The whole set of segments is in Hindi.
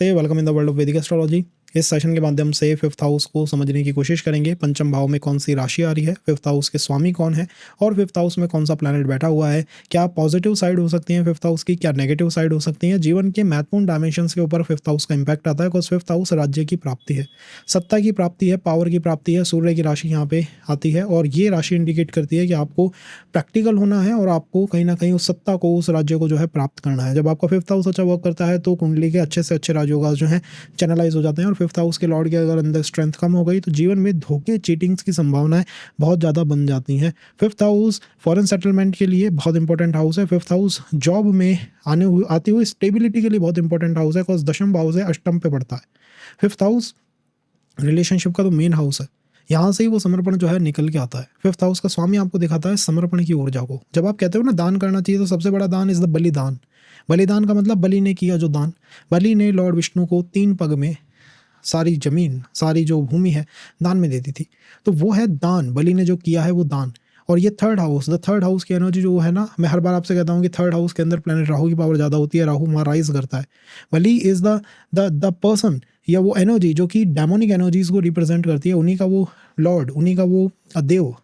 नमस्ते, welcome in the world of वैदिक एस्ट्रोलॉजी। इस सेशन के माध्यम से फिफ्थ हाउस को समझने की कोशिश करेंगे। पंचम भाव में कौन सी राशि आ रही है, फिफ्थ हाउस के स्वामी कौन है और फिफ्थ हाउस में कौन सा प्लैनेट बैठा हुआ है। क्या पॉजिटिव साइड हो सकती है फिफ्थ हाउस की, क्या नेगेटिव साइड हो सकती है। जीवन के महत्वपूर्ण डायमेंशंस के ऊपर फिफ्थ हाउस का इंपैक्ट आता है। बिकॉज फिफ्थ हाउस राज्य की प्राप्ति है, सत्ता की प्राप्ति है, पावर की प्राप्ति है। सूर्य की राशि यहाँ पे आती है और ये राशि इंडिकेट करती है कि आपको प्रैक्टिकल होना है और आपको कहीं ना कहीं उस सत्ता को, उस राज्य को जो है प्राप्त करना है। जब आपका फिफ्थ हाउस अच्छा वर्क करता है तो कुंडली के अच्छे से अच्छे राजयोगास जो है चैनलाइज हो जाते हैं। और फिफ्थ हाउस के लॉर्ड की अगर अंदर स्ट्रेंथ कम हो गई तो जीवन में धोखे, चीटिंग्स की संभावनाएं बहुत ज़्यादा बन जाती हैं। फिफ्थ हाउस फॉरेन सेटलमेंट के लिए बहुत इंपॉर्टेंट हाउस है। फिफ्थ हाउस जॉब में आती हुई स्टेबिलिटी के लिए बहुत इंपॉर्टेंट हाउस है। बिकॉज दशम भाव से अष्टम पे पड़ता है। फिफ्थ हाउस रिलेशनशिप का तो मेन हाउस है, यहाँ से ही वो समर्पण जो है निकल के आता है। फिफ्थ हाउस का स्वामी आपको दिखाता है समर्पण की ऊर्जा को। जब आप कहते हो ना दान करना चाहिए, तो सबसे बड़ा दान इज द बलिदान। बलिदान का मतलब बलि ने किया जो दान। बलि ने लॉर्ड विष्णु को 3 पग में सारी जमीन, सारी जो भूमि है दान में दे दी थी। तो वो है दान, बलि ने जो किया है वो दान। और ये third house, the third house की एनर्जी जो है ना, मैं हर बार आपसे कहता हूँ कि थर्ड हाउस के अंदर प्लैनेट राहु की पावर ज़्यादा होती है। राहु वहाँ राइज करता है। बलि इज द पर्सन या वो एनर्जी जो कि डेमोनिक एनर्जीज को रिप्रेजेंट करती है, उन्हीं का वो लॉर्ड, उन्हीं का वो देव।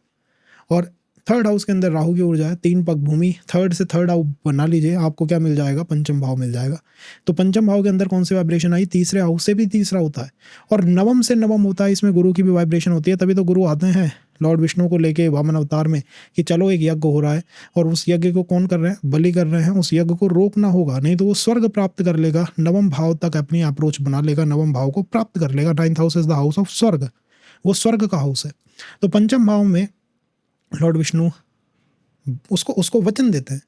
और थर्ड हाउस के अंदर राहु की ऊर्जा है, 3 पग भूमि। थर्ड से थर्ड हाउस बना लीजिए, आपको क्या मिल जाएगा, पंचम भाव मिल जाएगा। तो पंचम भाव के अंदर कौन सी वाइब्रेशन आई, तीसरे हाउस से भी तीसरा होता है और नवम से नवम होता है। इसमें गुरु की भी वाइब्रेशन होती है। तभी तो गुरु आते हैं लॉर्ड विष्णु को लेके वामन अवतार में कि चलो एक यज्ञ हो रहा है और उस यज्ञ को कौन कर रहे हैं, बलि कर रहे हैं। उस यज्ञ को रोकना होगा, नहीं तो वो स्वर्ग प्राप्त कर लेगा। नवम भाव तक अपनी अप्रोच बना लेगा, नवम भाव को प्राप्त कर लेगा। 9th house is the house of स्वर्ग, वो स्वर्ग का हाउस है। तो पंचम भाव में लॉर्ड विष्णु उसको वचन देते हैं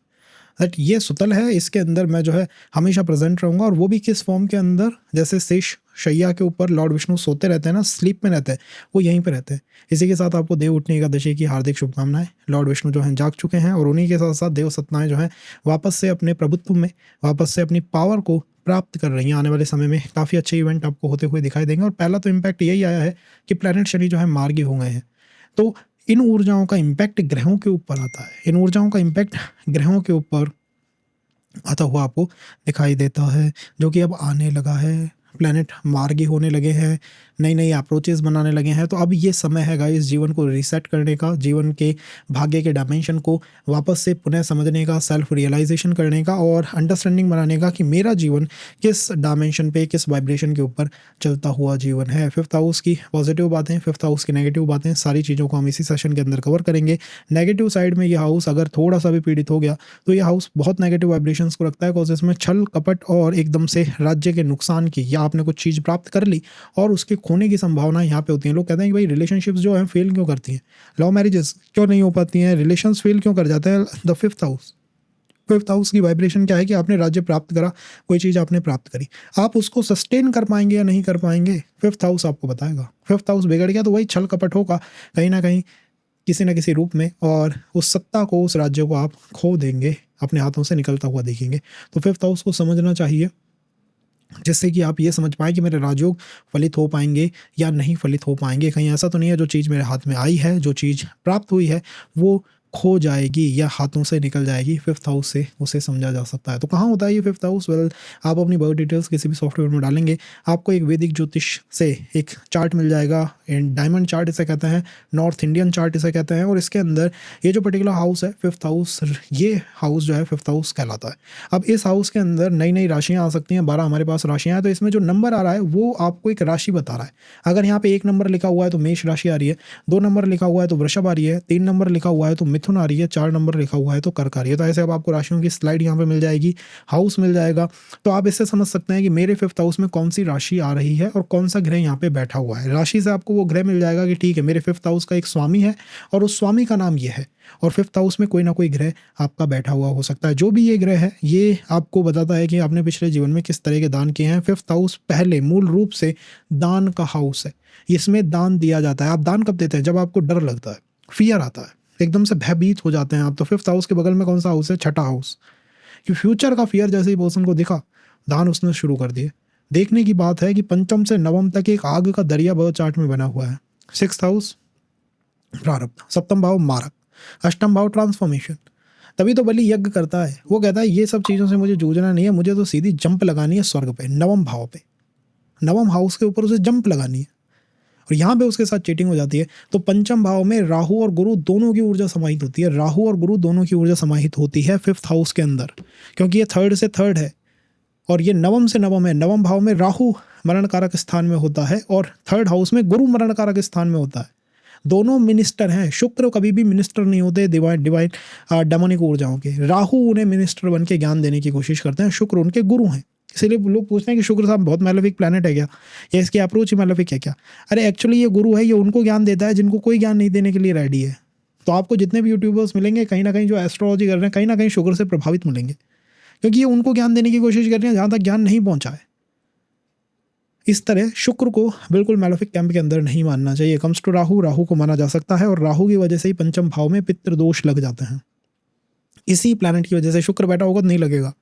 दैट ये सुतल है, इसके अंदर मैं जो है हमेशा प्रेजेंट रहूंगा। और वो भी किस फॉर्म के अंदर, जैसे शेष शैया के ऊपर लॉर्ड विष्णु सोते रहते हैं ना, स्लीप में रहते हैं, वो यहीं पे रहते हैं। इसी के साथ आपको देव उठनी एकादशी की हार्दिक शुभकामनाएं। लॉर्ड विष्णु जो हैं जाग चुके हैं और उन्हीं के साथ साथ देव सत्ताएं जो हैं वापस से अपने प्रभुत्व में, वापस से अपनी पावर को प्राप्त कर रही हैं। आने वाले समय में काफ़ी अच्छे इवेंट आपको होते हुए दिखाई देंगे। और पहला तो इम्पैक्ट यही आया है कि प्लैनेट शनि जो है मार्गी हो गए हैं। तो इन ऊर्जाओं का इम्पैक्ट ग्रहों के ऊपर आता है। इन ऊर्जाओं का इम्पैक्ट ग्रहों के ऊपर आता हुआ आपको दिखाई देता है, जो कि अब आने लगा है। प्लैनेट मार्गी होने लगे हैं, नई नई अप्रोचेस बनाने लगे हैं। तो अब ये समय है गाइस जीवन को रीसेट करने का, जीवन के भाग्य के डायमेंशन को वापस से पुनः समझने का, सेल्फ रियलाइजेशन करने का और अंडरस्टैंडिंग बनाने का कि मेरा जीवन किस डायमेंशन पे, किस वाइब्रेशन के ऊपर चलता हुआ जीवन है। फिफ्थ हाउस की पॉजिटिव बातें, फिफ्थ हाउस की नेगेटिव बातें, सारी चीज़ों को हम इसी सेशन के अंदर कवर करेंगे। नेगेटिव साइड में ये हाउस अगर थोड़ा सा भी पीड़ित हो गया तो ये हाउस बहुत नेगेटिव वाइब्रेशंस को रखता है। बिकॉज इसमें छल कपट और एकदम से राज्य के नुकसान की, या आपने कुछ चीज़ प्राप्त कर ली और उसके खोने की संभावना यहाँ पे होती है। लोग कहते हैं कि भाई रिलेशनशिप्स जो हैं फेल क्यों करती हैं, लव मैरिजेस क्यों नहीं हो पाती हैं, रिलेशंस फेल क्यों कर जाते हैं। द फिफ्थ हाउस की वाइब्रेशन क्या है कि आपने राज्य प्राप्त करा, कोई चीज़ आपने प्राप्त करी, आप उसको सस्टेन कर पाएंगे या नहीं कर पाएंगे, फिफ्थ हाउस आपको बताएगा। फिफ्थ हाउस बिगड़ गया तो वही छल कपट होगा कहीं ना कहीं, किसी न किसी रूप में, और उस सत्ता को, उस राज्य को आप खो देंगे, अपने हाथों से निकलता हुआ देखेंगे। तो फिफ्थ हाउस को समझना चाहिए, जिससे कि आप ये समझ पाएँ कि मेरे राजयोग फलित हो पाएंगे या नहीं फलित हो पाएंगे। कहीं ऐसा तो नहीं है जो चीज़ मेरे हाथ में आई है, जो चीज़ प्राप्त हुई है, वो खो जाएगी या हाथों से निकल जाएगी। फिफ्थ हाउस से उसे समझा जा सकता है। तो कहाँ होता है ये फिफ्थ हाउस? वेल, आप अपनी बर्थ डिटेल्स किसी भी सॉफ्टवेयर में डालेंगे, आपको एक वैदिक ज्योतिष से एक चार्ट मिल जाएगा। एंड डायमंड चार्ट इसे कहते हैं, नॉर्थ इंडियन चार्ट इसे कहते हैं। और इसके अंदर ये जो पर्टिकुलर हाउस है फिफ्थ हाउस, ये हाउस जो है फिफ्थ हाउस कहलाता है। अब इस हाउस के अंदर नई नई राशियाँ आ सकती हैं। 12 हमारे पास राशियाँ हैं। तो इसमें जो नंबर आ रहा है वो आपको एक राशि बता रहा है। अगर यहाँ पे 1 नंबर लिखा हुआ है तो मेष राशि आ रही है, 2 नंबर लिखा हुआ है तो वृषभ आ रही है, 3 नंबर लिखा हुआ है तो मिथुन आ रही है, 4 नंबर लिखा हुआ है तो कर्क आ रही है। तो ऐसे अब आपको राशियों की स्लाइड यहाँ पे मिल जाएगी, हाउस मिल जाएगा। तो आप इससे समझ सकते हैं कि मेरे फिफ्थ हाउस में कौन सी राशि आ रही है और कौन सा ग्रह यहाँ पे बैठा हुआ है। राशि से आपको वो ग्रह मिल जाएगा कि ठीक है मेरे फिफ्थ हाउस का एक स्वामी है और उस स्वामी का नाम ये है, और फिफ्थ हाउस में कोई ना कोई ग्रह आपका बैठा हुआ हो सकता है। जो भी ये ग्रह है ये आपको बताता है कि आपने पिछले जीवन में किस तरह के दान किए हैं। फिफ्थ हाउस पहले मूल रूप से दान का हाउस है, इसमें दान दिया जाता है। आप दान कब देते हैं? जब आपको डर लगता है, फियर आता है, एकदम से भयभीत हो जाते हैं आप। तो फिफ्थ हाउस के बगल में कौन सा हाउस है? छठा हाउस। कि फ्यूचर का फियर जैसे ही पर्सन को दिखा, दान उसने शुरू कर दिए। देखने की बात है कि पंचम से नवम तक एक आग का दरिया बर्थ चार्ट में बना हुआ है। सिक्स्थ हाउस प्रारब्ध, सप्तम भाव मारक, अष्टम भाव ट्रांसफॉर्मेशन। तभी तो बलि यज्ञ करता है, वो कहता है ये सब चीज़ों से मुझे जूझना नहीं है, मुझे तो सीधी जंप लगानी है स्वर्ग पे, नवम भाव पे। नवम हाउस के ऊपर उसे जंप लगानी है और यहाँ पे उसके साथ चीटिंग हो जाती है। तो पंचम भाव में राहु और गुरु दोनों की ऊर्जा समाहित होती है, राहु और गुरु दोनों की ऊर्जा समाहित होती है फिफ्थ हाउस के अंदर, क्योंकि ये थर्ड से थर्ड है और ये नवम से नवम है। नवम भाव में राहु मरण कारक स्थान में होता है और थर्ड हाउस में गुरु मरण कारक स्थान में होता है। दोनों मिनिस्टर हैं। शुक्र कभी भी मिनिस्टर नहीं होते डिवाइन डेमोनिक ऊर्जाओं के। राहु उन्हें मिनिस्टर बन के ज्ञान देने की कोशिश करते हैं, शुक्र उनके गुरु हैं। इसीलिए लोग पूछते हैं कि शुक्र साहब बहुत मैलेफिक प्लैनेट है क्या, या इसकी अप्रोच ही मैलेफिक है क्या? अरे एक्चुअली ये गुरु है, ये उनको ज्ञान देता है जिनको कोई ज्ञान नहीं देने के लिए रेडी है। तो आपको जितने भी यूट्यूबर्स मिलेंगे कहीं ना कहीं जो एस्ट्रोलॉजी कर रहे हैं कहीं ना कहीं शुक्र से प्रभावित मिलेंगे, क्योंकि ये उनको ज्ञान देने की कोशिश कर रहे हैं जहाँ तक ज्ञान नहीं पहुँचा है। इस तरह शुक्र को बिल्कुल मैलेफिक कैंप के अंदर नहीं मानना चाहिए। कम्स टू राहु, राहु को माना जा सकता है और राहु की वजह से ही पंचम भाव में पितृदोष लग जाते हैं। इसी प्लैनेट की वजह से शुक्र बैठा होगा तो नहीं लगेगा।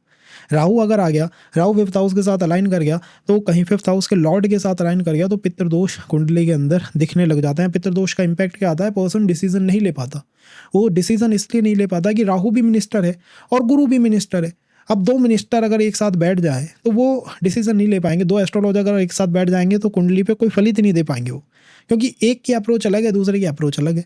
राहु अगर आ गया, राहु फिफ्थ हाउस के साथ अलाइन कर गया, तो कहीं फिफ्थ हाउस के लॉर्ड के साथ अलाइन कर गया तो पितृदोष कुंडली के अंदर दिखने लग जाते हैं। पितृदोष का इंपैक्ट क्या आता है? पर्सन डिसीजन नहीं ले पाता। वो डिसीजन इसलिए नहीं ले पाता कि राहु भी मिनिस्टर है और गुरु भी मिनिस्टर है। अब दो मिनिस्टर अगर एक साथ बैठ जाए तो वो डिसीजन नहीं ले पाएंगे। दो एस्ट्रोलॉजर अगर एक साथ बैठ जाएंगे तो कुंडली पे कोई फलित नहीं दे पाएंगे वो, क्योंकि एक की अप्रोच अलग है, दूसरे की अप्रोच अलग है।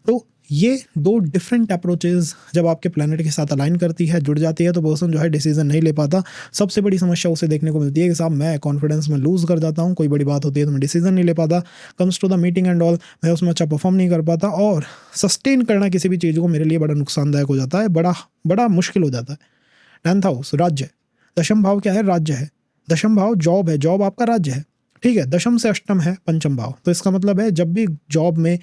तो ये दो डिफरेंट अप्रोचेज जब आपके प्लैनेट के साथ अलाइन करती है, जुड़ जाती है, तो पर्सन जो है डिसीजन नहीं ले पाता। सबसे बड़ी समस्या उसे देखने को मिलती है कि साहब मैं कॉन्फिडेंस में लूज़ कर जाता हूँ, कोई बड़ी बात होती है तो मैं डिसीजन नहीं ले पाता। Comes to the meeting and all, मैं उसमें अच्छा परफॉर्म नहीं कर पाता और सस्टेन करना किसी भी चीज़ को मेरे लिए बड़ा नुकसानदायक हो जाता है, बड़ा मुश्किल हो जाता है। 10th हाउस राज्य, दशम भाव क्या है? राज्य है। दशम भाव जॉब है, जॉब आपका राज्य है, ठीक है। दशम से अष्टम है पंचम भाव, तो इसका मतलब है जब भी जॉब में,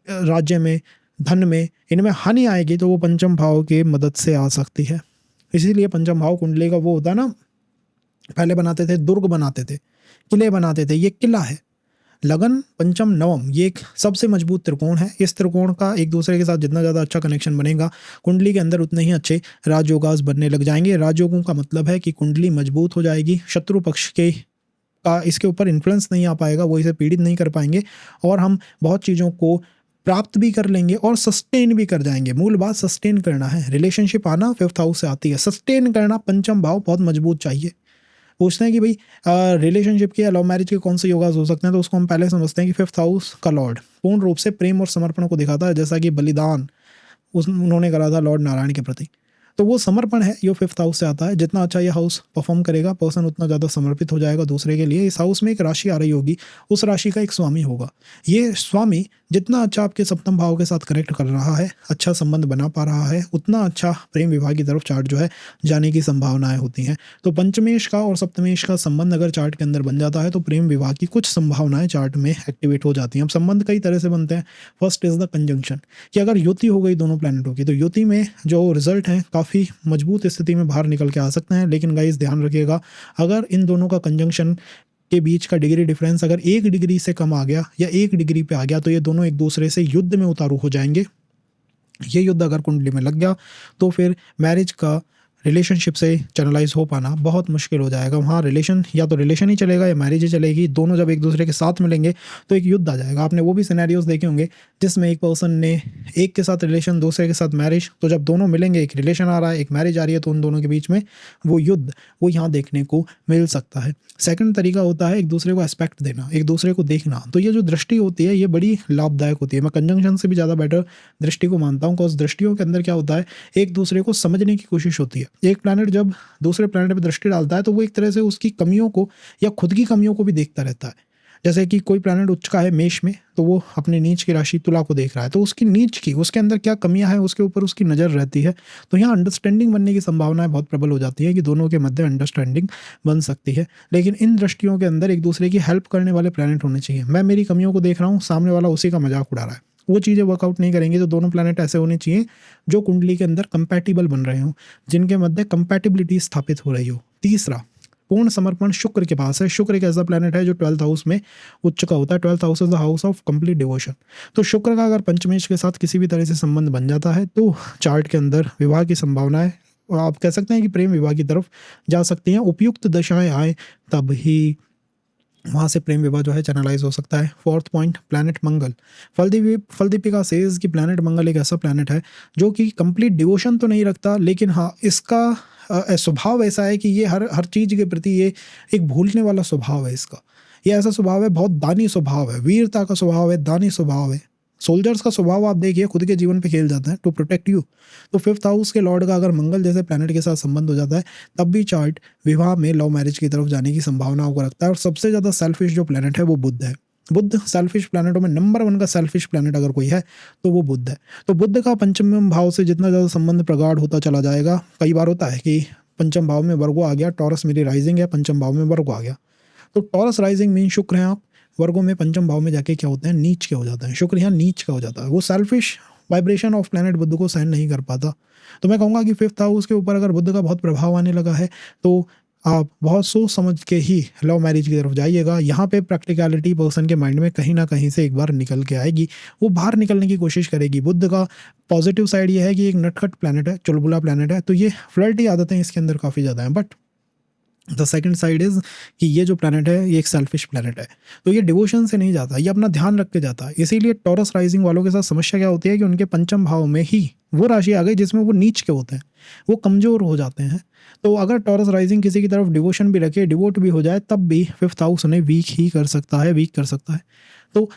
राज्य में, धन में, इनमें हानि आएगी तो वो पंचम भाव की मदद से आ सकती है। इसीलिए पंचम भाव कुंडली का वो होता है ना, पहले बनाते थे दुर्ग बनाते थे, किले बनाते थे, ये किला है। लगन पंचम नवम ये एक सबसे मजबूत त्रिकोण है। इस त्रिकोण का एक दूसरे के साथ जितना ज़्यादा अच्छा कनेक्शन बनेगा कुंडली के अंदर उतने ही अच्छे राजयोगास बनने लग जाएंगे। राजयोगों का मतलब है कि कुंडली मजबूत हो जाएगी, शत्रु पक्ष के का इसके ऊपर इन्फ्लुएंस नहीं आ पाएगा, वो इसे पीड़ित नहीं कर पाएंगे और हम बहुत चीज़ों को प्राप्त भी कर लेंगे और सस्टेन भी कर जाएंगे। मूल बात सस्टेन करना है। रिलेशनशिप आना फिफ्थ हाउस से आती है, सस्टेन करना पंचम भाव बहुत मजबूत चाहिए। पूछते हैं कि भाई रिलेशनशिप के या लव मैरिज के कौन से योगास हो सकते हैं, तो उसको हम पहले समझते हैं कि फिफ्थ हाउस का लॉर्ड पूर्ण रूप से प्रेम और समर्पण को दिखाता है, जैसा कि बलिदान उन्होंने करा था लॉर्ड नारायण के प्रति। तो वो समर्पण है, ये फिफ्थ हाउस से आता है। जितना अच्छा ये हाउस परफॉर्म करेगा पर्सन उतना ज़्यादा समर्पित हो जाएगा दूसरे के लिए। इस हाउस में एक राशि आ रही होगी, उस राशि का एक स्वामी होगा। ये स्वामी जितना अच्छा आपके सप्तम भाव के साथ कनेक्ट कर रहा है, अच्छा संबंध बना पा रहा है, उतना अच्छा प्रेम विवाह की तरफ चार्ट जो है जाने की संभावनाएं होती हैं। तो पंचमेश का और सप्तमेश का संबंध अगर चार्ट के अंदर बन जाता है तो प्रेम विवाह की कुछ संभावनाएं चार्ट में एक्टिवेट हो जाती हैं। अब संबंध कई तरह से बनते हैं। फर्स्ट इज द कंजंक्शन, कि अगर युति हो गई दोनों प्लैनेटों की तो युति में जो रिजल्ट हैं काफ़ी मजबूत स्थिति में बाहर निकल के आ सकते हैं। लेकिन गाइस ध्यान रखिएगा, अगर इन दोनों का कंजंक्शन के बीच का डिग्री डिफरेंस अगर 1 डिग्री से कम आ गया या 1 डिग्री पे आ गया तो ये दोनों एक दूसरे से युद्ध में उतारू हो जाएंगे। ये युद्ध अगर कुंडली में लग गया तो फिर मैरिज का रिलेशनशिप से चैनलाइज हो पाना बहुत मुश्किल हो जाएगा। वहाँ रिलेशन या तो रिलेशन ही चलेगा या मैरिज ही चलेगी। दोनों जब एक दूसरे के साथ मिलेंगे तो एक युद्ध आ जाएगा। आपने वो भी सिनेरियोज देखे होंगे जिसमें एक पर्सन ने एक के साथ रिलेशन, दूसरे के साथ मैरिज, तो जब दोनों मिलेंगे, एक रिलेशन आ रहा है, एक मैरिज आ रही है, तो उन दोनों के बीच में वो युद्ध वो यहाँ देखने को मिल सकता है। सेकंड तरीका होता है एक दूसरे को एस्पेक्ट देना, एक दूसरे को देखना। तो ये जो दृष्टि होती है ये बड़ी लाभदायक होती है। मैं कंजंक्शन से भी ज़्यादा बेटर दृष्टि को मानता हूँ, बिकॉज दृष्टियों के अंदर क्या होता है, एक दूसरे को समझने की कोशिश होती है। एक प्लैनेट जब दूसरे प्लैनेट पे दृष्टि डालता है तो वो एक तरह से उसकी कमियों को या खुद की कमियों को भी देखता रहता है। जैसे कि कोई प्लैनेट उच्च का है मेष में, तो वो अपनी नीच की राशि तुला को देख रहा है, तो उसकी नीच की, उसके अंदर क्या कमियां हैं उसके ऊपर उसकी नज़र रहती है। तो यहाँ अंडरस्टैंडिंग बनने की संभावनाएं बहुत प्रबल हो जाती है कि दोनों के मध्य अंडरस्टैंडिंग बन सकती है। लेकिन इन दृष्टियों के अंदर एक दूसरे की हेल्प करने वाले प्लैनेट होने चाहिए। मैं मेरी कमियों को देख रहा हूँ, सामने वाला उसी का मजाक उड़ा रहा है, वो चीज़ें वर्कआउट नहीं करेंगी। तो दोनों प्लैनेट ऐसे होने चाहिए जो कुंडली के अंदर कंपैटिबल बन रहे हों, जिनके मध्य कंपैटिबिलिटी स्थापित हो रही हो। तीसरा, पूर्ण समर्पण शुक्र के पास है। शुक्र एक ऐसा प्लैनेट है जो 12th हाउस में उच्च का होता है। 12th house is the house of complete devotion. तो शुक्र का अगर पंचमेश के साथ किसी भी तरह से संबंध बन जाता है तो चार्ट के अंदर विवाह की संभावनाएं, आप कह सकते हैं कि प्रेम विवाह की तरफ जा सकती हैं। उपयुक्त दशाएं आए तब ही वहाँ से प्रेम विवाह जो है चैनलाइज हो सकता है। फोर्थ पॉइंट, प्लैनेट मंगल। फलदीपिका सेज कि प्लैनेट मंगल एक ऐसा प्लैनेट है जो कि कंप्लीट डिवोशन तो नहीं रखता, लेकिन हाँ इसका स्वभाव ऐसा है कि ये हर चीज़ के प्रति ये एक भूलने वाला स्वभाव है इसका। ये ऐसा स्वभाव है, बहुत दानी स्वभाव है, वीरता का स्वभाव है, दानी स्वभाव है। सोल्जर्स का स्वभाव आप देखिए, खुद के जीवन पे खेल जाते हैं टू प्रोटेक्ट यू। तो 5th हाउस के लॉर्ड का अगर मंगल जैसे प्लैनेट के साथ संबंध हो जाता है, तब भी चार्ट विवाह में लव मैरिज की तरफ जाने की संभावनाओं को रखता है। और सबसे ज़्यादा सेल्फिश जो प्लैनेट है वो बुध है। बुध सेल्फिश प्लैनेटों में नंबर 1 का सेल्फिश प्लैनेट अगर कोई है तो वो बुध है। तो बुध का पंचम भाव से जितना ज़्यादा संबंध प्रगाढ़ होता चला जाएगा, कई बार होता है कि पंचम भाव में वर्गो आ गया, टॉरस मेरी राइजिंग है, पंचम भाव में वर्गो आ गया, तो टॉरस राइजिंग मीन शुक्र हैं आप, वर्गों में पंचम भाव में जाके क्या होते हैं, नीच के हो जाते हैं। शुक्र यहाँ नीच का हो जाता है, वो सेल्फिश वाइब्रेशन ऑफ प्लैनेट बुध को सहन नहीं कर पाता। तो मैं कहूँगा कि 5th हाउस के ऊपर अगर बुध का बहुत प्रभाव आने लगा है तो आप बहुत सोच समझ के ही लव मैरिज की तरफ जाइएगा। यहाँ पे प्रैक्टिकलिटी पर्सन के माइंड में कहीं ना कहीं से एक बार निकल के आएगी, वो बाहर निकलने की कोशिश करेगी। बुध का पॉजिटिव साइड ये है कि एक नटखट प्लैनेट है, चुलबुला प्लैनेट है, तो ये फ्लर्टी आदतें इसके अंदर काफ़ी ज़्यादा हैं। But the second side is कि ये जो प्लैनेट है ये एक सेल्फिश प्लैनेट है, तो ये डिवोशन से नहीं जाता, ये अपना ध्यान रख के जाता है। इसीलिए टॉरस राइजिंग वालों के साथ समस्या क्या होती है कि उनके पंचम भाव में ही वो राशि आ गई जिसमें वो नीच के होते हैं, वो कमज़ोर हो जाते हैं। तो अगर टॉरस राइजिंग किसी की तरफ डिवोशन भी रखे, डिवोट भी हो जाए, तब भी 5th हाउस उन्हें वीक ही कर सकता है, वीक कर सकता है। तो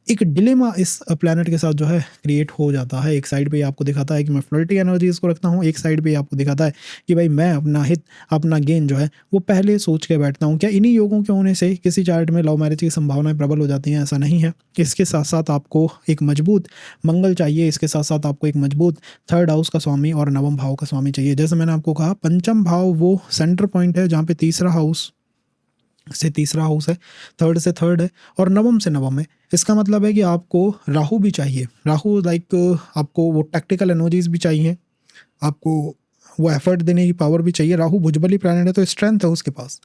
एक डिलेमा इस प्लैनेट के साथ जो है क्रिएट हो जाता है। एक साइड पे आपको दिखाता है कि मैं फ्लर्टी एनर्जीज को रखता हूँ, एक साइड पे आपको दिखाता है कि भाई मैं अपना हित, अपना गेन जो है वो पहले सोच के बैठता हूँ। क्या इन्हीं योगों के होने से किसी चार्ट में लव मैरिज की संभावनाएं प्रबल हो जाती हैं? ऐसा नहीं है। इसके साथ साथ आपको एक मजबूत मंगल चाहिए, इसके साथ साथ आपको एक मजबूत 3rd हाउस का स्वामी और 9वें भाव का स्वामी चाहिए। जैसे मैंने आपको कहा, पंचम भाव वो सेंटर पॉइंट है जहाँ पे 3रा हाउस से 3रा हाउस है, 3rd से 3rd है और 9th से 9th है। इसका मतलब है कि आपको राहु भी चाहिए। राहु आपको वो टैक्टिकल एनर्जीज भी चाहिए, आपको वो एफर्ट देने की पावर भी चाहिए। राहु भुजबली प्लैनेट है तो स्ट्रेंथ है उसके पास,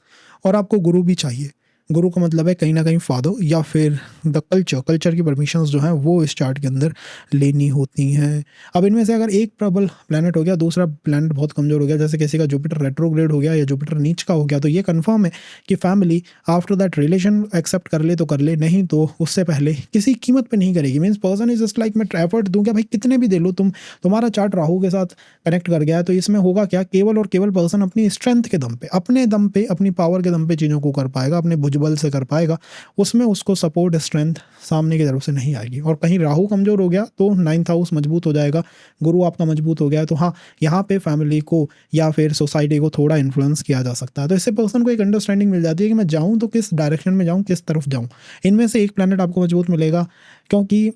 और आपको गुरु भी चाहिए। गुरु का मतलब है कहीं ना कहीं फादर या फिर द कल्चर की परमिशंस जो हैं वो इस चार्ट के अंदर लेनी होती हैं। अब इनमें से अगर एक प्रबल प्लैनेट हो गया, दूसरा प्लैनेट बहुत कमज़ोर हो गया, जैसे किसी का जुपिटर रेट्रोग्रेड हो गया या जुपिटर नीच का हो गया, तो ये कंफर्म है कि family after that relation accept कर ले तो कर ले, नहीं तो उससे पहले किसी कीमत पे नहीं करेगी। Means person is just like मैं एफर्ट दूँ क्या भाई, कितने भी दे लो तुम, तुम्हारा चार्ट राहु के साथ कनेक्ट कर गया है, तो इसमें होगा क्या, केवल और केवल पर्सन अपनी स्ट्रेंथ के दम पे, अपने दम पे, अपनी पावर के दम पे चीज़ों को कर पाएगा, अपने भुजबल से कर पाएगा। उसमें उसको सपोर्ट स्ट्रेंथ सामने की तरफ से नहीं आएगी। और कहीं राहु कमज़ोर हो गया तो 9th हाउस मजबूत हो जाएगा, गुरु आपका मजबूत हो गया, तो हाँ यहाँ पे फैमिली को या फिर सोसाइटी को थोड़ा इन्फ्लुएंस किया जा सकता है। तो इससे पर्सन को एक अंडरस्टैंडिंग मिल जाती है कि मैं जाऊँ तो किस डायरेक्शन में जाऊँ, किस तरफ जाऊँ। इनमें से एक प्लैनेट आपको मजबूत मिलेगा क्योंकि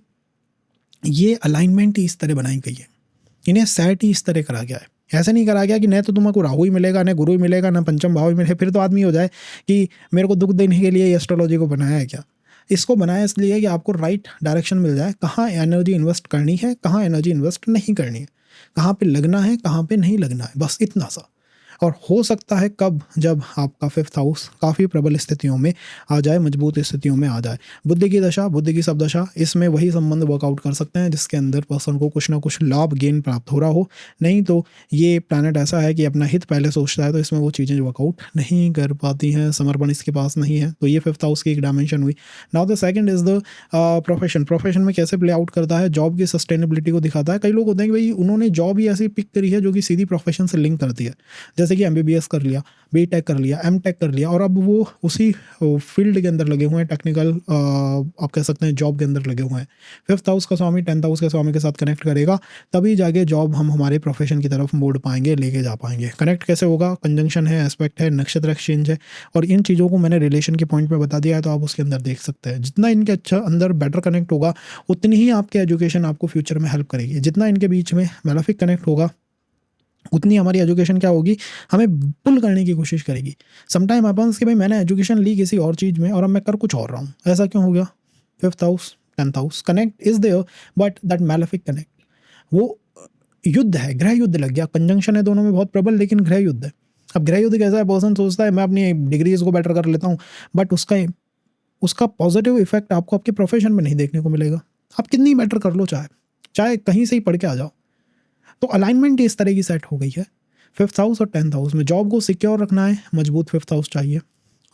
ये अलाइनमेंट ही इस तरह बनाई गई है, इन्हें सेट ही इस तरह करा गया है। ऐसा नहीं करा गया कि न तो तुमको राहु ही मिलेगा, न गुरु ही मिलेगा, न पंचम भाव ही मिलेगा, फिर तो आदमी हो जाए कि मेरे को दुख देने के लिए एस्ट्रोलॉजी को बनाया है क्या। इसको बनाया इसलिए कि आपको राइट डायरेक्शन मिल जाए, कहाँ एनर्जी इन्वेस्ट करनी है, कहाँ एनर्जी इन्वेस्ट नहीं करनी है, कहाँ पे लगना है, कहाँ पे नहीं लगना है, बस इतना सा। और हो सकता है कब, जब आपका 5th हाउस काफ़ी प्रबल स्थितियों में आ जाए, मजबूत स्थितियों में आ जाए। बुद्धि की दशा, बुद्धि की सब दशा, इसमें वही संबंध वर्कआउट कर सकते हैं जिसके अंदर पर्सन को कुछ ना कुछ लाभ गेन प्राप्त हो रहा हो। नहीं तो ये प्लैनेट ऐसा है कि अपना हित पहले सोचता है, तो इसमें वो चीज़ें वर्कआउट नहीं कर पाती हैं, समर्पण इसके पास नहीं है। तो ये 5th हाउस की एक डायमेंशन हुई। Now the second is the profession में कैसे प्ले आउट करता है, जॉब की सस्टेनेबिलिटी को दिखाता है। कई लोग होते हैं कि भाई उन्होंने जॉब ही ऐसी पिक करी है जो कि सीधी प्रोफेशन से लिंक करती है, जैसे कि MBBS कर लिया, BTech कर लिया, MTech कर लिया, और अब वो उसी फील्ड के अंदर लगे हुए हैं, टेक्निकल आप कह सकते हैं जॉब के अंदर लगे हुए हैं। 5th हाउस का स्वामी 10th हाउस के स्वामी के साथ कनेक्ट करेगा, तभी जाके जॉब हम हमारे प्रोफेशन की तरफ मोड़ पाएंगे, लेके जा पाएंगे। कनेक्ट कैसे होगा, कंजंक्शन है, एस्पेक्ट है, नक्षत्र एक्सचेंज है, और इन चीज़ों को मैंने रिलेशन के पॉइंट पे बता दिया है, तो आप उसके अंदर देख सकते हैं। जितना इनके अच्छा अंदर बेटर कनेक्ट होगा, उतनी ही आपके एजुकेशन आपको फ्यूचर में हेल्प करेगी। जितना इनके बीच में मेलेफिक कनेक्ट होगा, उतनी हमारी एजुकेशन क्या होगी, हमें पुल करने की कोशिश करेगी। समटाइम हैपेंस कि भाई मैंने एजुकेशन ली किसी और चीज़ में और अब मैं कर कुछ और रहा हूँ, ऐसा क्यों हो गया। 5th house 10th house connect is there, but that malefic connect वो युद्ध है, गृह युद्ध लग गया। कंजंक्शन है दोनों में बहुत प्रबल, लेकिन गृह युद्ध है। अब गृह युद्ध कैसा है, पर्सन सोचता है मैं अपनी डिग्रीज को बेटर कर लेता हूँ, बट उसका पॉजिटिव इफेक्ट आपको आपके प्रोफेशन में नहीं देखने को मिलेगा। आप कितनी बेटर कर लो, चाहे कहीं से ही पढ़ के आ जाओ। तो अलाइनमेंट इस तरह की सेट हो गई है। 5th हाउस और 10th हाउस में जॉब को सिक्योर रखना है, मजबूत 5th हाउस चाहिए,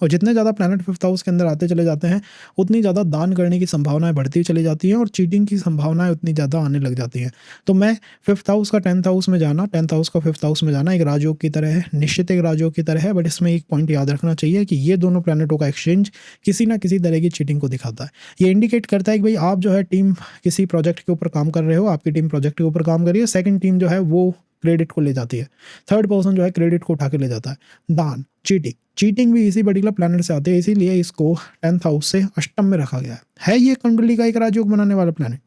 और जितने ज़्यादा प्लैनेट फिफ्थ हाउस के अंदर आते चले जाते हैं उतनी ज़्यादा दान करने की संभावनाएं बढ़ती चली जाती हैं और चीटिंग की संभावनाएं उतनी ज़्यादा आने लग जाती हैं। तो मैं फिफ्थ हाउस का टेंथ हाउस में जाना, टेंथ हाउस का फिफ्थ हाउस में जाना एक राजयोग की तरह है, निश्चित एक राजयोग की तरह है। बट इसमें एक पॉइंट याद रखना चाहिए कि ये दोनों प्लैनेटों का एक्सचेंज किसी ना किसी तरह की चीटिंग को दिखाता है। ये इंडिकेट करता है कि भाई आप जो है टीम किसी प्रोजेक्ट के ऊपर काम कर रहे हो, आपकी टीम प्रोजेक्ट के ऊपर काम कर रही है, सेकंड टीम जो है वो क्रेडिट को ले जाती है, थर्ड पर्सन जो है क्रेडिट को उठा के ले जाता है। दान, चीटिंग भी इसी पर्टिकुलर प्लैनेट से आती है, इसीलिए इसको 10th हाउस से अष्टम में रखा गया है। ये कुंडली का एक राजयोग बनाने वाला प्लैनेट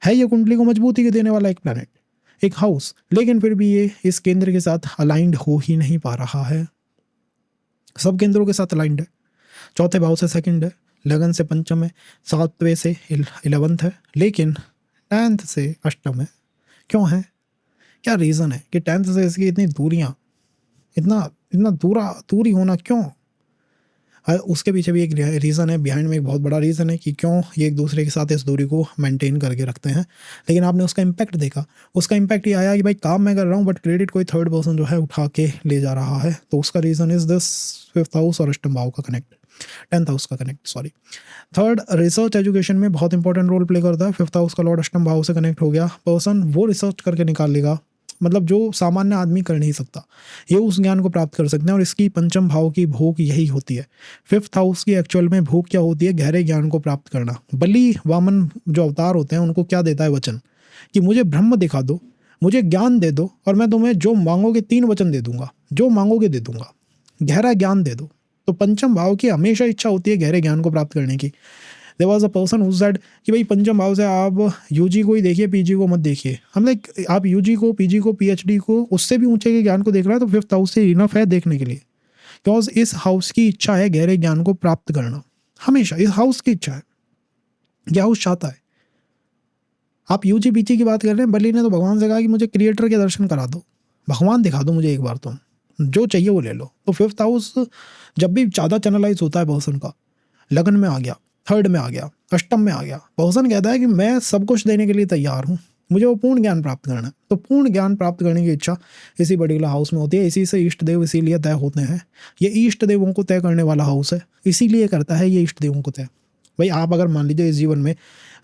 है, ये कुंडली को मजबूती देने वाला एक प्लैनेट, एक हाउस, लेकिन फिर भी ये इस केंद्र के साथ अलाइंड हो ही नहीं पा रहा है। सब केंद्रों के साथ अलाइंड है, चौथे भाव से सेकंड है, लगन से पंचम है, सातवें से 11th है, लेकिन 10th से अष्टम है। क्यों है? क्या रीज़न है कि 10th से इसकी इतनी दूरियाँ, इतना दूरी होना क्यों? उसके पीछे भी एक रीज़न है, बिहाइंड में एक बहुत बड़ा रीज़न है कि क्यों ये एक दूसरे के साथ इस दूरी को मेंटेन करके रखते हैं। लेकिन आपने उसका इम्पैक्ट देखा, उसका इम्पैक्ट ये आया कि भाई काम मैं कर रहा हूँ बट क्रेडिट कोई थर्ड पर्सन जो है उठा के ले जा रहा है। तो उसका reason is this fifth house और अष्टम भाव का कनेक्ट, 10th हाउस का connect, sorry. Third, research education में बहुत इंपॉर्टेंट रोल प्ले करता है। फिफ्थ हाउस का लॉर्ड अष्टम भाव से कनेक्ट हो गया, पर्सन वो रिसर्च करके निकाल लेगा, मतलब जो सामान्य आदमी कर नहीं सकता, ये उस ज्ञान को प्राप्त कर सकते हैं। और इसकी पंचम भाव की भूख यही होती है। फिफ्थ हाउस की एक्चुअल में भूख क्या होती है? गहरे ज्ञान को प्राप्त करना। बलि वामन जो अवतार होते हैं उनको क्या देता है वचन कि मुझे ब्रह्म दिखा दो, मुझे ज्ञान दे दो और मैं तुम्हें जो मांगोगे 3 वचन दे दूंगा, जो मांगोगे दे दूंगा, गहरा ज्ञान दे दो। तो पंचम भाव की हमेशा इच्छा होती है गहरे ज्ञान को प्राप्त करने की। There was a person who said कि भाई पंचम भाव से आप यूजी को ही देखिए, पीजी को मत देखिए। हम लाइक आप यूजी को, पीजी को, पीएचडी को, उससे भी ऊंचे के ज्ञान को देख रहा है तो फिफ्थ हाउस से इनफ है देखने के लिए। बिकॉज इस हाउस की इच्छा है गहरे ज्ञान को प्राप्त करना, हमेशा इस हाउस की इच्छा है। यह हाउस चाहता है। आप यूजी पीजी की बात कर रहे हैं, बलि ने तो भगवान से कहा कि मुझे क्रिएटर के दर्शन करा दो, भगवान दिखा दो मुझे एक बार, तुम जो चाहिए वो ले लो। तो फिफ्थ हाउस जब भी ज़्यादा चैनलाइज होता है पर्सन का, लगन में आ गया, थर्ड में आ गया, अष्टम में आ गया, पर्सन कहता है कि मैं सब कुछ देने के लिए तैयार हूँ, मुझे वो पूर्ण ज्ञान प्राप्त करना है। तो पूर्ण ज्ञान प्राप्त करने की इच्छा इसी पर्टिकुलर हाउस में होती है। इसी से इष्ट देव इसीलिए तय होते हैं। ये इष्ट देवों को तय करने वाला हाउस है, इसीलिए करता है ये इष्ट देवों को तय। भाई आप अगर मान लीजिए इस जीवन में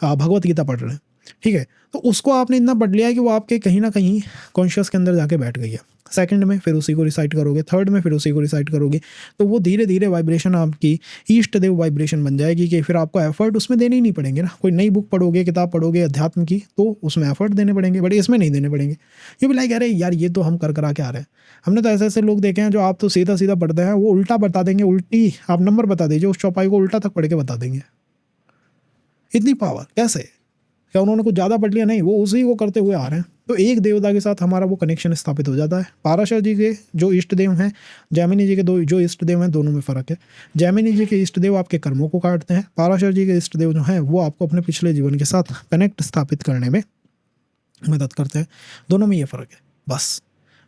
भगवत गीता पढ़ रहे हैं, ठीक है, तो उसको आपने इतना पढ़ लिया है कि वो आपके कहीं ना कहीं कॉन्शियस के अंदर जाके बैठ गई है। सेकंड में फिर उसी को रिसाइट करोगे, थर्ड में फिर उसी को रिसाइट करोगे, तो वो धीरे धीरे वाइब्रेशन आपकी ईष्ट देव वाइब्रेशन बन जाएगी कि फिर आपको एफर्ट उसमें देने ही नहीं पड़ेंगे ना। कोई नई बुक पढ़ोगे, किताब पढ़ोगे अध्यात्म की, तो उसमें एफर्ट देने पड़ेंगे, बट इसमें नहीं देने पड़ेंगे। ये भी लाइक अरे यार ये तो हम कर आ रहे हैं। हमने तो ऐसे ऐसे लोग देखे हैं जो आप तो सीधा सीधा पढ़ते हैं, वो उल्टा बता देंगे, उल्टी आप नंबर बता दीजिए, उस चौपाई को उल्टा तक पढ़ के बता देंगे। इतनी पावर कैसे? क्या उन्होंने कुछ ज़्यादा पढ़ लिया? नहीं, वो उसी को करते हुए आ रहे हैं। तो एक देवता के साथ हमारा वो कनेक्शन स्थापित हो जाता है। पाराशर जी के जो इष्ट देव हैं, जैमिनी जी के जो इष्ट देव हैं, दोनों में फ़र्क है। जैमिनी जी के इष्ट देव आपके कर्मों को काटते हैं, पाराशर जी के इष्ट देव जो हैं वो आपको अपने पिछले जीवन के साथ कनेक्ट स्थापित करने में मदद करते हैं। दोनों में ये फ़र्क है बस।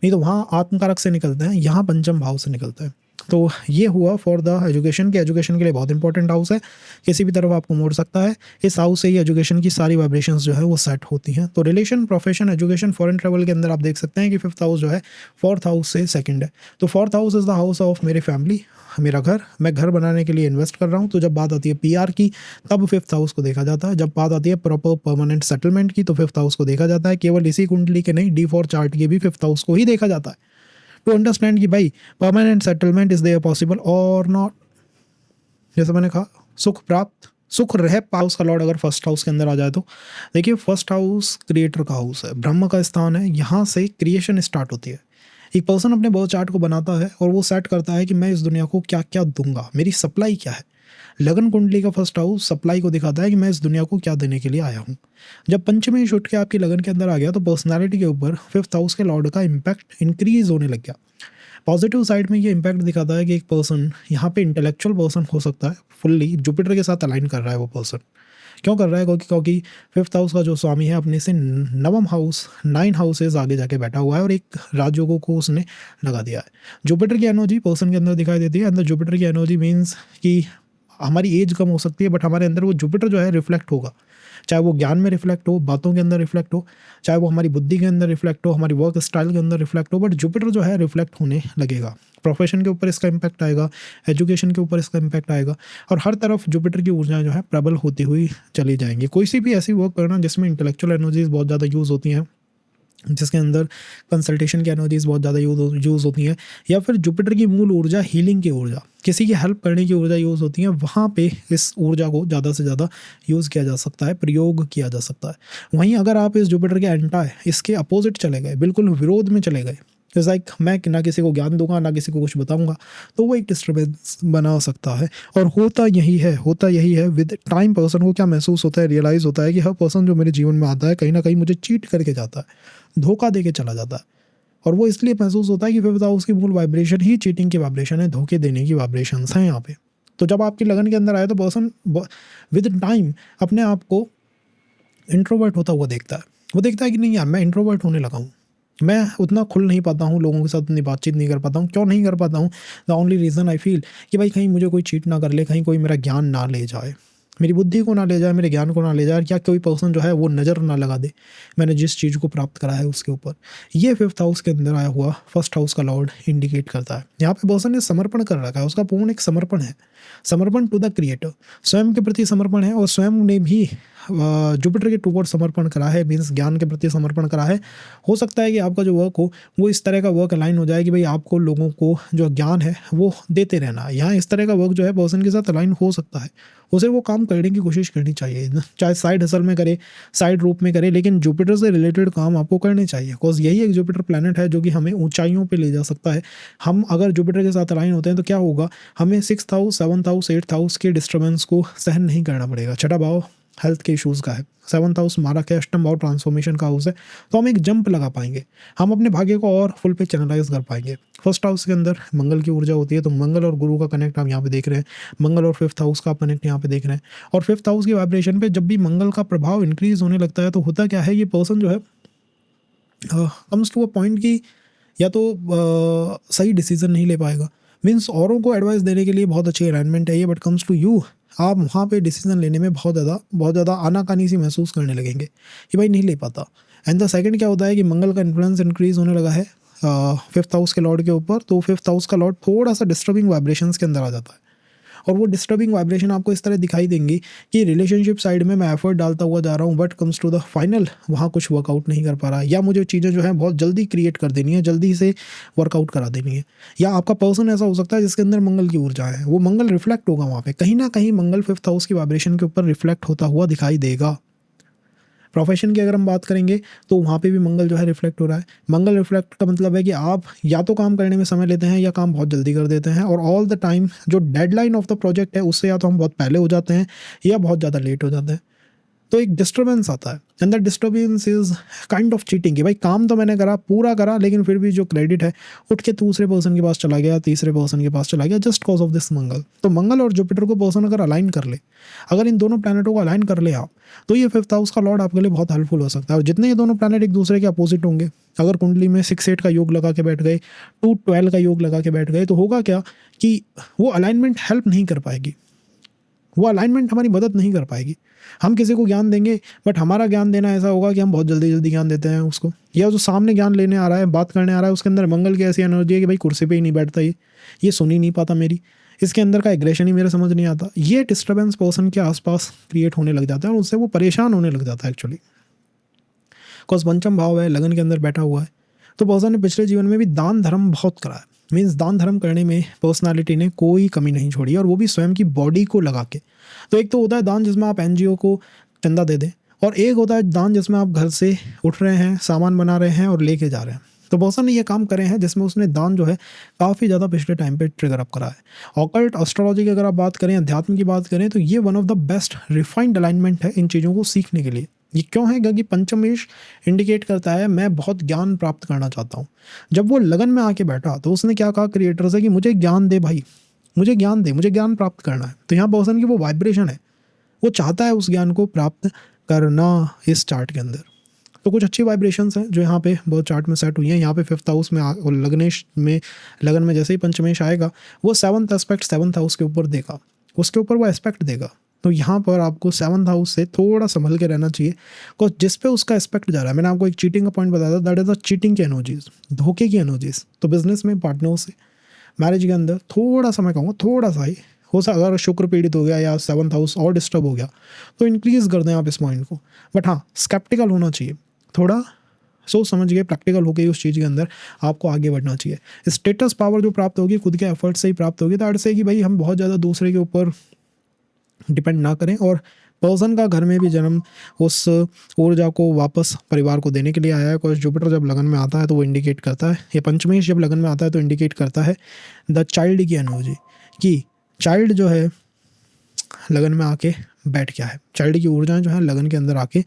नहीं तो वहाँ आत्मकारक से निकलते हैं, यहाँ पंचम भाव से निकलते हैं। तो ये हुआ फॉर द एजुकेशन के एजुकेशन के लिए बहुत इंपॉर्टेंट हाउस है, किसी भी तरफ आपको मोड़ सकता है। इस हाउस से ही एजुकेशन की सारी वाइब्रेशंस जो है वो सेट होती हैं। तो relation, profession, education, foreign travel के अंदर आप देख सकते हैं कि फिफ्थ हाउस जो है फोर्थ हाउस से सेकंड है। तो fourth house is the house of मेरी फैमिली, मेरा घर, मैं घर बनाने के लिए इन्वेस्ट कर रहा हूँ। तो जब बात आती है पीआर की तब फिफ्थ हाउस को देखा जाता है। जब बात आती है प्रॉपर परमानेंट सेटलमेंट की तो फिफ्थ हाउस को देखा जाता है। केवल इसी कुंडली के नहीं, D4 चार्ट के भी फिफ्थ हाउस को ही देखा जाता है टू अंडरस्टैंड कि भाई permanent settlement is there possible और नॉट। जैसे मैंने कहा सुख प्राप्त, सुख रह हाउस का लॉर्ड अगर फर्स्ट हाउस के अंदर आ जाए तो देखिए फर्स्ट हाउस क्रिएटर का हाउस है, ब्रह्म का स्थान है, यहाँ से क्रिएशन स्टार्ट होती है। एक पर्सन अपने बर्थ चार्ट को बनाता है और वो सेट करता है कि मैं इस दुनिया को क्या क्या दूंगा, मेरी सप्लाई क्या है। लगन कुंडली का फर्स्ट हाउस सप्लाई को दिखाता है कि मैं इस दुनिया को क्या देने के लिए आया हूँ। जब पंचमी छुट के आपकी लगन के अंदर आ गया तो पर्सनालिटी के ऊपर फिफ्थ हाउस के लॉर्ड का इम्पैक्ट इंक्रीज होने लग गया। पॉजिटिव साइड में ये इम्पैक्ट दिखाता है कि एक पर्सन यहाँ पे इंटेलेक्चुअल पर्सन हो सकता है, फुल्ली जुपिटर के साथ अलाइन कर रहा है वो पर्सन। क्यों कर रहा है? क्योंकि फिफ्थ हाउस का जो स्वामी है अपने से नवम हाउस 9 हाउसेज आगे जाके बैठा हुआ है और एक राजयोगों को उसने लगा दिया है। जुपिटर की एनर्जी पर्सन के अंदर दिखाई देती है। अंदर जुपिटर की एनर्जी मीन्स कि हमारी एज कम हो सकती है बट हमारे अंदर वो जुपिटर जो है रिफ्लेक्ट होगा, चाहे वो ज्ञान में रिफ्लेक्ट हो, बातों के अंदर रिफ्लेक्ट हो, चाहे वो हमारी बुद्धि के अंदर रिफ्लेक्ट हो, हमारी वर्क स्टाइल के अंदर रिफ्लेक्ट हो, बट जुपिटर जो है रिफ्लेक्ट होने लगेगा। प्रोफेशन के ऊपर इसका इम्पैक्ट आएगा, एजुकेशन के ऊपर इसका इम्पैक्ट आएगा, और हर तरफ जुपिटर की ऊर्जा जो है प्रबल होती हुई चली जाएंगी। कोई सी भी ऐसी वर्क करना जिसमें इंटेलेक्चुअल एनर्जीज बहुत ज़्यादा यूज़ होती हैं, जिसके अंदर कंसल्टेशन की एनर्जीज बहुत ज़्यादा यूज़ होती हैं, या फिर जुपिटर की मूल ऊर्जा हीलिंग की ऊर्जा, किसी की हेल्प करने की ऊर्जा यूज़ होती है, वहाँ पे इस ऊर्जा को ज़्यादा से ज़्यादा यूज़ किया जा सकता है, प्रयोग किया जा सकता है। वहीं अगर आप इस जुपिटर के एंटा इसके अपोजिट चले गए, बिल्कुल विरोध में चले गए, इट्स लाइक मैं ना किसी को ज्ञान दूंगा ना किसी को कुछ बताऊंगा, तो वो एक डिस्टर्बेंस बना सकता है। और होता यही है विद टाइम पर्सन को क्या महसूस होता है, रियलाइज़ होता है कि हर पर्सन जो मेरे जीवन में आता है कहीं ना कहीं मुझे चीट करके जाता है, धोखा दे के चला जाता है। और वो इसलिए महसूस होता है कि फिफ्थ हाउस की मूल वाइब्रेशन ही चीटिंग की वाइब्रेशन है, धोखे देने की वाइब्रेशंस हैं यहाँ पे। तो जब आपकी लगन के अंदर आए तो पर्सन विद टाइम अपने आप को इंट्रोवर्ट होता हुआ देखता है। वो देखता है कि नहीं यार, मैं इंट्रोवर्ट होने लगा हूँ, मैं उतना खुल नहीं पाता हूँ, लोगों के साथ उतनी बातचीत नहीं कर पाता हूँ। क्यों नहीं कर पाता हूँ? The only reason I feel कि भाई कहीं मुझे कोई चीट ना कर ले, कहीं कोई मेरा ज्ञान ना ले जाए, मेरी बुद्धि को ना ले जाए, मेरे ज्ञान को ना ले जाए, या कोई पर्सन जो है वो नज़र ना लगा दे मैंने जिस चीज़ को प्राप्त करा है उसके ऊपर। ये फिफ्थ हाउस के अंदर आया हुआ फर्स्ट हाउस का लॉर्ड इंडिकेट करता है। यहाँ पे पर्सन ने समर्पण कर रखा है, उसका पूर्ण एक समर्पण है, समर्पण टू द क्रिएटर, स्वयं के प्रति समर्पण है। और स्वयं ने भी जुपिटर के टूवर्ड समर्पण करा है, मीन्स ज्ञान के प्रति समर्पण करा है। हो सकता है कि आपका जो वर्क हो वो इस तरह का वर्क अलाइन हो जाए कि भाई आपको लोगों को जो ज्ञान है वो देते रहना है। यहाँ इस तरह का वर्क जो है पर्सन के साथ अलाइन हो सकता है, उसे वो काम करने की कोशिश करनी चाहिए, चाहे साइड हसल में करे, साइड रूप में करे, लेकिन जुपिटर से रिलेटेड काम आपको करने चाहिए। बिकॉज यही एक जुपिटर प्लैनेट है जो कि हमें ऊंचाइयों पे ले जा सकता है। हम अगर जुपिटर के साथ अलाइन होते हैं तो क्या होगा, हमें 6th house, 7th house, 8th house के डिस्टर्बेंस को सहन नहीं करना पड़ेगा। छठा भाव हेल्थ के इश्यूज़ का है, 7th हाउस हमारा क्या अष्टम भाव ट्रांसफॉर्मेशन का हाउस है, तो हम एक जंप लगा पाएंगे, हम अपने भाग्य को और फुल पे चैनलाइज कर पाएंगे। फर्स्ट हाउस के अंदर मंगल की ऊर्जा होती है, तो मंगल और गुरु का कनेक्ट आप यहाँ पे देख रहे हैं, मंगल और फिफ्थ हाउस का कनेक्ट यहाँ पे देख रहे हैं। और फिफ्थ हाउस की वाइब्रेशन पे जब भी मंगल का प्रभाव इंक्रीज होने लगता है तो होता क्या है, ये पर्सन जो है कम्स टू अ पॉइंट की या तो सही डिसीजन नहीं ले पाएगा। मीन्स औरों को एडवाइस देने के लिए बहुत अच्छी अलाइनमेंट है ये, बट कम्स टू यू, आप वहाँ पे डिसीजन लेने में बहुत ज़्यादा आनाकानी सी महसूस करने लगेंगे कि भाई नहीं ले पाता। एंड द सेकंड क्या होता है कि मंगल का इन्फ्लुएंस इंक्रीज होने लगा है फिफ्थ हाउस के लॉर्ड के ऊपर, तो फिफ्थ हाउस का लॉर्ड थोड़ा सा डिस्टर्बिंग वाइब्रेशंस के अंदर आ जाता है। और वो डिस्टर्बिंग वाइब्रेशन आपको इस तरह दिखाई देंगी कि रिलेशनशिप साइड में मैं एफर्ट डालता हुआ जा रहा हूँ, but comes to the final वहाँ कुछ वर्कआउट नहीं कर पा रहा, या मुझे चीज़ें जो है बहुत जल्दी क्रिएट कर देनी है, जल्दी से वर्कआउट करा देनी है। या आपका पर्सन ऐसा हो सकता है जिसके अंदर मंगल की ऊर्जा है, वो मंगल रिफ्लेक्ट होगा वहाँ पे, कहीं ना कहीं मंगल फिफ्थ हाउस की वाइब्रेशन के ऊपर रिफ्लेक्ट होता हुआ दिखाई देगा। प्रोफेशन की अगर हम बात करेंगे तो वहाँ पे भी मंगल जो है रिफ्लेक्ट हो रहा है। मंगल रिफ्लेक्ट का मतलब है कि आप या तो काम करने में समय लेते हैं या काम बहुत जल्दी कर देते हैं, और ऑल द टाइम जो डेडलाइन ऑफ द प्रोजेक्ट है उससे या तो हम बहुत पहले हो जाते हैं या बहुत ज़्यादा लेट हो जाते हैं। तो एक डिस्टर्बेंस आता है, and that disturbance is kind of cheating कि भाई काम तो मैंने करा, पूरा करा, लेकिन फिर भी जो क्रेडिट है उठ के दूसरे पर्सन के पास चला गया, तीसरे पर्सन के पास चला गया, जस्ट कॉज ऑफ दिस मंगल। तो मंगल और जुपिटर को पर्सन अगर अलाइन कर ले, अगर इन दोनों प्लैनेटों को अलाइन कर ले आप, तो ये फिफ्थ हाउस का लॉर्ड आपके लिए बहुत हेल्पफुल हो सकता है। और जितने ये दोनों प्लैनेट एक दूसरे के अपोजिट होंगे, अगर कुंडली में 6-8 का योग लगा के बैठ गए, 2-12 का योग लगा के बैठ गए, तो होगा क्या कि वो अलाइनमेंट हेल्प नहीं कर पाएगी, वो अलाइनमेंट हमारी मदद नहीं कर पाएगी। हम किसी को ज्ञान देंगे, बट हमारा ज्ञान देना ऐसा होगा कि हम बहुत जल्दी जल्दी ज्ञान देते हैं उसको, या जो सामने ज्ञान लेने आ रहा है, बात करने आ रहा है, उसके अंदर मंगल की ऐसी एनर्जी है कि भाई कुर्सी पे ही नहीं बैठता, ये सुन ही नहीं पाता मेरी, इसके अंदर का एग्रेशन ही मेरे समझ नहीं आता। ये डिस्टर्बेंस पर्सन के आसपास क्रिएट होने लग जाता है और उससे वो परेशान होने लग जाता है एक्चुअली। बिकॉज पंचम भाव है, लगन के अंदर बैठा हुआ है, तो पर्सन ने पिछले जीवन में भी दान धर्म बहुत करा है। मीन्स दान धर्म करने में पर्सनालिटी ने कोई कमी नहीं छोड़ी, और वो भी स्वयं की बॉडी को लगा के। तो एक तो होता है दान जिसमें आप एनजीओ को चंदा दे दें, और एक होता है दान जिसमें आप घर से उठ रहे हैं, सामान बना रहे हैं और लेके जा रहे हैं। तो पर्सन ने ये काम करे हैं जिसमें उसने दान जो है काफ़ी ज़्यादा पिछले टाइम पे ट्रिगर अप करा है। ऑकल्ट एस्ट्रोलॉजी की अगर आप बात करें, अध्यात्म की बात करें, तो ये one of the best refined alignment है इन चीज़ों को सीखने के लिए। ये क्यों है? क्योंकि पंचमेश इंडिकेट करता है मैं बहुत ज्ञान प्राप्त करना चाहता हूँ। जब वो लगन में आके बैठा तो उसने क्या कहा क्रिएटर से कि मुझे ज्ञान दे भाई, मुझे ज्ञान दे, मुझे ज्ञान प्राप्त करना है। तो यहाँ पर्सन की वो वाइब्रेशन है, वो चाहता है उस ज्ञान को प्राप्त करना इस चार्ट के अंदर। तो कुछ अच्छी वाइब्रेशंस हैं जो यहाँ पे बहुत चार्ट में सेट हुई हैं। यहाँ पे फिफ्थ हाउस में और लगन में जैसे ही पंचमेश आएगा, वो 7th एस्पेक्ट 7th हाउस के ऊपर देगा, उसके ऊपर वो एस्पेक्ट देगा। तो यहाँ पर आपको 7th हाउस से थोड़ा संभल के रहना चाहिए, बिकॉज जिस पे उसका एस्पेक्ट जा रहा है, मैंने आपको एक चीटिंग का पॉइंट बताया था, दैट इज द चीटिंग की एनर्जीज, धोखे की एनर्जीज। तो बिजनेस में पार्टनर से, मैरिज के अंदर थोड़ा सा, मैं कहूँगा थोड़ा सा ही हो सकता, अगर शुक्र पीड़ित हो गया या 7th हाउस और डिस्टर्ब हो गया तो इंक्रीज़ कर दें आप इस पॉइंट को। बट हाँ, स्केप्टिकल होना चाहिए, थोड़ा सोच समझ के प्रैक्टिकल होकर उस चीज़ के अंदर आपको आगे बढ़ना चाहिए। स्टेटस पावर जो प्राप्त होगी खुद के एफर्ट से ही प्राप्त होगी। तो अर्थ से कि भाई हम बहुत ज़्यादा दूसरे के ऊपर डिपेंड ना करें, और पर्सन का घर में भी जन्म उस ऊर्जा को वापस परिवार को देने के लिए आया है। कुछ जुपिटर जब लगन में आता है तो वो इंडिकेट करता है, ये पंचमेश जब लगन में आता है तो इंडिकेट करता है द चाइल्ड की एनर्जी, कि चाइल्ड जो है लगन में आके बैठ गया है, चाइल्ड की ऊर्जाएं जो है लगन के अंदर आके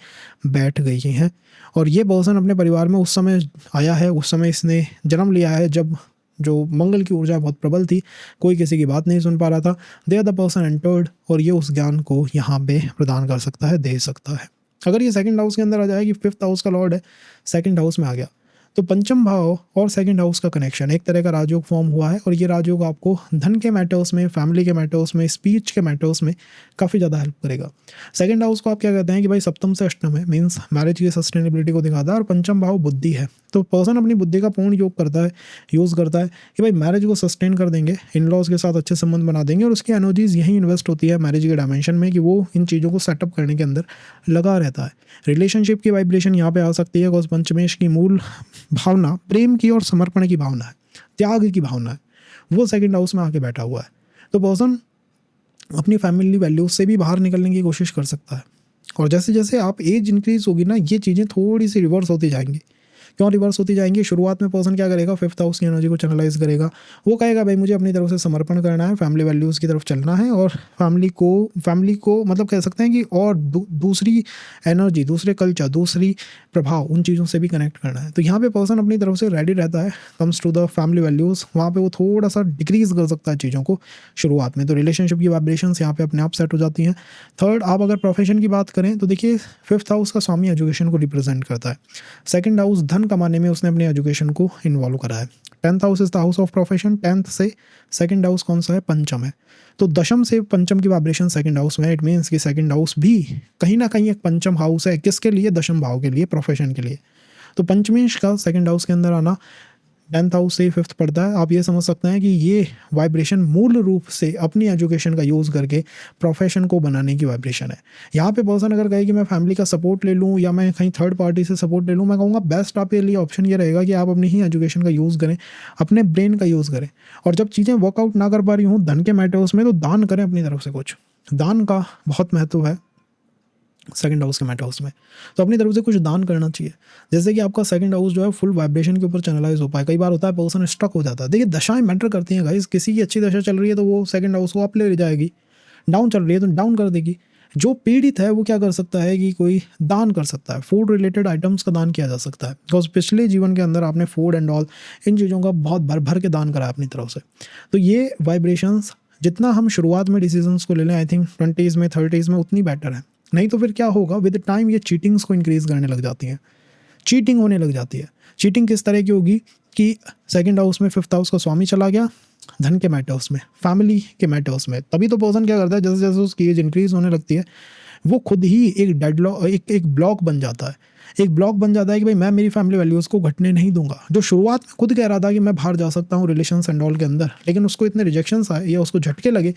बैठ गई हैं। और ये पर्सन अपने परिवार में उस समय आया है, उस समय इसने जन्म लिया है जब जो मंगल की ऊर्जा बहुत प्रबल थी, कोई किसी की बात नहीं सुन पा रहा था। They are the person entered, और ये उस ज्ञान को यहाँ पे प्रदान कर सकता है, दे सकता है। अगर ये सेकंड हाउस के अंदर आ जाए कि 5th हाउस का लॉर्ड है, सेकंड हाउस में आ गया, तो पंचम भाव और सेकंड हाउस का कनेक्शन एक तरह का राजयोग फॉर्म हुआ है। और ये राजयोग आपको धन के मैटर्स में, फैमिली के मैटर्स में, स्पीच के मैटर्स में काफ़ी ज़्यादा हेल्प करेगा। सेकंड हाउस को आप क्या कहते हैं कि भाई सप्तम से अष्टम है, मीन्स मैरिज की सस्टेनेबिलिटी को दिखाता है। और पंचम भाव बुद्धि है, तो पर्सन अपनी बुद्धि का पूर्ण योग करता है, यूज़ करता है कि भाई मैरिज को सस्टेन कर देंगे, इन लॉज के साथ अच्छे संबंध बना देंगे। और उसकी एनर्जीज यही इन्वेस्ट होती है मैरिज के डायमेंशन में, कि वो इन चीज़ों को सेटअप करने के अंदर लगा रहता है। रिलेशनशिप की वाइब्रेशन यहाँ पे आ सकती है, बिकॉज पंचमेश की मूल भावना प्रेम की और समर्पण की भावना है, त्याग की भावना है, वो सेकंड हाउस में आके बैठा हुआ है। तो पर्सन अपनी फैमिली वैल्यूज से भी बाहर निकलने की कोशिश कर सकता है। और जैसे जैसे आप एज इंक्रीज होगी ना, ये चीज़ें थोड़ी सी रिवर्स होती जाएंगी। क्यों रिवर्स होती जाएंगी? शुरुआत में पर्सन क्या करेगा, 5th हाउस की एनर्जी को चैनलाइज करेगा। वो कहेगा भाई मुझे अपनी तरफ से समर्पण करना है, फैमिली वैल्यूज़ की तरफ चलना है, और फैमिली को मतलब कह सकते हैं कि और दूसरी एनर्जी, दूसरे कल्चर, दूसरी प्रभाव, उन चीज़ों से भी कनेक्ट करना है। तो यहाँ पे पर्सन अपनी तरफ से रेडी रहता है, comes to the family values, वहाँ पे वो थोड़ा सा डिक्रीज कर सकता है चीज़ों को शुरुआत में। तो रिलेशनशिप की वाइब्रेशंस यहाँ पे अपने आप सेट हो जाती हैं। थर्ड, आप अगर प्रोफेशन की बात करें तो देखिए 5th हाउस का स्वामी एजुकेशन को रिप्रेजेंट करता है। सेकंड हाउस धन कमाने में उसने अपनी एजुकेशन को इन्वॉल्व करा है। 10th house is the house of profession, 10th से सेकंड हाउस कौन सा है, पंचम है। तो दशम से पंचम की वाइब्रेशन सेकंड हाउस में, इट मीन्स कि सेकंड हाउस भी कहीं ना कहीं एक पंचम हाउस है, किसके लिए, दशम भाव के लिए, प्रोफेशन के लिए। तो पंचमेश का सेकंड हाउस के अंदर आना 10th हाउस से 5th पड़ता है। आप ये समझ सकते हैं कि ये वाइब्रेशन मूल रूप से अपनी एजुकेशन का यूज़ करके प्रोफेशन को बनाने की वाइब्रेशन है। यहाँ पे पर्सन अगर कहे कि मैं फैमिली का सपोर्ट ले लूँ या मैं कहीं थर्ड पार्टी से सपोर्ट ले लूँ, मैं कहूँगा बेस्ट आपके लिए ऑप्शन ये रहेगा कि आप अपनी ही एजुकेशन का यूज़ करें, अपने ब्रेन का यूज़ करें। और जब चीज़ें वर्कआउट ना कर पा रही हूँ धन के मैटर्स में, तो दान करें अपनी तरफ से कुछ। दान का बहुत महत्व है सेकंड हाउस के मैटर्स में, तो अपनी तरफ से कुछ दान करना चाहिए, जैसे कि आपका सेकंड हाउस जो है फुल वाइब्रेशन के ऊपर चैनलाइज हो पाए। कई बार होता है पर्सन स्ट्रक हो जाता है। देखिए दशाएं मैटर करती हैं गाइस, किसी की अच्छी दशा चल रही है तो वो सेकंड हाउस को आप ले जाएगी, डाउन चल रही है तो डाउन कर देगी। जो पीड़ित है वो क्या कर सकता है कि कोई दान कर सकता है, फूड रिलेटेड आइटम्स का दान किया जा सकता है, बिकॉज पिछले जीवन के अंदर आपने फूड एंड ऑल इन चीज़ों का बहुत भर भर के दान करा अपनी तरफ से। तो ये वाइब्रेशंस जितना हम शुरुआत में डिसीजंस को ले लें, आई थिंक 20s में 30s में, उतनी बेटर है। नहीं तो फिर क्या होगा, विद टाइम ये चीटिंग्स को इंक्रीज करने लग जाती हैं, चीटिंग होने लग जाती है। चीटिंग किस तरह की होगी कि सेकंड हाउस में 5th हाउस का स्वामी चला गया, धन के मैटर्स में, फैमिली के मैटर्स में, तभी तो पर्सन क्या करता है, जैसे जैसे उसकी एज इंक्रीज होने लगती है वो खुद ही एक डेडलॉक, एक ब्लॉक बन जाता है। एक ब्लॉक बन जाता है कि भाई मैं मेरी फैमिली वैल्यूज़ को घटने नहीं दूंगा। जो शुरुआत में खुद कह रहा था कि मैं बाहर जा सकता हूँ रिलेशंस एंड ऑल के अंदर, लेकिन उसको इतने रिजेक्शंस आए या उसको झटके लगे,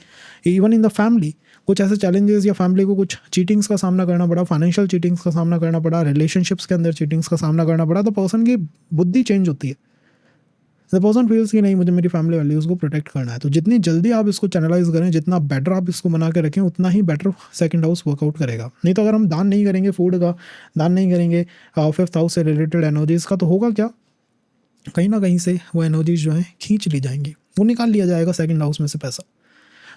इवन इन द फैमिली कुछ ऐसे चैलेंजेस, या फैमिली को कुछ चीटिंग्स का सामना करना पड़ा, फाइनेंशियल चीटिंग्स का सामना करना पड़ा, रिलेशनशिप्स के अंदर चीटिंग्स का सामना करना पड़ा, तो पर्सन की बुद्धि चेंज होती है। द पर्सन फील्स कि नहीं मुझे मेरी फैमिली वैल्यूज़ को प्रोटेक्ट करना है। तो जितनी जल्दी आप इसको चैनलाइज करें, जितना बेटर आप इसको बना के रखें, उतना ही बेटर सेकंड हाउस वर्कआउट करेगा। नहीं तो अगर हम दान नहीं करेंगे फूड का, दान नहीं करेंगे 5th हाउस से रिलेटेड एनर्जीज़ का, तो होगा क्या, कहीं ना कहीं से वो एनर्जीज जो है खींच ली जाएंगी, वो निकाल लिया जाएगा सेकंड हाउस में से पैसा।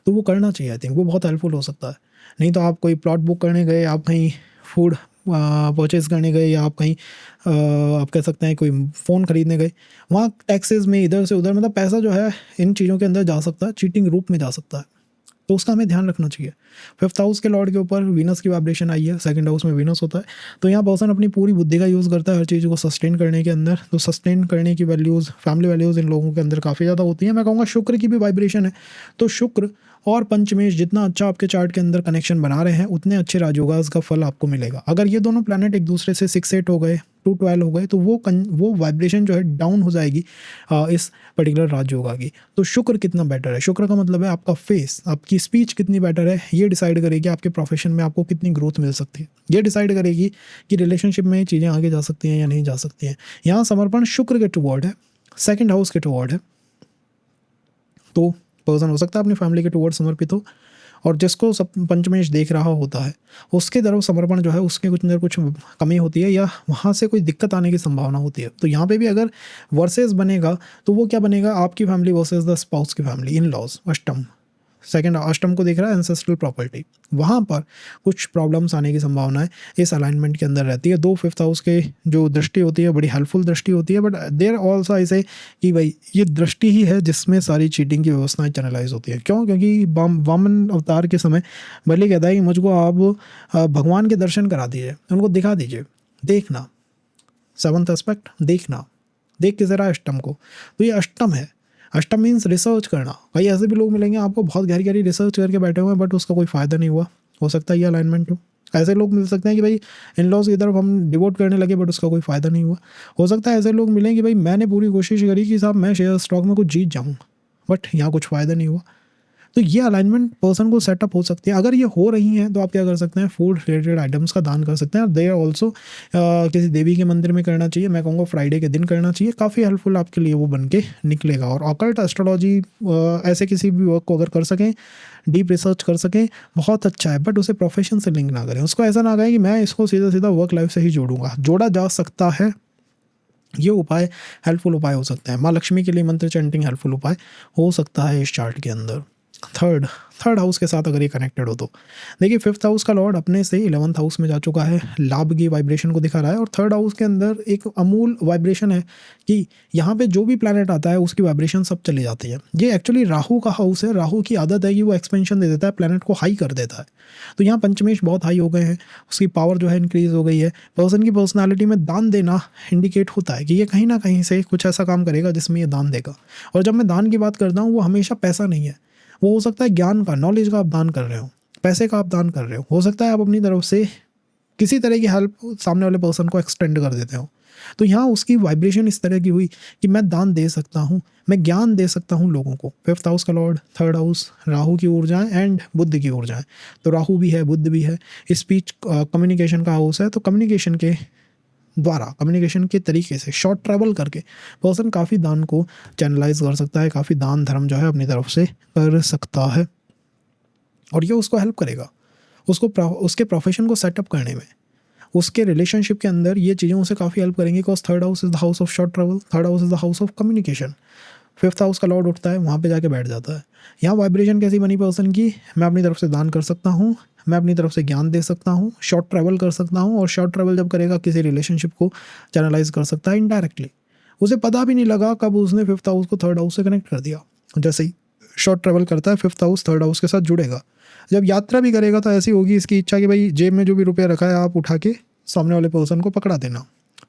तो वो करना चाहिए, आई थिंक वो बहुत हेल्पफुल हो सकता है। नहीं तो आप कोई प्लॉट बुक करने गए, आप कहीं फूड परचेज़ करने गए, या आप कहीं आप कह सकते हैं कोई फ़ोन ख़रीदने गए, वहाँ टैक्सेस में इधर से उधर मतलब पैसा जो है इन चीज़ों के अंदर जा सकता है, चीटिंग रूप में जा सकता है। तो उसका हमें ध्यान रखना चाहिए। 5th हाउस के लॉर्ड के ऊपर वीनस की वाइब्रेशन आई है, सेकंड हाउस में वीनस होता है, तो यहाँ पर्सन अपनी पूरी बुद्धि का यूज़ करता है हर चीज़ को सस्टेन करने के अंदर। तो सस्टेन करने की वैल्यूज़, फैमिली वैल्यूज़ इन लोगों के अंदर काफ़ी ज़्यादा होती हैं। मैं कहूँगा शुक्र की भी वाइब्रेशन है, तो शुक्र और पंचमेश जितना अच्छा आपके चार्ट के अंदर कनेक्शन बना रहे हैं उतने अच्छे राजयोगास का फल आपको मिलेगा। अगर ये दोनों प्लैनेट एक दूसरे से 6-8 हो गए, 2-12 हो गए, तो वो वाइब्रेशन जो है डाउन हो जाएगी इस पर्टिकुलर राजयोगा की। तो शुक्र कितना बेटर है, शुक्र का मतलब है आपका फेस, आपकी स्पीच कितनी बेटर है, ये डिसाइड करेगी आपके प्रोफेशन में आपको कितनी ग्रोथ मिल सकती है, ये डिसाइड करेगी कि रिलेशनशिप में चीज़ें आगे जा सकती हैं या नहीं जा सकती हैं। यहाँ समर्पण शुक्र के टुवर्ड है, सेकंड हाउस के टुवर्ड है, तो पर्सन हो सकता है अपनी फैमिली के टुवर्ड समर्पित हो, और जिसको सब पंचमेश देख रहा होता है उसके तरफ समर्पण जो है उसके कुछ न कुछ कमी होती है या वहाँ से कोई दिक्कत आने की संभावना होती है। तो यहाँ पे भी अगर वर्सेस बनेगा तो वो क्या बनेगा, आपकी फैमिली वर्सेस द स्पाउस की फैमिली, इन लॉज, अष्टम, सेकंड अष्टम को देख रहा है, एंसेस्ट्रल प्रॉपर्टी, वहाँ पर कुछ प्रॉब्लम्स आने की संभावना है इस अलाइनमेंट के अंदर रहती है। दो फिफ्थ हाउस के जो दृष्टि होती है बड़ी हेल्पफुल दृष्टि होती है, बट देयर ऑल्सो ऐसे कि भाई ये दृष्टि ही है जिसमें सारी चीटिंग की व्यवस्थाएं चैनलाइज होती है। क्यों? क्योंकि वामन अवतार के समय बलि कहता है कि मुझको आप भगवान के दर्शन करा दीजिए, उनको दिखा दीजिए, देखना, सेवंथ एस्पेक्ट देखना, देख के जरा अष्टम को। तो ये अष्टम है, अष्टम मीन्स रिसर्च करना। कई ऐसे भी लोग मिलेंगे आपको बहुत गहरी गहरी रिसर्च करके बैठे हुए हैं बट उसका कोई फ़ायदा नहीं हुआ, हो सकता है ये अलाइनमेंट हो। ऐसे लोग मिल सकते हैं कि भाई इन लॉज की तरफ हम डिवोट करने लगे बट उसका कोई फ़ायदा नहीं हुआ। हो सकता है ऐसे लोग मिलें कि भाई मैंने पूरी कोशिश करी कि साहब मैं शेयर स्टॉक में कुछ जीत जाऊँ बट यहाँ कुछ फ़ायदा नहीं हुआ। तो ये अलाइनमेंट पर्सन को सेटअप हो सकती है। अगर ये हो रही हैं तो आप क्या कर सकते हैं, फूड रिलेटेड आइटम्स का दान कर सकते हैं। और दे ऑल्सो किसी देवी के मंदिर में करना चाहिए, मैं कहूँगा फ्राइडे के दिन करना चाहिए, काफ़ी हेल्पफुल आपके लिए वो बन के निकलेगा। और ऑकल्ट एस्ट्रोलॉजी ऐसे किसी भी वर्क को अगर कर सकें, डीप रिसर्च कर सकें, बहुत अच्छा है, बट उसे प्रोफेशन से लिंक ना करें। उसको ऐसा ना कहें कि मैं इसको सीधा सीधा वर्क लाइफ से ही जोड़ूंगा। जोड़ा जा सकता है, ये उपाय हेल्पफुल उपाय हो सकते हैं। माँ लक्ष्मी के लिए मंत्र चैंटिंग हेल्पफुल उपाय हो सकता है इस चार्ट के अंदर। थर्ड हाउस के साथ अगर ये कनेक्टेड हो तो देखिए, फिफ्थ हाउस का लॉर्ड अपने से 11th हाउस में जा चुका है, लाभ की वाइब्रेशन को दिखा रहा है। और थर्ड हाउस के अंदर एक अमूल वाइब्रेशन है कि यहाँ पे जो भी प्लैनेट आता है उसकी वाइब्रेशन सब चली जाती है। ये एक्चुअली राहु का हाउस है, राहु की आदत है कि वो एक्सपेंशन दे देता है, प्लैनेट को हाई कर देता है। तो यहाँ पंचमेश बहुत हाई हो गए हैं, उसकी पावर जो है इंक्रीज हो गई है। पर्सन की पर्सनैलिटी में दान देना इंडिकेट होता है कि ये कहीं ना कहीं से कुछ ऐसा काम करेगा जिसमें ये दान देगा। और जब मैं दान की बात करता हूँ वो हमेशा पैसा नहीं है, वो हो सकता है ज्ञान का, नॉलेज का आप दान कर रहे हो, पैसे का आप दान कर रहे हो सकता है आप अपनी तरफ से किसी तरह की हेल्प सामने वाले पर्सन को एक्सटेंड कर देते हो। तो यहाँ उसकी वाइब्रेशन इस तरह की हुई कि मैं दान दे सकता हूँ, मैं ज्ञान दे सकता हूँ लोगों को। फिफ्थ हाउस का लॉर्ड, थर्ड हाउस, राहु की ऊर्जाएं एंड बुद्ध की ऊर्जाएं। तो राहु भी है, बुद्ध भी है, स्पीच कम्युनिकेशन का हाउस है। तो कम्युनिकेशन के द्वारा, कम्युनिकेशन के तरीके से शॉर्ट ट्रैवल करके पर्सन काफ़ी दान को चैनलाइज कर सकता है, काफ़ी दान धर्म जो है अपनी तरफ से कर सकता है। और ये उसको हेल्प करेगा, उसको उसके प्रोफेशन को सेटअप करने में, उसके रिलेशनशिप के अंदर ये चीज़ें उसे काफ़ी हेल्प करेंगी। Because third house is the house of short travel, third house is the house of communication. Fifth house का लॉर्ड उठता है, वहाँ पे जाके बैठ जाता है। यहाँ वाइब्रेशन कैसी बनी पर्सन की, मैं अपनी तरफ से दान कर सकता हूँ, मैं अपनी तरफ से ज्ञान दे सकता हूँ, शॉर्ट ट्रैवल कर सकता हूँ। और शॉर्ट ट्रैवल जब करेगा किसी रिलेशनशिप को चैनलाइज कर सकता है इनडायरेक्टली, उसे पता भी नहीं लगा कब उसने फिफ्थ हाउस को थर्ड हाउस से कनेक्ट कर दिया। जैसे ही शॉर्ट ट्रैवल करता है फिफ्थ हाउस थर्ड हाउस के साथ जुड़ेगा। जब यात्रा भी करेगा तो ऐसी होगी इसकी इच्छा कि भाई जेब में जो भी रुपया रखा है आप उठा के सामने वाले पर्सन को पकड़ा देना।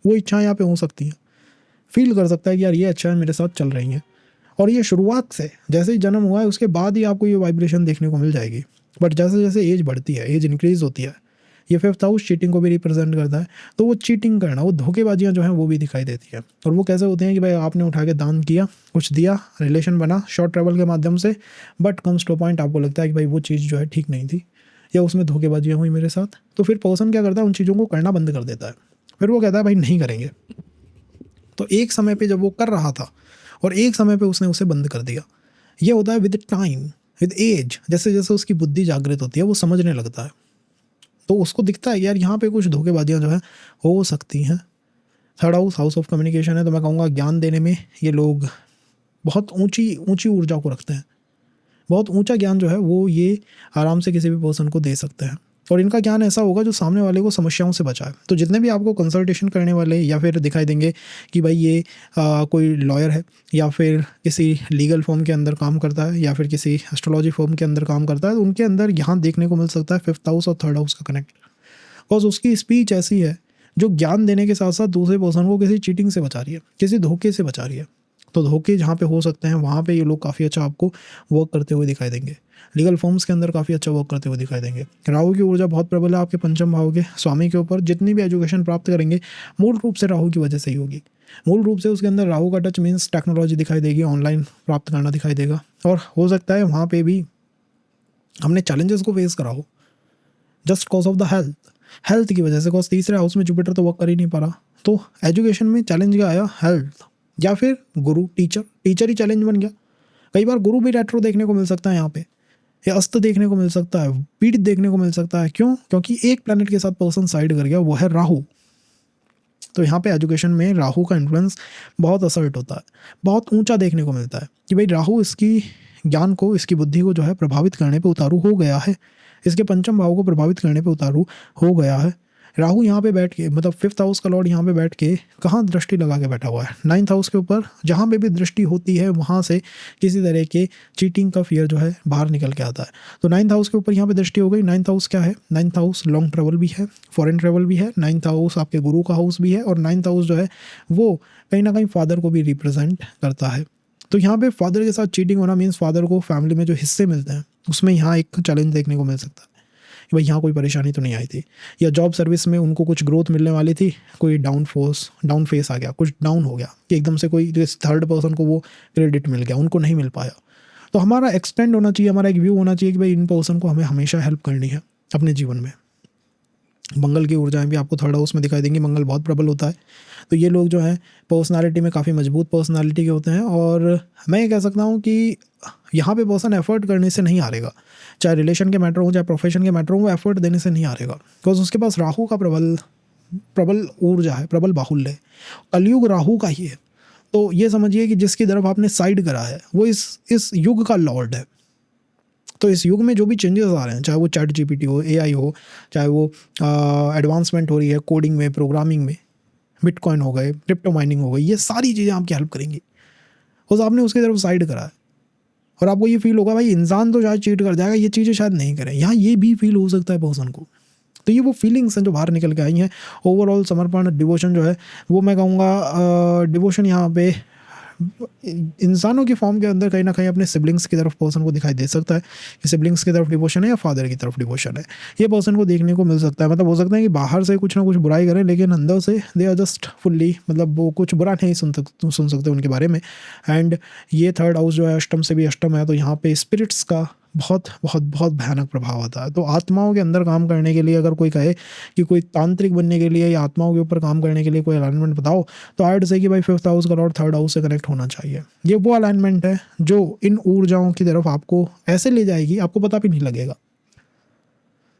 वो इच्छाएं यहाँ पे हो सकती हैं, फील कर सकता है कि यार ये अच्छा है, मेरे साथ चल रही हैं। और ये शुरुआत से जैसे ही जन्म हुआ है उसके बाद ही आपको ये वाइब्रेशन देखने को मिल जाएगी। बट जैसे जैसे एज बढ़ती है, एज इंक्रीज होती है, ये फिफ्थ हाउस चीटिंग को भी रिप्रेजेंट करता है। तो वो चीटिंग करना, वो धोखेबाजियाँ जो हैं वो भी दिखाई देती है। और वो कैसे होते हैं कि भाई आपने उठा के दान किया, कुछ दिया, रिलेशन बना शॉर्ट ट्रैवल के माध्यम से, बट कम्स टू पॉइंट आपको लगता है कि भाई वो चीज़ जो है ठीक नहीं थी या उसमें धोखेबाजियाँ हुई मेरे साथ। तो फिर पर्सन क्या करता है, उन चीज़ों को करना बंद कर देता है। फिर वो कहता है भाई नहीं करेंगे। तो एक समय पे जब वो कर रहा था और एक समय पे उसने उसे बंद कर दिया। ये होता है विद टाइम, विद एज, जैसे जैसे उसकी बुद्धि जागृत होती है वो समझने लगता है। तो उसको दिखता है यार यहाँ पे कुछ धोखेबाजियाँ जो है हो सकती हैं। Third house house of communication है, तो मैं कहूँगा ज्ञान देने में ये लोग बहुत ऊंची ऊंची ऊर्जा को रखते हैं। बहुत ऊंचा ज्ञान जो है वो ये आराम से किसी भी पर्सन को दे सकते हैं। और इनका ज्ञान ऐसा होगा जो सामने वाले को समस्याओं से बचाए। तो जितने भी आपको कंसल्टेशन करने वाले या फिर दिखाई देंगे कि भाई ये कोई लॉयर है या फिर किसी लीगल फर्म के अंदर काम करता है या फिर किसी एस्ट्रोलॉजी फर्म के अंदर काम करता है, तो उनके अंदर यहाँ देखने को मिल सकता है फिफ्थ हाउस और थर्ड हाउस का कनेक्ट। बिकॉज उसकी स्पीच ऐसी है जो ज्ञान देने के साथ साथ दूसरे पर्सन को किसी चीटिंग से बचा रही है, किसी धोखे से बचा रही है। तो धोखे जहाँ पे हो सकते हैं वहाँ पे ये लोग काफ़ी अच्छा आपको वर्क करते हुए दिखाई देंगे। लीगल फर्म्स के अंदर काफ़ी अच्छा वर्क करते हुए दिखाई देंगे। राहु की ऊर्जा बहुत प्रबल है आपके पंचम भाव के स्वामी के ऊपर। जितनी भी एजुकेशन प्राप्त करेंगे मूल रूप से राहु की वजह से ही होगी। मूल रूप से उसके अंदर राहु का टच मीन्स टेक्नोलॉजी दिखाई देगी, ऑनलाइन प्राप्त करना दिखाई देगा, और हो सकता है वहाँ पे भी हमने चैलेंजेस को फेस करा हो just cause of the health की वजह से। कॉज तीसरे हाउस में जुपिटर तो वर्क कर ही नहीं पा रहा, तो एजुकेशन में चैलेंज क्या आया, हेल्थ, या फिर गुरु टीचर ही चैलेंज बन गया। कई बार गुरु भी रेट्रो देखने को मिल सकता है यहाँ पे, या अस्त देखने को मिल सकता है, पीठ देखने को मिल सकता है। क्यों? क्योंकि एक प्लैनेट के साथ पर्सन साइड कर गया, वो है राहु। तो यहाँ पे एजुकेशन में राहु का इन्फ्लुएंस बहुत असर्ट होता है, बहुत ऊंचा देखने को मिलता है कि भाई राहु इसकी ज्ञान को, इसकी बुद्धि को जो है प्रभावित करने पे उतारू हो गया है, इसके पंचम भाव को प्रभावित करने पे उतारू हो गया है। राहु यहाँ पे बैठ के, मतलब 5th हाउस का लॉर्ड यहाँ पे बैठ के कहाँ दृष्टि लगा के बैठा हुआ है, 9th हाउस के ऊपर। जहाँ पे भी दृष्टि होती है वहाँ से किसी तरह के चीटिंग का फियर जो है बाहर निकल के आता है। तो 9th हाउस के ऊपर यहाँ पे दृष्टि हो गई। 9th हाउस क्या है? 9th हाउस लॉन्ग ट्रेवल भी है, फॉरेन ट्रेवल भी है। 9th हाउस आपके गुरु का हाउस भी है, और 9th हाउस जो है वो कहीं ना कहीं फादर को भी रिप्रेजेंट करता है। तो यहाँ पे फादर के साथ चीटिंग होना मीन्स फादर को फैमिली में जो हिस्से मिलते हैं उसमें यहाँ एक चैलेंज देखने को मिल सकता है कि भाई यहाँ कोई परेशानी तो नहीं आई थी, या जॉब सर्विस में उनको कुछ ग्रोथ मिलने वाली थी, कोई डाउन फेस आ गया, कुछ डाउन हो गया कि एकदम से कोई थर्ड पर्सन को वो क्रेडिट मिल गया, उनको नहीं मिल पाया। तो हमारा एक्सपेंड होना चाहिए, हमारा एक व्यू होना चाहिए कि भाई इन पर्सन को हमें हमेशा हेल्प करनी है अपने जीवन में। मंगल की ऊर्जाएं भी आपको 3rd हाउस में दिखाई देंगी। मंगल बहुत प्रबल होता है, तो ये लोग जो हैं पर्सनालिटी में काफ़ी मजबूत पर्सनालिटी के होते हैं। और मैं ये कह सकता हूँ कि यहाँ पे पर्सन एफर्ट करने से नहीं हारेगा, चाहे रिलेशन के मैटर हो चाहे प्रोफेशन के मैटर हो, वो एफर्ट देने से नहीं हारेगा, बिकॉज उसके पास राहु का प्रबल ऊर्जा है, प्रबल बाहुल्य है। कलयुग राहु का ही है। तो ये समझिए कि जिसकी तरफ आपने साइड करा है वो इस युग का लॉर्ड है। तो इस युग में जो भी चेंजेस आ रहे हैं, चाहे वो चैट जीपीटी हो, एआई हो, चाहे वो एडवांसमेंट हो रही है कोडिंग में, प्रोग्रामिंग में, बिटकॉइन हो गए, क्रिप्टो माइनिंग हो गई, ये सारी चीज़ें आपकी हेल्प करेंगी। बस आपने उसकी तरफ साइड करा है, और आपको ये फील होगा भाई इंसान तो शायद चीट कर जाएगा, ये चीज़ें शायद नहीं करें। यहाँ ये भी फील हो सकता है पर्सन को। तो ये वो फीलिंग्स हैं जो बाहर निकल के आई हैं। ओवरऑल समर्पण, डिवोशन जो है वो मैं कहूँगा, डिवोशन यहाँ पे इंसानों की फॉर्म के अंदर कहीं ना कहीं अपने सिबलिंग्स की तरफ पर्सन को दिखाई दे सकता है कि सिबलिंग्स की तरफ डिवोशन है या फादर की तरफ डिवोशन है, ये पर्सन को देखने को मिल सकता है। मतलब हो सकता है कि बाहर से कुछ ना कुछ बुराई करें, लेकिन अंदर से दे आर जस्ट फुल्ली, मतलब वो कुछ बुरा नहीं सुन सकते उनके बारे में। एंड ये 3rd हाउस जो है अष्टम से भी अष्टम है, तो यहाँ पे स्पिरिट्स का बहुत बहुत बहुत भयानक प्रभाव होता है। तो आत्माओं के अंदर काम करने के लिए अगर कोई कहे कि कोई तांत्रिक बनने के लिए या आत्माओं के ऊपर काम करने के लिए कोई अलाइनमेंट बताओ, तो आई वुड से कि भाई 5th हाउस का लॉर्ड 3rd हाउस से कनेक्ट होना चाहिए। ये वो अलाइनमेंट है जो इन ऊर्जाओं की तरफ आपको ऐसे ले जाएगी, आपको पता भी नहीं लगेगा।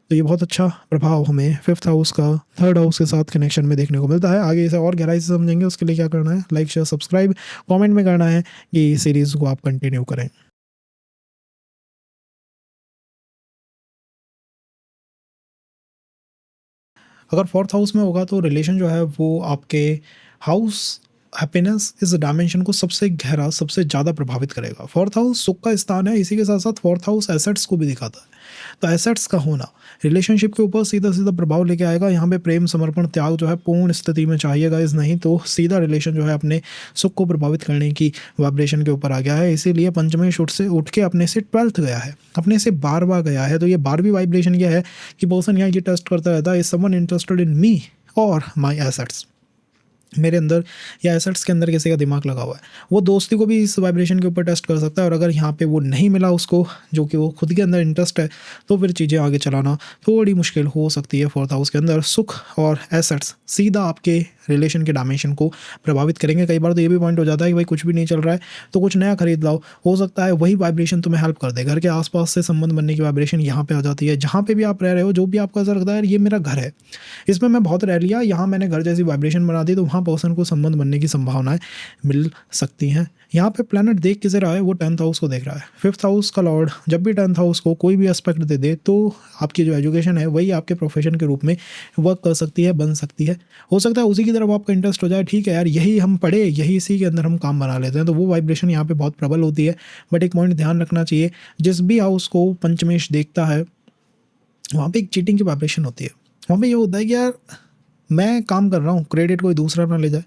तो ये बहुत अच्छा प्रभाव हमें 5th हाउस का 3rd हाउस के साथ कनेक्शन में देखने को मिलता है। आगे इसे और गहराई से समझेंगे, उसके लिए क्या करना है, लाइक शेयर सब्सक्राइब कमेंट में करना है कि सीरीज़ को आप कंटिन्यू करें। अगर 4th हाउस में होगा तो रिलेशन जो है वो आपके हाउस हैप्पीनेस इस डायमेंशन को सबसे गहरा, सबसे ज़्यादा प्रभावित करेगा। 4th हाउस सुख का स्थान है, इसी के साथ साथ 4th हाउस एसेट्स को भी दिखाता है। तो एसेट्स का होना रिलेशनशिप के ऊपर सीधा सीधा प्रभाव लेके आएगा। यहाँ पे प्रेम, समर्पण, त्याग जो है पूर्ण स्थिति में चाहिएगा, इस नहीं तो सीधा रिलेशन जो है अपने सुख को प्रभावित करने की वाइब्रेशन के ऊपर आ गया है। इसीलिए पंचमेश उठ के अपने से 12th गया है, अपने से 12वां गया है। तो ये 12वीं वाइब्रेशन क्या है कि पर्सन यहाँ ये टेस्ट करता रहता है, इज समवन इंटरेस्टेड इन मी और माई एसेट्स, मेरे अंदर या एसेट्स के अंदर किसी का दिमाग लगा हुआ है। वो दोस्ती को भी इस वाइब्रेशन के ऊपर टेस्ट कर सकता है, और अगर यहाँ पे वो नहीं मिला उसको जो कि वो खुद के अंदर इंटरेस्ट है, तो फिर चीज़ें आगे चलाना थोड़ी मुश्किल हो सकती है। 4th हाउस के अंदर सुख और एसेट्स सीधा आपके रिलेशन के डायमेंशन को प्रभावित करेंगे। कई बार तो ये भी पॉइंट हो जाता है कि भाई कुछ भी नहीं चल रहा है तो कुछ नया खरीद लाओ, हो सकता है वही वाइब्रेशन तुम्हें हेल्प कर दे। घर के आसपास से संबंध बनने की वाइब्रेशन यहाँ पे आ जाती है। जहाँ पे भी आप रह रहे हो, जो भी आपको ऐसा लगता है ये मेरा घर है, इसमें मैं बहुत रह लिया, यहाँ मैंने घर जैसी वाइब्रेशन बना दी, तो वहाँ पर्सन को संबंध बनने की संभावनाएं मिल सकती हैं। यहाँ पे प्लैनेट देख किसे रहा है, वो 10th हाउस को देख रहा है। 5th हाउस का लॉर्ड जब भी 10th हाउस को कोई भी एस्पेक्ट दे दे, तो आपकी जो एजुकेशन है वही आपके प्रोफेशन के रूप में वर्क कर सकती है, बन सकती है। हो सकता है उसी की तरफ आपका इंटरेस्ट हो जाए, ठीक है यार यही हम पढ़े, यही इसी के अंदर हम काम बना लेते हैं, तो वो वाइब्रेशन यहाँ पे बहुत प्रबल होती है। बट एक पॉइंट ध्यान रखना चाहिए, जिस भी हाउस को पंचमेश देखता है वहाँ पे एक चीटिंग की वाइब्रेशन होती है। वहाँ पे ये होता है कि यार मैं काम कर रहा हूँ, क्रेडिट कोई दूसरा ना ले जाए,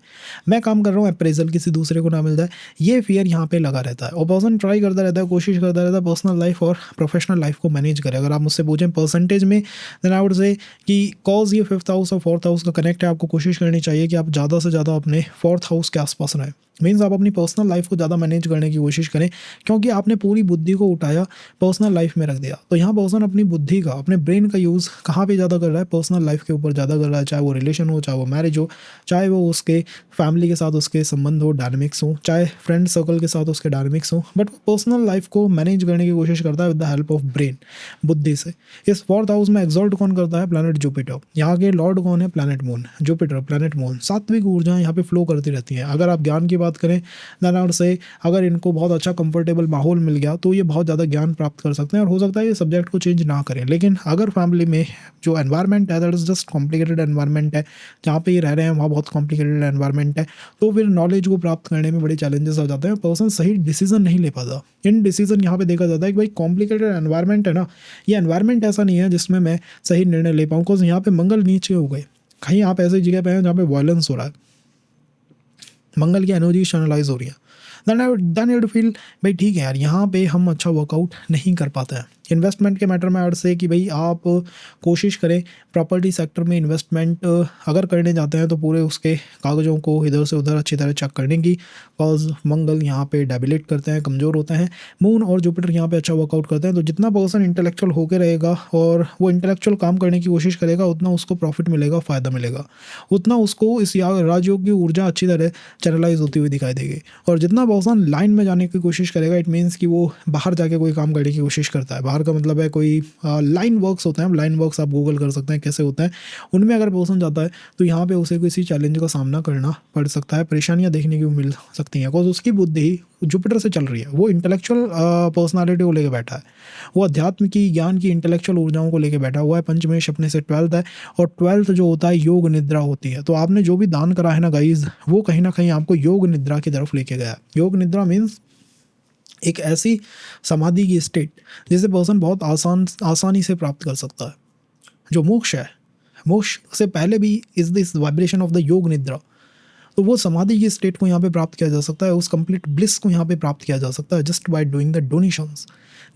मैं काम कर रहा हूँ, अप्रेजल किसी दूसरे को ना मिल जाए, ये फियर यहाँ पे लगा रहता है। और पर्सन ट्राई करता रहता है, कोशिश करता रहता है पर्सनल लाइफ और प्रोफेशनल लाइफ को मैनेज करे। अगर आप मुझसे पूछें परसेंटेज में, देन आई वुड से कि कॉज ये 5th हाउस और 4th हाउस का कनेक्ट है, आपको कोशिश करनी चाहिए कि आप ज़्यादा से ज़्यादा अपने 4th हाउस के आसपास रहें। मीन्स आप अपनी पर्सनल लाइफ को ज़्यादा मैनेज करने की कोशिश करें, क्योंकि आपने पूरी बुद्धि को उठाया, पर्सनल लाइफ में रख दिया। तो यहाँ पर्सन अपनी बुद्धि का, अपने ब्रेन का यूज़ कहाँ पे ज़्यादा कर रहा है, पर्सनल लाइफ के ऊपर ज़्यादा कर रहा है। चाहे वो रिलेशन हो, चाहे वो मैरिज हो, चाहे वो उसके फैमिली के साथ उसके संबंध हो, डायनेमिक्स हो, चाहे फ्रेंड सर्कल के साथ उसके डायनेमिक्स हो, बट वो पर्सनल लाइफ को मैनेज करने की कोशिश करता है with the help of brain, बुद्धि से। इस 4th हाउस में एग्जॉल्ट कौन करता है? Planet Jupiter. यहाँ के लॉर्ड कौन है? Planet moon. Jupiter, planet moon, सात्विक ऊर्जा यहाँ पे फ्लो करती रहती हैं। अगर आप ज्ञान की बात करें, और से अगर इनको बहुत अच्छा कंफर्टेबल माहौल मिल गया तो ये बहुत ज़्यादा ज्ञान प्राप्त कर सकते हैं, और हो सकता है ये सब्जेक्ट को चेंज ना करें। लेकिन अगर फैमिली में जो एनवायरनमेंट है that is just complicated environment है, जहाँ पे ये रह रहे हैं वहाँ बहुत कॉम्प्लिकेटेड एनवायरनमेंट है, तो फिर नॉलेज को प्राप्त करने में बड़े चैलेंजेस आ जाते हैं। पर्सन सही डिसीजन नहीं ले पाता। इन डिसीजन यहाँ पे देखा जाता है कि भाई कॉम्प्लिकेटेड एनवायरनमेंट है ना, ये एनवायरनमेंट ऐसा नहीं है जिसमें मैं सही निर्णय ले पाऊँ, बिकॉज यहाँ पे मंगल नीचे हो गए। कहीं आप ऐसी जगह पे हैं जहाँ पे वायलेंस हो रहा है, मंगल की एनर्जी चैनलाइज हो रही है, देन यू फील भाई ठीक है यार, यहाँ पे हम अच्छा वर्कआउट नहीं कर पाते हैं। इन्वेस्टमेंट के मैटर में अर्थ से कि भाई आप कोशिश करें प्रॉपर्टी सेक्टर में इन्वेस्टमेंट अगर करने जाते हैं तो पूरे उसके कागज़ों को इधर से उधर अच्छी तरह चेक करने की, बिकॉज मंगल यहाँ पे डेबिलेट करते हैं, कमज़ोर होते हैं। मून और जुपिटर यहाँ पे अच्छा वर्कआउट करते हैं। तो जितना पर्सन इंटेलेक्चुअल होकर रहेगा और वो इंटेलेक्चुअल काम करने की कोशिश करेगा, उतना उसको प्रॉफिट मिलेगा, फ़ायदा मिलेगा, उतना उसको इस राजयोग की ऊर्जा अच्छी तरह चैनलाइज होती हुई दिखाई देगी। और जितना पर्सन लाइन में जाने की कोशिश करेगा, इट मीन्स कि वो बाहर जाके कोई काम करने की कोशिश करता है। बाहर का मतलब है कोई लाइन वर्क्स होते हैं, लाइन वर्क्स आप गूगल कर सकते हैं कैसे होते हैं, उनमें अगर पर्सन जाता है तो यहाँ पे उसे किसी चैलेंज का सामना करना पड़ सकता है, परेशानियाँ देखने की मिल सकती हैं, बिकॉज उसकी बुद्धि जुपिटर से चल रही है। वो इंटेलेक्चुअल पर्सनालिटी को लेकर बैठा है, वो अध्यात्म की, ज्ञान की, इंटेलेक्चुअल ऊर्जाओं को लेकर बैठा हुआ है। पंचमेश अपने से 12th है, और 12th जो होता है योग निद्रा होती है। तो आपने जो भी दान करा है ना गाइज, वो कहीं ना कहीं आपको योग निद्रा की तरफ लेके गया। योग निद्रा मीन्स एक ऐसी समाधि की स्टेट जिसे पर्सन बहुत आसानी से प्राप्त कर सकता है। जो मोक्ष है, मोक्ष से पहले भी is this vibration of the योग निद्रा। तो वो समाधि की स्टेट को यहाँ पे प्राप्त किया जा सकता है, उस कंप्लीट ब्लिस को यहाँ पे प्राप्त किया जा सकता है just by doing the donations,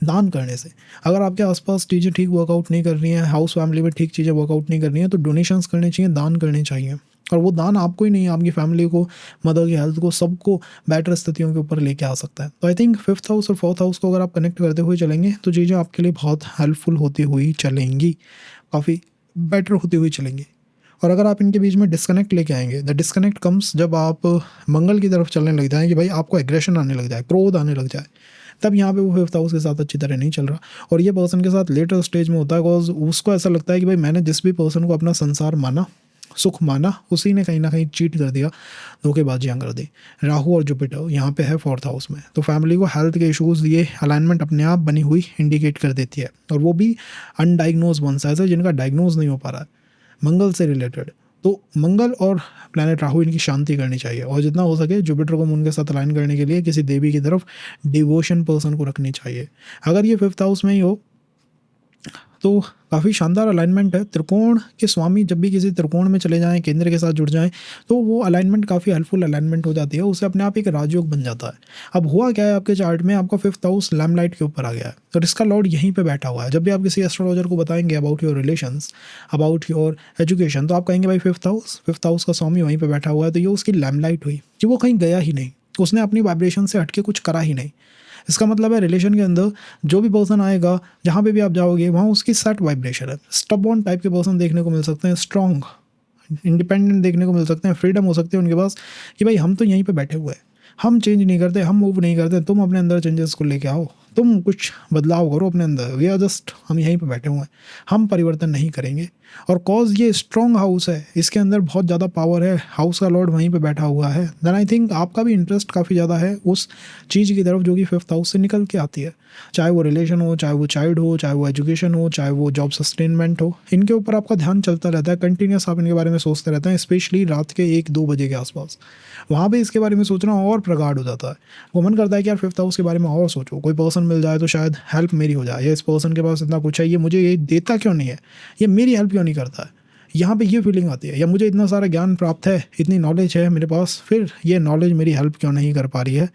दान करने से। अगर आपके आसपास चीज़ें ठीक वर्कआउट नहीं कर रही हैं, हाउस फैमिली में ठीक चीज़ें वर्कआउट नहीं कर रही हैं, तो डोनेशंस करने चाहिए, दान करने चाहिए। और वो दान आपको ही नहीं, आपकी फैमिली को, मदर की हेल्थ को, सबको बेटर स्थितियों के ऊपर लेके आ सकता है। तो आई थिंक 5th हाउस और 4th हाउस को अगर आप कनेक्ट करते हुए चलेंगे तो चीज़ें आपके लिए बहुत हेल्पफुल होती हुई चलेंगी, काफ़ी बेटर होती हुई चलेंगी। और अगर आप इनके बीच में डिस्कनेक्ट लेके आएंगे, द डिस्कनेक्ट कम्स जब आप मंगल की तरफ चलने लग जाएँ कि भाई आपको एग्रेशन आने लग जाए, क्रोध आने लग जाए, तब यहाँ पे वो 5th हाउस के साथ अच्छी तरह नहीं चल रहा। और ये पर्सन के साथ लेटर स्टेज में होता है, बिकॉज उसको ऐसा लगता है कि भाई मैंने जिस भी पर्सन को अपना संसार माना, सुख माना, उसी ने कहीं ना कहीं चीट कर दिया, धोखेबाजियाँ कर दी। राहु और जुपिटर यहाँ पे है 4th हाउस में, तो फैमिली को हेल्थ के इश्यूज़, ये अलाइनमेंट अपने आप बनी हुई इंडिकेट कर देती है, और वो भी अनडाइग्नोज वंस, ऐसे जिनका डायग्नोज नहीं हो पा रहा है मंगल से रिलेटेड। तो मंगल और प्लैनेट राहु, इनकी शांति करनी चाहिए, और जितना हो सके जुपिटर को मून के साथ अलाइन करने के लिए किसी देवी की तरफ डिवोशन पर्सन को रखनी चाहिए। अगर ये 5th हाउस में ही हो तो काफ़ी शानदार अलाइनमेंट है। त्रिकोण के स्वामी जब भी किसी त्रिकोण में चले जाएं, केंद्र के साथ जुड़ जाएं, तो वो अलाइनमेंट काफ़ी हेल्पफुल अलाइनमेंट हो जाती है, उससे अपने आप एक राजयोग बन जाता है। अब हुआ क्या है, आपके चार्ट में आपका 5th हाउस लैम्पलाइट के ऊपर आ गया है, तो इसका लॉर्ड यहीं पे बैठा हुआ है। जब भी आप किसी एस्ट्रोलॉजर को बताएंगे about your relations, about your education, तो आप कहेंगे भाई 5th हाउस का स्वामी वहीं पर बैठा हुआ है, तो ये उसकी लैम्पलाइट हुई कि वो कहीं गया ही नहीं, उसने अपनी वाइब्रेशन से हटके कुछ करा ही नहीं। इसका मतलब है रिलेशन के अंदर जो भी पर्सन आएगा, जहाँ पे भी आप जाओगे, वहाँ उसकी सेट वाइब्रेशन है। स्टबॉर्न टाइप के पर्सन देखने को मिल सकते हैं, स्ट्रॉन्ग इंडिपेंडेंट देखने को मिल सकते हैं, फ्रीडम हो सकती है उनके पास कि भाई हम तो यहीं पे बैठे हुए हैं, हम चेंज नहीं करते, हम मूव नहीं करते, तुम अपने अंदर चेंजेस को लेके आओ, तुम कुछ बदलाव करो अपने अंदर, वी आर जस्ट, हम यहीं पे बैठे हुए हैं, हम परिवर्तन नहीं करेंगे। और कॉज ये स्ट्रॉन्ग हाउस है, इसके अंदर बहुत ज़्यादा पावर है, हाउस का लॉर्ड वहीं पे बैठा हुआ है, देन आई थिंक आपका भी इंटरेस्ट काफ़ी ज़्यादा है उस चीज़ की तरफ जो कि 5th हाउस से निकल के आती है। चाहे वो रिलेशन हो, चाहे वो चाइल्ड हो, चाहे वो एजुकेशन हो, चाहे वो जॉब सस्टेनमेंट हो, इनके ऊपर आपका ध्यान चलता रहता है, कंटिन्यूस आप इनके बारे में सोचते रहते हैं, स्पेशली रात के 1-2 बजे के आसपास। वहाँ पे इसके बारे में सोचना और प्रगाढ़ हो जाता है, वो मन करता है कि यार 5th हाउस के बारे में और सोचो, कोई पर्सन मिल जाए तो शायद हेल्प मेरी हो जाए, या इस पर्सन के पास इतना कुछ है, ये मुझे ये देता क्यों नहीं है, ये मेरी हेल्प क्यों नहीं करता है, यहाँ पे ये फीलिंग आती है, या मुझे इतना सारा ज्ञान प्राप्त है, इतनी नॉलेज है मेरे पास, फिर ये नॉलेज मेरी हेल्प क्यों नहीं कर पा रही है।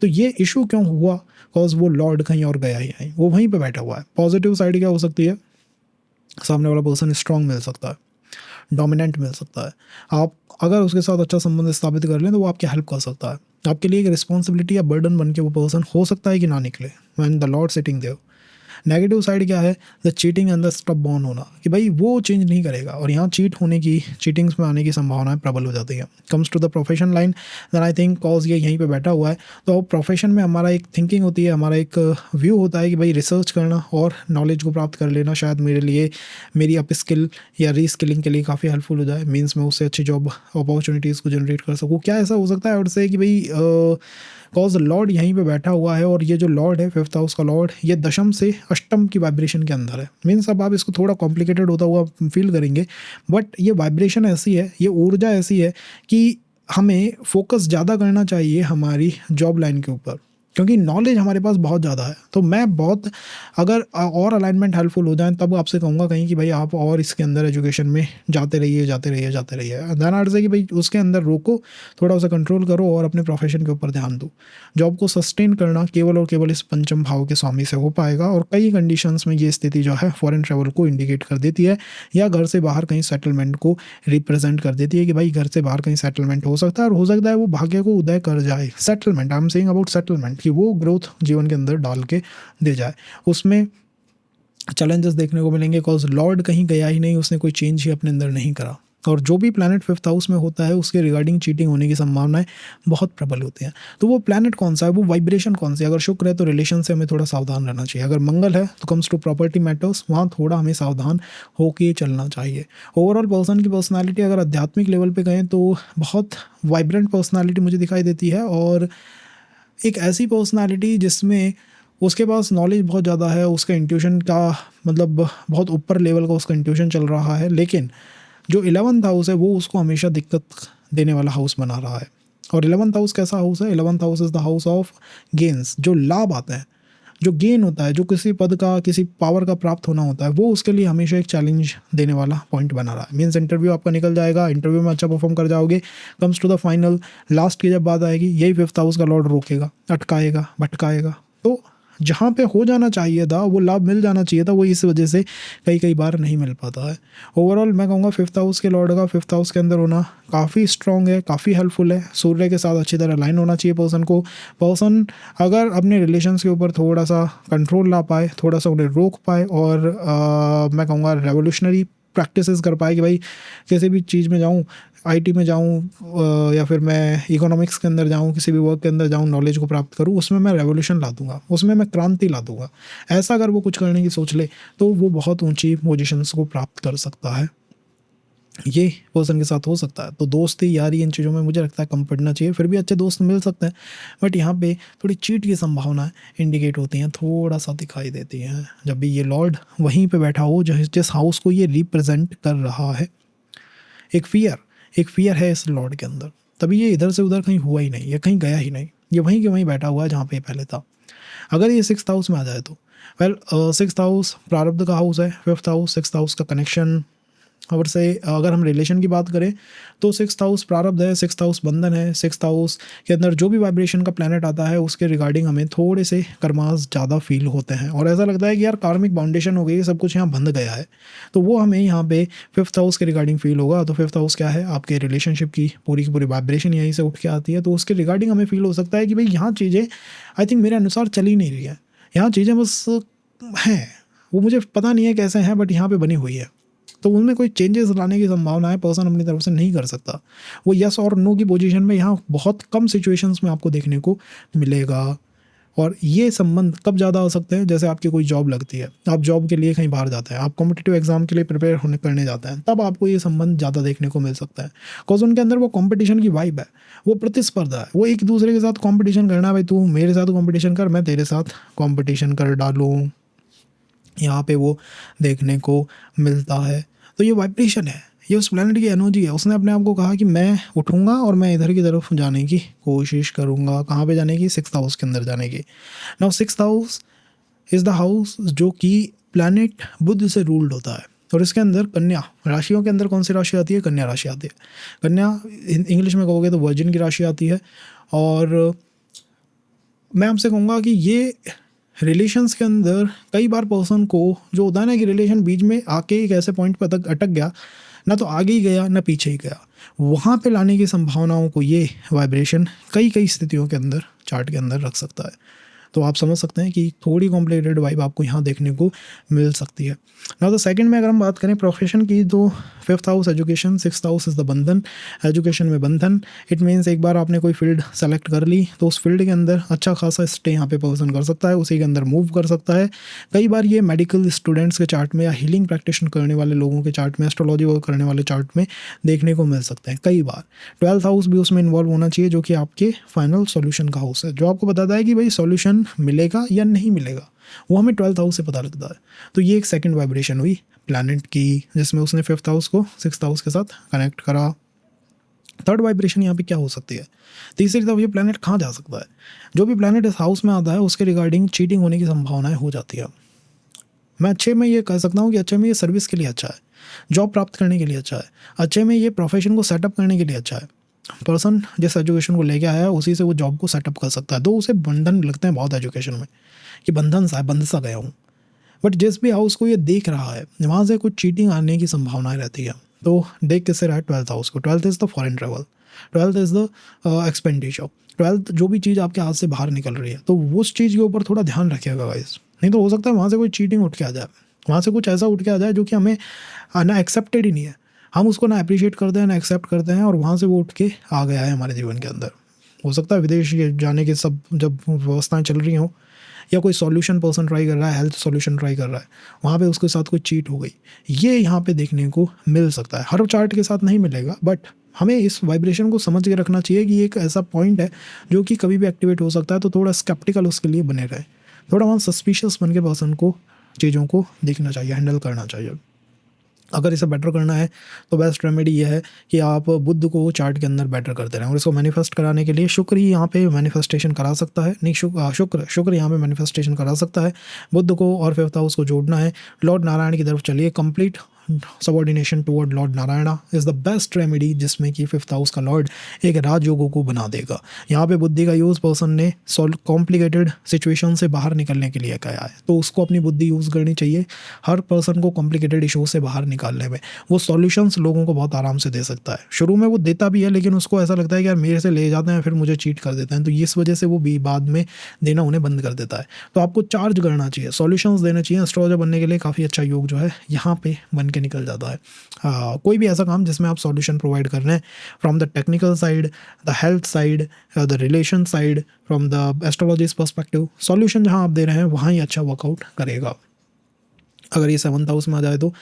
तो ये इशू क्यों हुआ? बिकॉज वो लॉर्ड कहीं और गया ही नहीं, वो वहीं पे बैठा हुआ है। पॉजिटिव साइड क्या हो सकती है? सामने वाला पर्सन स्ट्रांग मिल सकता है, डोमिनेंट मिल सकता है। आप अगर उसके साथ अच्छा संबंध स्थापित कर लें तो वो आपकी हेल्प कर सकता है। आपके लिए एक रिस्पॉन्सिबिलिटी या बर्डन बन के वो पर्सन हो सकता है कि ना निकले when the lord sitting there. Negative side क्या है? The cheating and the stubborn होना, कि भाई वो चेंज नहीं करेगा और यहाँ चीट होने की, चीटिंग्स में आने की संभावनाएं प्रबल हो जाती है। Comes to the profession line, then I think cause ये यहीं पे बैठा हुआ है, तो प्रोफेशन में हमारा एक थिंकिंग होती है, हमारा एक व्यू होता है कि भाई रिसर्च करना और नॉलेज को प्राप्त कर लेना शायद मेरे लिए, मेरी अप स्किल या री स्किलिंग के लिए काफ़ी हेल्पफुल हो जाए, मीन्स मैं उससे अच्छी जॉब अपॉर्चुनिटीज़ को जनरेट कर सकूँ। क्या ऐसा हो सकता है? और से कि भाई कॉज लॉर्ड यहीं पे बैठा हुआ है, और ये जो लॉर्ड है, फिफ्थ हाउस का लॉर्ड, ये दशम से अष्टम की वाइब्रेशन के अंदर है। मीन्स अब आप इसको थोड़ा कॉम्प्लिकेटेड होता हुआ फील करेंगे, बट ये वाइब्रेशन ऐसी है, ये ऊर्जा ऐसी है कि हमें फोकस ज़्यादा करना चाहिए हमारी जॉब लाइन के ऊपर, क्योंकि नॉलेज हमारे पास बहुत ज़्यादा है। तो मैं बहुत, अगर और अलाइनमेंट हेल्पफुल हो जाए तब आपसे कहूँगा कहीं कि भाई आप और इसके अंदर एजुकेशन में जाते रहिए, जाते रहिए, जाते रहिए। देन आर्ट से कि भाई उसके अंदर रोको, थोड़ा उसे कंट्रोल करो और अपने प्रोफेशन के ऊपर ध्यान दो। जॉब को सस्टेन करना केवल और केवल इस पंचम भाव के स्वामी से हो पाएगा, और कई कंडीशंस में ये स्थिति जो है फॉरेन ट्रैवल को इंडिकेट कर देती है, या घर से बाहर कहीं सेटलमेंट को रिप्रेजेंट कर देती है कि भाई घर से बाहर कहीं सेटलमेंट हो सकता है, और हो सकता है वो भाग्य को उदय कर जाए। Settlement, I am saying about settlement, कि वो ग्रोथ जीवन के अंदर डाल के दे जाए। उसमें चैलेंजेस देखने को मिलेंगे, बिकॉज लॉर्ड कहीं गया ही नहीं, उसने कोई चेंज ही अपने अंदर नहीं करा, और जो भी प्लैनेट फिफ्थ हाउस में होता है उसके रिगार्डिंग चीटिंग होने की संभावनाएं बहुत प्रबल होती हैं। तो वो प्लैनेट कौन सा है, वो वाइब्रेशन कौन सी है? अगर शुक्र है तो रिलेशन से हमें थोड़ा सावधान रहना चाहिए। अगर मंगल है तो कम्स टू प्रॉपर्टी मैटर्स, वहाँ थोड़ा हमें सावधान होके चलना चाहिए। ओवरऑल पर्सन की पर्सनालिटी अगर आध्यात्मिक लेवल पे गए तो बहुत वाइब्रेंट पर्सनालिटी मुझे दिखाई देती है, और एक ऐसी पर्सनालिटी जिसमें उसके पास नॉलेज बहुत ज़्यादा है, उसका इंट्यूशन का मतलब बहुत ऊपर लेवल का उसका इंट्यूशन चल रहा है, लेकिन जो 11th हाउस है वो उसको हमेशा दिक्कत देने वाला हाउस बना रहा है। और 11th हाउस कैसा हाउस है? 11th house is the house of gains, जो लाभ आते हैं, जो गेन होता है, जो किसी पद का, किसी पावर का प्राप्त होना होता है, वो उसके लिए हमेशा एक चैलेंज देने वाला पॉइंट बना रहा है। मीन्स इंटरव्यू आपका निकल जाएगा, इंटरव्यू में अच्छा परफॉर्म कर जाओगे, comes to the final, last की जब बात आएगी, यही फिफ्थ हाउस का लॉर्ड रोकेगा, अटकाएगा, भटकाएगा। तो जहाँ पे हो जाना चाहिए था, वो लाभ मिल जाना चाहिए था, वो इस वजह से कई बार नहीं मिल पाता है। ओवरऑल मैं कहूँगा फिफ्थ हाउस के लॉर्ड का फिफ्थ हाउस के अंदर होना काफ़ी स्ट्रॉन्ग है, काफ़ी हेल्पफुल है। सूर्य के साथ अच्छी तरह लाइन होना चाहिए पर्सन को। पर्सन अगर अपने रिलेशंस के ऊपर थोड़ा सा कंट्रोल ला पाए, थोड़ा सा उन्हें रोक पाए, और मैं कहूँगा रेवोल्यूशनरी प्रैक्टिसेस कर पाए कि भाई किसी भी चीज़ में जाऊँ, आईटी में जाऊँ या फिर मैं इकोनॉमिक्स के अंदर जाऊँ, किसी भी वर्क के अंदर जाऊँ, नॉलेज को प्राप्त करूँ, उसमें मैं रेवोल्यूशन ला दूंगा, उसमें मैं क्रांति ला दूंगा। ऐसा अगर वो कुछ करने की सोच ले तो वो बहुत ऊंची पोजीशंस को प्राप्त कर सकता है। ये पर्सन के साथ हो सकता है। तो दोस्ती, यारी, इन चीज़ों में मुझे लगता है कम पड़ना चाहिए। फिर भी अच्छे दोस्त मिल सकते हैं, बट यहाँ पे थोड़ी चीट की संभावनाएं इंडिकेट होती हैं, थोड़ा सा दिखाई देती हैं, जब भी ये लॉर्ड वहीं पे बैठा हो जिस हाउस को ये रिप्रेजेंट कर रहा है। एक फियर है इस लॉर्ड के अंदर, तभी ये इधर से उधर कहीं हुआ ही नहीं, ये कहीं गया ही नहीं, ये वहीं के वहीं बैठा हुआ है जहाँ पे पहले था। अगर ये सिक्स्थ हाउस में आ जाए तो वेल, सिक्स्थ हाउस प्रारब्ध का हाउस है, फिफ्थ हाउस सिक्स्थ हाउस का कनेक्शन। और से अगर हम रिलेशन की बात करें तो सिक्स्थ हाउस प्रारब्ध है, सिक्स्थ हाउस बंधन है। सिक्स्थ हाउस के अंदर जो भी वाइब्रेशन का प्लैनेट आता है उसके रिगार्डिंग हमें थोड़े से कर्मास ज़्यादा फील होते हैं, और ऐसा लगता है कि यार कार्मिक बाउंडेशन हो गई, सब कुछ यहाँ बंध गया है। तो वो हमें यहाँ पे फिफ्थ हाउस के रिगार्डिंग फील होगा। तो फिफ्थ हाउस क्या है? आपके रिलेशनशिप की पूरी वाइब्रेशन यहीं से उठ के आती है, तो उसके रिगार्डिंग हमें फील हो सकता है कि भाई यहाँ चीज़ें आई थिंक मेरे अनुसार चल ही नहीं रही है, यहाँ चीज़ें बस हैं, वो मुझे पता नहीं है कैसे हैं, बट यहाँ पे बनी हुई है। तो उनमें कोई चेंजेस लाने की संभावना है पर्सन अपनी तरफ से नहीं कर सकता। वो यस और नो की पोजीशन में यहाँ बहुत कम सिचुएशंस में आपको देखने को मिलेगा। और ये संबंध कब ज़्यादा हो सकते हैं? जैसे आपकी कोई जॉब लगती है, आप जॉब के लिए कहीं बाहर जाते हैं, आप कॉम्पिटिटिव एग्जाम के लिए प्रिपेयर करने जाते हैं, तब आपको ये संबंध ज़्यादा देखने को मिल सकता है। बिकॉज उनके अंदर वो कॉम्पिटिशन की वाइब है, वो प्रतिस्पर्धा है, वो एक दूसरे के साथ कॉम्पिटिशन करना, भाई तू मेरे साथ कॉम्पिटिशन कर, मैं तेरे साथ कॉम्पिटिशन कर डालूँ, यहाँ पे वो देखने को मिलता है। तो ये वाइब्रेशन है, ये उस प्लैनेट की एनर्जी है। उसने अपने आप को कहा कि मैं उठूँगा और मैं इधर की तरफ जाने की कोशिश करूँगा। कहाँ पे जाने की? सिक्स्थ हाउस के अंदर जाने की। Now sixth house is the house जो कि प्लैनेट बुध से रूल्ड होता है। और इसके अंदर कन्या राशियों के अंदर कौन सी राशि आती है? कन्या राशि आती है। कन्या इंग्लिश में कहोगे तो वर्जिन की राशि आती है। और मैं आपसे कहूँगा कि ये रिलेशंस के अंदर कई बार पर्सन को जो होता है ना कि रिलेशन बीच में आके एक ऐसे पॉइंट पर अटक गया, ना तो आगे ही गया ना पीछे ही गया, वहाँ पे लाने की संभावनाओं को ये वाइब्रेशन कई कई स्थितियों के अंदर चार्ट के अंदर रख सकता है। तो आप समझ सकते हैं कि थोड़ी कॉम्प्लिकेटेड वाइब आपको यहाँ देखने को मिल सकती है। ना तो सेकंड में अगर हम बात करें प्रोफेशन की, तो 5th house education, 6th house is the बंधन। एजुकेशन में बंधन, इट मीन्स एक बार आपने कोई फील्ड सेलेक्ट कर ली तो उस फील्ड के अंदर अच्छा खासा स्टे यहाँ पे पर्सन कर सकता है, उसी के अंदर मूव कर सकता है। कई बार ये मेडिकल स्टूडेंट्स के चार्ट में या हीलिंग प्रैक्टिशन करने वाले लोगों के चार्ट में, एस्ट्रोलॉजी वर्क करने वाले चार्ट में देखने को मिल सकते हैं कई बार। 12th हाउस भी उसमें इन्वॉल्व होना चाहिए, जो कि आपके फाइनल सॉल्यूशन का हाउस है, जो आपको बताता है कि भाई सॉल्यूशन मिलेगा या नहीं मिलेगा, वो हमें 12th हाउस से पता लगता है। तो ये एक सेकंड वाइब्रेशन हुई प्लैनेट की, जिसमें उसने 5th हाउस को 6th हाउस के साथ कनेक्ट करा। थर्ड वाइब्रेशन यहाँ पे क्या हो सकती है? तीसरी तरफ ये प्लैनेट कहाँ जा सकता है? जो भी प्लैनेट इस हाउस में आता है उसके रिगार्डिंग चीटिंग होने की संभावनाएं हो जाती है। मैं अच्छे में ये कह सकता हूँ कि अच्छे में ये सर्विस के लिए अच्छा है, जॉब प्राप्त करने के लिए अच्छा है, अच्छे में ये प्रोफेशन को सेटअप करने के लिए अच्छा है। पर्सन जिस एजुकेशन को लेके आया है उसी से वो जॉब को सेटअप कर सकता है। तो उसे बंधन लगते हैं बहुत एजुकेशन में कि बंधन सा बंध सा गया हूँ, बट जिस भी हाउस को ये देख रहा है वहाँ से कुछ चीटिंग आने की संभावनाएं रहती है। तो देख किससे रहा है? 12th हाउस को। 12th is the foreign travel, 12th is the expenditure, 12th जो भी चीज़ आपके हाथ से बाहर निकल रही है तो उस चीज़ के ऊपर थोड़ा ध्यान रखिएगा गाइस, नहीं तो हो सकता है वहाँ से कोई चीटिंग उठ के आ जाए, वहाँ से कुछ ऐसा उठ के आ जाए जो कि हमें ना एक्सेप्टेड ही नहीं है, हम उसको ना अप्रिशिएट करते हैं ना एक्सेप्ट करते हैं, और वहाँ से वो उठ के आ गया है हमारे जीवन के अंदर। हो सकता है विदेश जाने के सब जब व्यवस्थाएँ चल रही हों, या कोई सॉल्यूशन पर्सन ट्राई कर रहा है, हेल्थ सॉल्यूशन ट्राई कर रहा है, वहाँ पे उसके साथ कोई चीट हो गई, ये यहाँ पे देखने को मिल सकता है। हर चार्ट के साथ नहीं मिलेगा, बट हमें इस वाइब्रेशन को समझ के रखना चाहिए कि एक ऐसा पॉइंट है जो कि कभी भी एक्टिवेट हो सकता है। तो थोड़ा स्केप्टिकल उसके लिए बने रहे, थोड़ा वहाँ सस्पिशियस बन के पर्सन को चीज़ों को देखना चाहिए, हैंडल करना चाहिए। अगर इसे बेटर करना है तो बेस्ट रेमेडी ये है कि आप बुध को चार्ट के अंदर बेटर करते रहें, और इसको मैनिफेस्ट कराने के लिए शुक्र ही यहाँ पे मैनिफेस्टेशन करा सकता है, नहीं शुक्र यहाँ पे मैनिफेस्टेशन करा सकता है। बुध को और 5th हाउस को जोड़ना है, लॉर्ड नारायण की तरफ चलिए। Complete subordination toward Lord Narayana is the best remedy, जिसमें कि 5th हाउस का लॉर्ड एक राजयोगों को बना देगा। यहाँ पे बुद्धि का यूज़ पर्सन ने कॉम्प्लिकेटेड सिचुएशन से बाहर निकलने के लिए कहा है, तो उसको अपनी बुद्धि यूज़ करनी चाहिए हर पर्सन को कॉम्प्लिकेटेड इशू से बाहर निकालने में। वो सॉल्यूशंस लोगों को बहुत आराम से दे सकता है, शुरू में वो देता भी है, लेकिन उसको ऐसा लगता है कि यार मेरे से ले जाते हैं फिर मुझे चीट कर देते हैं, तो इस वजह से वो भी बाद में देना उन्हें बंद कर देता है। तो आपको चार्ज करना चाहिए, सॉल्यूशंस देना चाहिए। एस्ट्रोलॉजर बनने के लिए काफ़ी अच्छा योग जो है यहाँ पे बन के निकल जाता है। कोई भी ऐसा काम जिसमें आप सॉल्यूशन प्रोवाइड कर रहे हैं, from the technical side, the health side, the relation side, from the astrologist perspective, solution जहाँ आप दे रहे हैं वहाँ ही अच्छा वर्कआउट करेगा। अगर ये 7th हाउस में आ जाए तो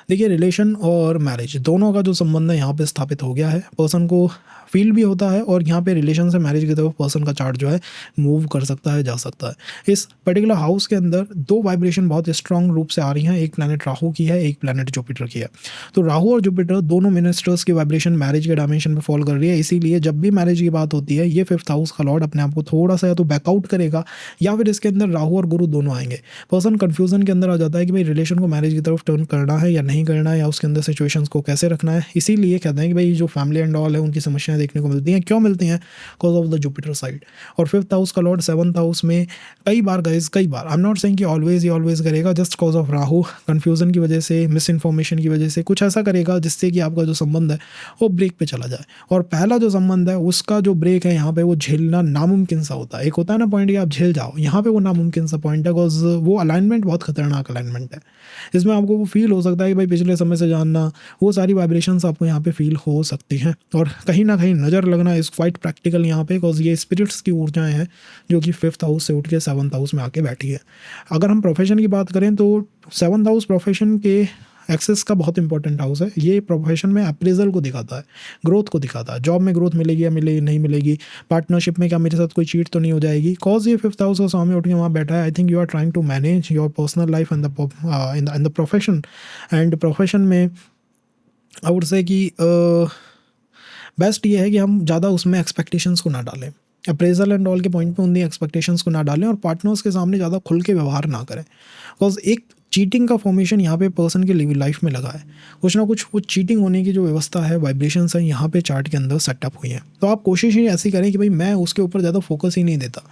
देखिए रिलेशन और मैरिज दोनों का जो संबंध है यहाँ पे स्थापित हो गया है, पर्सन को फील भी होता है, और यहाँ पे रिलेशन से मैरिज की तरफ पर्सन का चार्ट जो है मूव कर सकता है, जा सकता है। इस पर्टिकुलर हाउस के अंदर दो वाइब्रेशन बहुत स्ट्रांग रूप से आ रही हैं, एक प्लैनेट राहु की है, एक प्लैनेट जुपिटर की है। तो राहु और जुपिटर दोनों मिनिस्टर्स की वाइब्रेशन मैरिज के डायमेंशन पे फॉल कर रही है, इसीलिए जब भी मैरिज की बात होती है ये 5th हाउस का लॉर्ड अपने आप को थोड़ा सा या तो बैकआउट करेगा, या फिर इसके अंदर राहु और गुरु दोनों आएंगे। पर्सन कन्फ्यूजन के अंदर आ जाता है कि भाई रिलेशन को मैरिज की तरफ टर्न करना है या नहीं करना है, या उसके अंदर सिचुएशंस को कैसे रखना है। इसीलिए कहते हैं कि भाई जो फैमिली एंड ऑल है उनकी समस्याएं देखने को मिलती हैं। क्यों मिलती हैं? Because of the Jupiter side. और 5th हाउस का लॉर्ड 7th हाउस में कई बार आई एम नॉट सेइंग कि ऑलवेज करेगा, just because of Rahu confusion की वजह से, मिस इन्फॉर्मेशन की वजह से कुछ ऐसा करेगा जिससे कि आपका जो संबंध है वो ब्रेक पे चला जाए। और पहला जो संबंध है उसका जो ब्रेक है यहाँ पे वो झेलना नामुमकिन सा होता है। एक होता है ना पॉइंट कि आप झेल जाओ, यहाँ पे वो नामुमकिन सा पॉइंट है, बिकॉज वो अलाइनमेंट बहुत खतरनाक अलाइनमेंट है। इसमें आपको वो फील हो सकता है कि भाई पिछले समय से जानना, वो सारी वाइब्रेशंस आपको यहाँ पे फील हो सकती हैं। और कहीं ना कहीं नज़र लगना इज़ क्वाइट प्रैक्टिकल यहाँ पे, बिकॉज ये स्पिरिट्स की ऊर्जाएं हैं जो कि 5th हाउस से उठ के 7th हाउस में आके बैठी है। अगर हम प्रोफेशन की बात करें तो 7th हाउस प्रोफेशन के एक्सेस का बहुत इंपॉर्टेंट हाउस है। ये प्रोफेशन में अप्रेजल को दिखाता है, ग्रोथ को दिखाता है। जॉब में ग्रोथ मिलेगी या मिलेगी नहीं मिलेगी, पार्टनरशिप में क्या मेरे साथ कोई चीट तो नहीं हो जाएगी, कॉज ये 5th हाउस का स्वामी उठ के वहाँ बैठा है। I think you are trying to manage your personal life and the profession. And profession में आई वुड से कि बेस्ट ये है कि हम ज़्यादा उसमें एक्सपेक्टेशंस को ना डालें, अप्रेजल एंड ऑल के पॉइंट पे उन एक्सपेक्टेशंस को ना डालें, और पार्टनर्स के सामने ज़्यादा खुल के व्यवहार ना करें। बिकॉज एक चीटिंग का फॉर्मेशन यहाँ पे पर्सन के लाइफ में लगा है, कुछ ना कुछ वो चीटिंग होने की जो व्यवस्था है, वाइब्रेशंस हैं यहाँ पे चार्ट के अंदर सेटअप हुई हैं। तो आप कोशिश ही ऐसी करें कि भाई मैं उसके ऊपर ज़्यादा फोकस ही नहीं देता,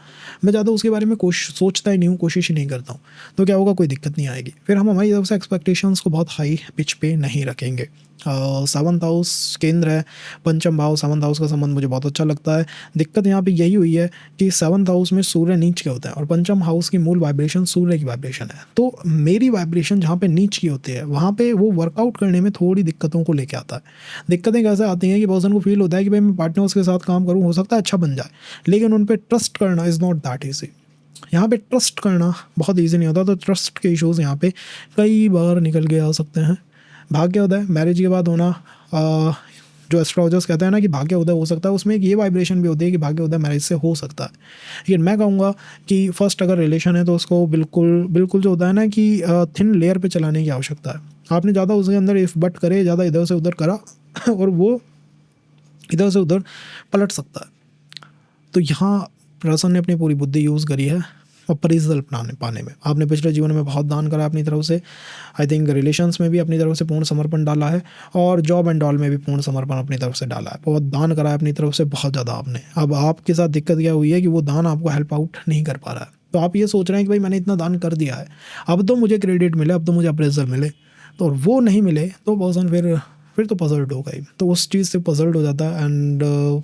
मैं ज़्यादा उसके बारे में सोचता ही नहीं हूँ, कोशिश ही नहीं करता हूँ, तो क्या होगा, कोई दिक्कत नहीं आएगी। फिर हम हमारी तरफ से एक्सपेक्टेशंस को बहुत हाई पिच पे नहीं रखेंगे। 7th हाउस केंद्र है, पंचम भाव, 7th हाउस का संबंध मुझे बहुत अच्छा लगता है। दिक्कत यहाँ पे यही हुई है कि 7th हाउस में सूर्य नीच के होता है और पंचम हाउस की मूल वाइब्रेशन सूर्य की वाइब्रेशन है। तो मेरी वाइब्रेशन जहाँ पे नीच की होती है वहाँ पे वो वर्कआउट करने में थोड़ी दिक्कतों को लेके आता है। दिक्कतें कैसे आती हैं कि पर्सन को फील होता है कि भाई मैं पार्टनर्स के साथ काम करूँ, हो सकता है अच्छा बन जाए, लेकिन उन पर ट्रस्ट करना इज़ नॉट दैट ईजी। यहाँ पे ट्रस्ट करना बहुत ईजी नहीं होता, तो ट्रस्ट के इश्यूज़ यहाँ पे कई बार निकल के आ सकते हैं। भाग्य उदय मैरिज के बाद होना, जो एस्ट्रोलॉजर्स कहते हैं ना कि भाग्य उदय हो सकता है, उसमें एक ये वाइब्रेशन भी होती है कि भाग्य उदय मैरिज से हो सकता है। लेकिन मैं कहूँगा कि फर्स्ट अगर रिलेशन है तो उसको बिल्कुल बिल्कुल जो होता है ना कि थिन लेयर पे चलाने की आवश्यकता है। आपने ज़्यादा उसके अंदर इफ बट करे, ज़्यादा इधर से उधर करा और वो इधर से उधर पलट सकता है। तो यहाँ पर्सन ने अपनी पूरी बुद्धि यूज़ करी है और परिजल पाने में। आपने पिछले जीवन में बहुत दान करा अपनी तरफ से, आई थिंक रिलेशंस में भी अपनी तरफ से पूर्ण समर्पण डाला है और जॉब एंड ऑल में भी पूर्ण समर्पण अपनी तरफ से डाला है। बहुत दान करा है अपनी तरफ से, बहुत ज़्यादा आपने। अब आपके साथ दिक्कत क्या हुई है कि वो दान आपको हेल्प आउट नहीं कर पा रहा है। तो आप ये सोच रहे हैं कि भाई मैंने इतना दान कर दिया है, अब तो मुझे क्रेडिट मिले, अब तो मुझे अप्रेजल मिले, तो वो नहीं मिले तो पर्सन फिर तो पजल्ड होगा ही। तो उस चीज़ से पजल्ड हो जाता है एंड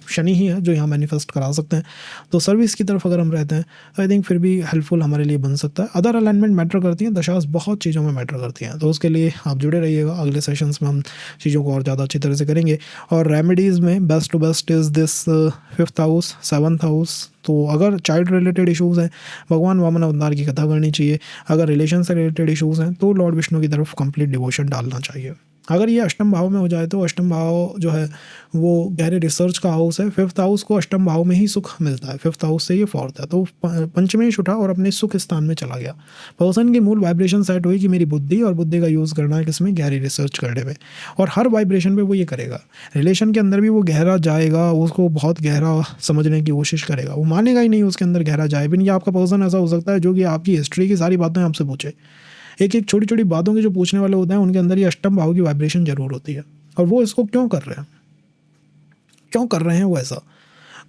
शनि ही है जो यहाँ मैनिफेस्ट करा सकते हैं। तो सर्विस की तरफ अगर हम रहते हैं तो आई थिंक फिर भी हेल्पफुल हमारे लिए बन सकता है। अदर अलाइनमेंट मैटर करती हैं, दशास बहुत चीज़ों में मैटर करती हैं, तो उसके लिए आप जुड़े रहिएगा। अगले सेशंस में हम चीज़ों को और ज़्यादा अच्छी तरह से करेंगे। और रेमेडीज़ में best to best is this 5th house, 7th house. तो अगर चाइल्ड रिलेटेड इश्यूज़ हैं, भगवान वामन अवतार की कथा करनी चाहिए। अगर रिलेशन से रिलेटेड इश्यूज़ हैं तो लॉर्ड विष्णु की तरफ कंप्लीट डिवोशन डालना चाहिए। अगर ये अष्टम भाव में हो जाए तो अष्टम भाव जो है वो गहरे रिसर्च का हाउस है। 5th हाउस को अष्टम भाव में ही सुख मिलता है, 5th हाउस से ये 4th है, तो पंचमेश उठा और अपने सुख स्थान में चला गया। पर्सन की मूल वाइब्रेशन सेट हुई कि मेरी बुद्धि और बुद्धि का यूज़ करना है किसमें, गहरी रिसर्च करने में, और हर वाइब्रेशन पे वो ये करेगा। रिलेशन के अंदर भी वो गहरा जाएगा, उसको बहुत गहरा समझने की कोशिश करेगा, वो मानेगा ही नहीं उसके अंदर गहरा जाए भी नहीं। आपका पर्सन ऐसा हो सकता है जो कि आपकी हिस्ट्री की सारी बातें आपसे पूछे, एक एक छोटी छोटी बातों के जो पूछने वाले होते हैं उनके अंदर ये अष्टम भाव की वाइब्रेशन जरूर होती है। और वो इसको क्यों कर रहे हैं वो ऐसा,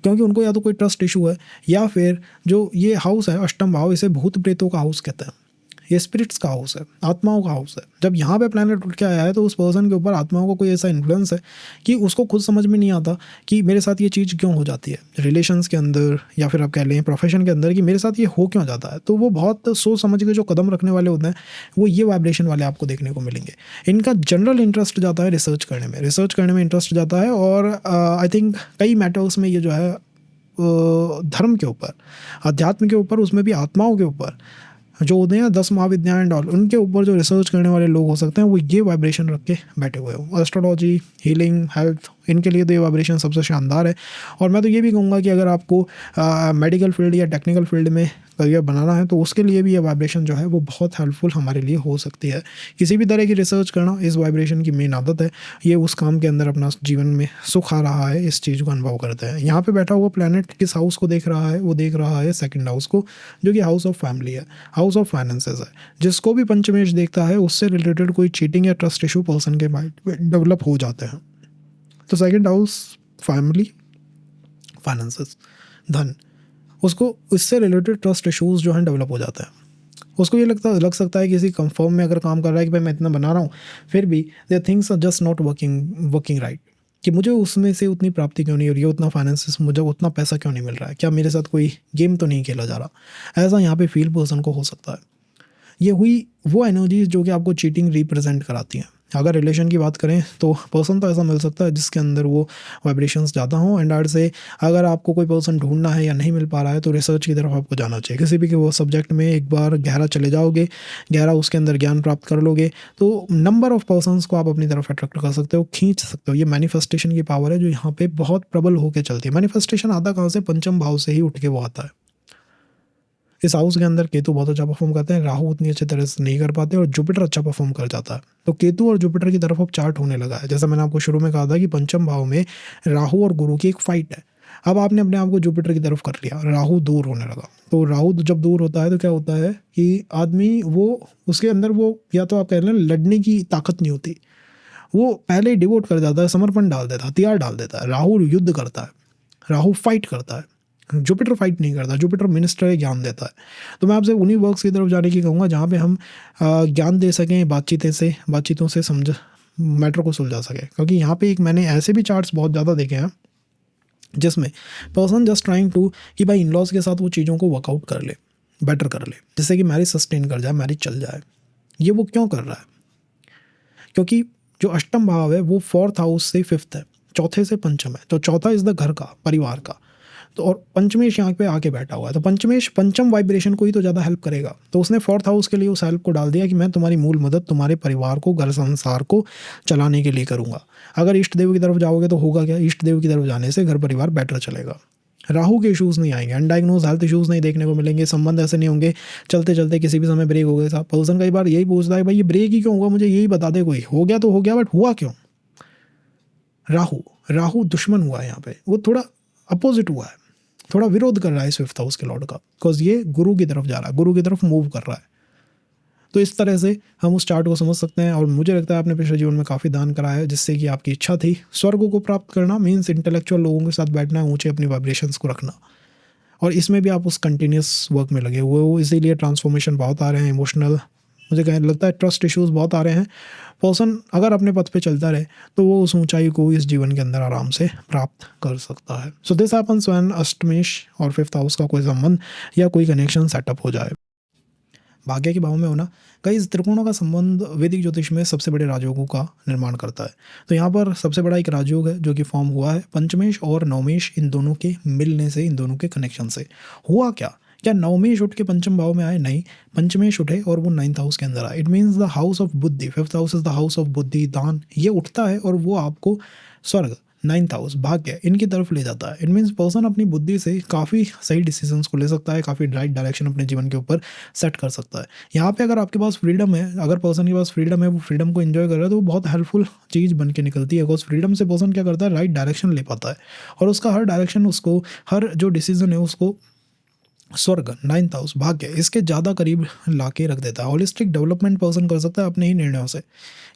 क्योंकि उनको या तो कोई ट्रस्ट इशू है, या फिर जो ये हाउस है अष्टम भाव, इसे भूत प्रेतों का हाउस कहते हैं। ये स्पिरिट्स का हाउस है, आत्माओं का हाउस है। जब यहाँ पे प्लैनेट उठ के आया है तो उस पर्सन के ऊपर आत्माओं का कोई ऐसा इन्फ्लुएंस है कि उसको खुद समझ में नहीं आता कि मेरे साथ ये चीज़ क्यों हो जाती है रिलेशंस के अंदर, या फिर आप कह लें प्रोफेशन के अंदर, कि मेरे साथ ये हो क्यों जाता है। तो वो बहुत सोच समझ के जो कदम रखने वाले होते हैं वो ये वाइब्रेशन वाले आपको देखने को मिलेंगे। इनका जनरल इंटरेस्ट जाता है रिसर्च करने में इंटरेस्ट जाता है। और आई थिंक कई मैटर्स में ये जो है धर्म के ऊपर, अध्यात्म के ऊपर, उसमें भी आत्माओं के ऊपर जो होते हैं 10 महाविद्याएं एंड ऑल, उनके ऊपर जो रिसर्च करने वाले लोग हो सकते हैं वो ये वाइब्रेशन रख के बैठे हुए हो। एस्ट्रोलॉजी, हीलिंग, हेल्थ, इनके लिए तो ये वाइब्रेशन सबसे शानदार है। और मैं तो ये भी कहूँगा कि अगर आपको मेडिकल फील्ड या टेक्निकल फील्ड में करियर बनाना है तो उसके लिए भी ये वाइब्रेशन जो है वो बहुत हेल्पफुल हमारे लिए हो सकती है। किसी भी तरह की रिसर्च करना इस वाइब्रेशन की मेन आदत है। ये उस काम के अंदर अपना जीवन में सुख आ रहा है, इस चीज़ को अनुभव करते हैं। यहाँ पे बैठा हुआ प्लैनेट किस हाउस को देख रहा है, वो देख रहा है 2nd हाउस को, जो कि हाउस ऑफ फैमिली है, हाउस ऑफ फाइनेंसेस है। जिसको भी पंचमेश देखता है उससे रिलेटेड कोई चीटिंग या ट्रस्ट इशू पर्सन के माइंड में डेवलप हो जाते हैं। तो 2nd हाउस फैमिली, फाइनेंसेस, धन, उसको इससे रिलेटेड ट्रस्ट इश्यूज़ जो हैं डेवलप हो जाता है। उसको ये लग सकता है कि किसी कंफर्म में अगर काम कर रहा है कि भाई मैं इतना बना रहा हूँ, फिर भी there things are just not working right, कि मुझे उसमें से उतनी प्राप्ति क्यों नहीं हो रही है, उतना फाइनेंसेस, मुझे उतना पैसा क्यों नहीं मिल रहा है, क्या मेरे साथ कोई गेम तो नहीं खेला जा रहा। ऐसा यहाँ पे फील पर्सन को हो सकता है। ये हुई वो एनर्जीज जो कि आपको चीटिंग रिप्रेजेंट कराती हैं। अगर रिलेशन की बात करें तो पर्सन तो ऐसा मिल सकता है जिसके अंदर वो वाइब्रेशंस ज़्यादा हों। एंड से अगर आपको कोई पर्सन ढूंढना है या नहीं मिल पा रहा है तो रिसर्च की तरफ आपको जाना चाहिए। किसी भी के वो सब्जेक्ट में एक बार गहरा चले जाओगे, गहरा उसके अंदर ज्ञान प्राप्त कर लोगे, तो नंबर ऑफ पर्सन्स को आप अपनी तरफ अट्रैक्ट कर सकते हो, खींच सकते हो। ये मैनिफेस्टेशन की पावर है जो यहाँ पे बहुत प्रबल होकर चलती है। मैनिफेस्टेशन आता कहाँ से, पंचम भाव से ही उठ के वो आता है। इस हाउस के अंदर केतु बहुत अच्छा परफॉर्म करते हैं, राहु उतनी अच्छी तरह से नहीं कर पाते और जुपिटर अच्छा परफॉर्म कर जाता है। तो केतु और जुपिटर की तरफ अब चार्ट होने लगा है। जैसा मैंने आपको शुरू में कहा था कि पंचम भाव में राहु और गुरु की एक फाइट है। अब आपने अपने आप को जुपिटर की तरफ कर लिया, राहु दूर होने लगा। तो राहु जब दूर होता है तो क्या होता है कि आदमी वो उसके अंदर वो या तो आप कह लें लड़ने की ताकत नहीं होती, वो पहले ही डिवोट कर जाता है, समर्पण डाल देता है, हथियार डाल देता है। राहु युद्ध करता है, राहु फाइट करता है, जुपिटर फाइट नहीं करता। जुपिटर मिनिस्टर ज्ञान देता है। तो मैं आपसे उन्हीं वर्क्स की तरफ जाने की कहूँगा जहाँ पे हम ज्ञान दे सकें, बातचीतों से समझ मैटर को सुलझा सके। क्योंकि यहाँ पे एक मैंने ऐसे भी चार्ट्स बहुत ज़्यादा देखे हैं जिसमें पर्सन जस्ट ट्राइंग टू कि भाई इन लॉज के साथ वो चीज़ों को वर्कआउट कर ले, बेटर कर ले, जिससे कि मैरिज सस्टेन कर जाए, मैरिज चल जाए। ये वो क्यों कर रहा है? क्योंकि जो अष्टम भाव है वो 4th हाउस से 5th है, चौथे से पंचम है। तो चौथा इज द घर का, परिवार का। तो और पंचमेश यहाँ पे आके बैठा हुआ है, तो पंचमेश पंचम वाइब्रेशन को ही तो ज़्यादा हेल्प करेगा। तो उसने 4th हाउस के लिए उस हेल्प को डाल दिया कि मैं तुम्हारी मूल मदद तुम्हारे परिवार को, घर संसार को चलाने के लिए करूँगा। अगर इष्ट देव की तरफ जाओगे तो होगा क्या? इष्ट देव की तरफ जाने से घर परिवार बेटर चलेगा। राहु के इशूज़ नहीं आएंगे, अनडायग्नोज हेल्थ इशूज़ नहीं देखने को मिलेंगे, संबंध ऐसे नहीं होंगे चलते चलते किसी भी समय ब्रेक हो गए। पर्सन कई बार यही पूछता है भाई ये ब्रेक ही क्यों हुआ, मुझे यही बता दे, कोई हो गया तो हो गया, बट हुआ क्यों? राहु दुश्मन हुआ है यहाँ पे, वो थोड़ा अपोजिट हुआ है, थोड़ा विरोध कर रहा है इस 5th हाउस के लॉर्ड का, बिकॉज ये गुरु की तरफ जा रहा है, गुरु की तरफ मूव कर रहा है। तो इस तरह से हम उस चार्ट को समझ सकते हैं। और मुझे लगता है आपने पिछले जीवन में काफ़ी दान करा है, जिससे कि आपकी इच्छा थी स्वर्ग को प्राप्त करना, मीन्स इंटेलेक्चुअल लोगों के साथ बैठना, ऊँचे अपनी वाइब्रेशंस को रखना। और इसमें भी आप उस कंटिन्यूस वर्क में लगे हुए हो, इसीलिए ट्रांसफॉर्मेशन बहुत आ रहे हैं, इमोशनल, मुझे कहने लगता है ट्रस्ट इश्यूज़ बहुत आ रहे हैं। पर्सन अगर अपने पथ पे चलता रहे तो वो उस ऊंचाई को इस जीवन के अंदर आराम से प्राप्त कर सकता है। सो दिस हैपेंस व्हेन अष्टमेश और 5th हाउस का कोई संबंध या कोई कनेक्शन सेटअप हो जाए। भाग्य के भाव में होना, कई त्रिकोणों का संबंध वैदिक ज्योतिष में सबसे बड़े राजयोगों का निर्माण करता है। तो यहाँ पर सबसे बड़ा एक राजयोग है जो कि फॉर्म हुआ है पंचमेश और नवमेश, इन दोनों के मिलने से, इन दोनों के कनेक्शन से। हुआ क्या नवमेश उठ के पंचम भाव में आए? नहीं, पंचमेश उठे और वो 9th हाउस के अंदर आए। It means the house of बुद्धि, 5th house is the house of बुद्धि, दान, ये उठता है और वो आपको स्वर्ग, 9th हाउस, भाग्य, इनकी तरफ ले जाता है। इट मीन्स पर्सन अपनी बुद्धि से काफ़ी सही डिसीजंस को ले सकता है, काफ़ी राइट डायरेक्शन अपने जीवन के ऊपर सेट कर सकता है। यहाँ पे अगर आपके पास फ्रीडम है, अगर पर्सन के पास फ्रीडम है, वो फ्रीडम को एंजॉय कर रहा है, तो वो बहुत हेल्पफुल चीज़ बन के निकलती है। बिकॉज फ्रीडम से पर्सन क्या करता है, राइट डायरेक्शन ले पाता है, और उसका हर डायरेक्शन, उसको हर जो डिसीजन है उसको स्वर्ग, 9th हाउस, भाग्य, इसके ज़्यादा करीब ला के रख देता है। होलिस्टिक डेवलपमेंट पर्सन कर सकता है अपने ही निर्णयों से।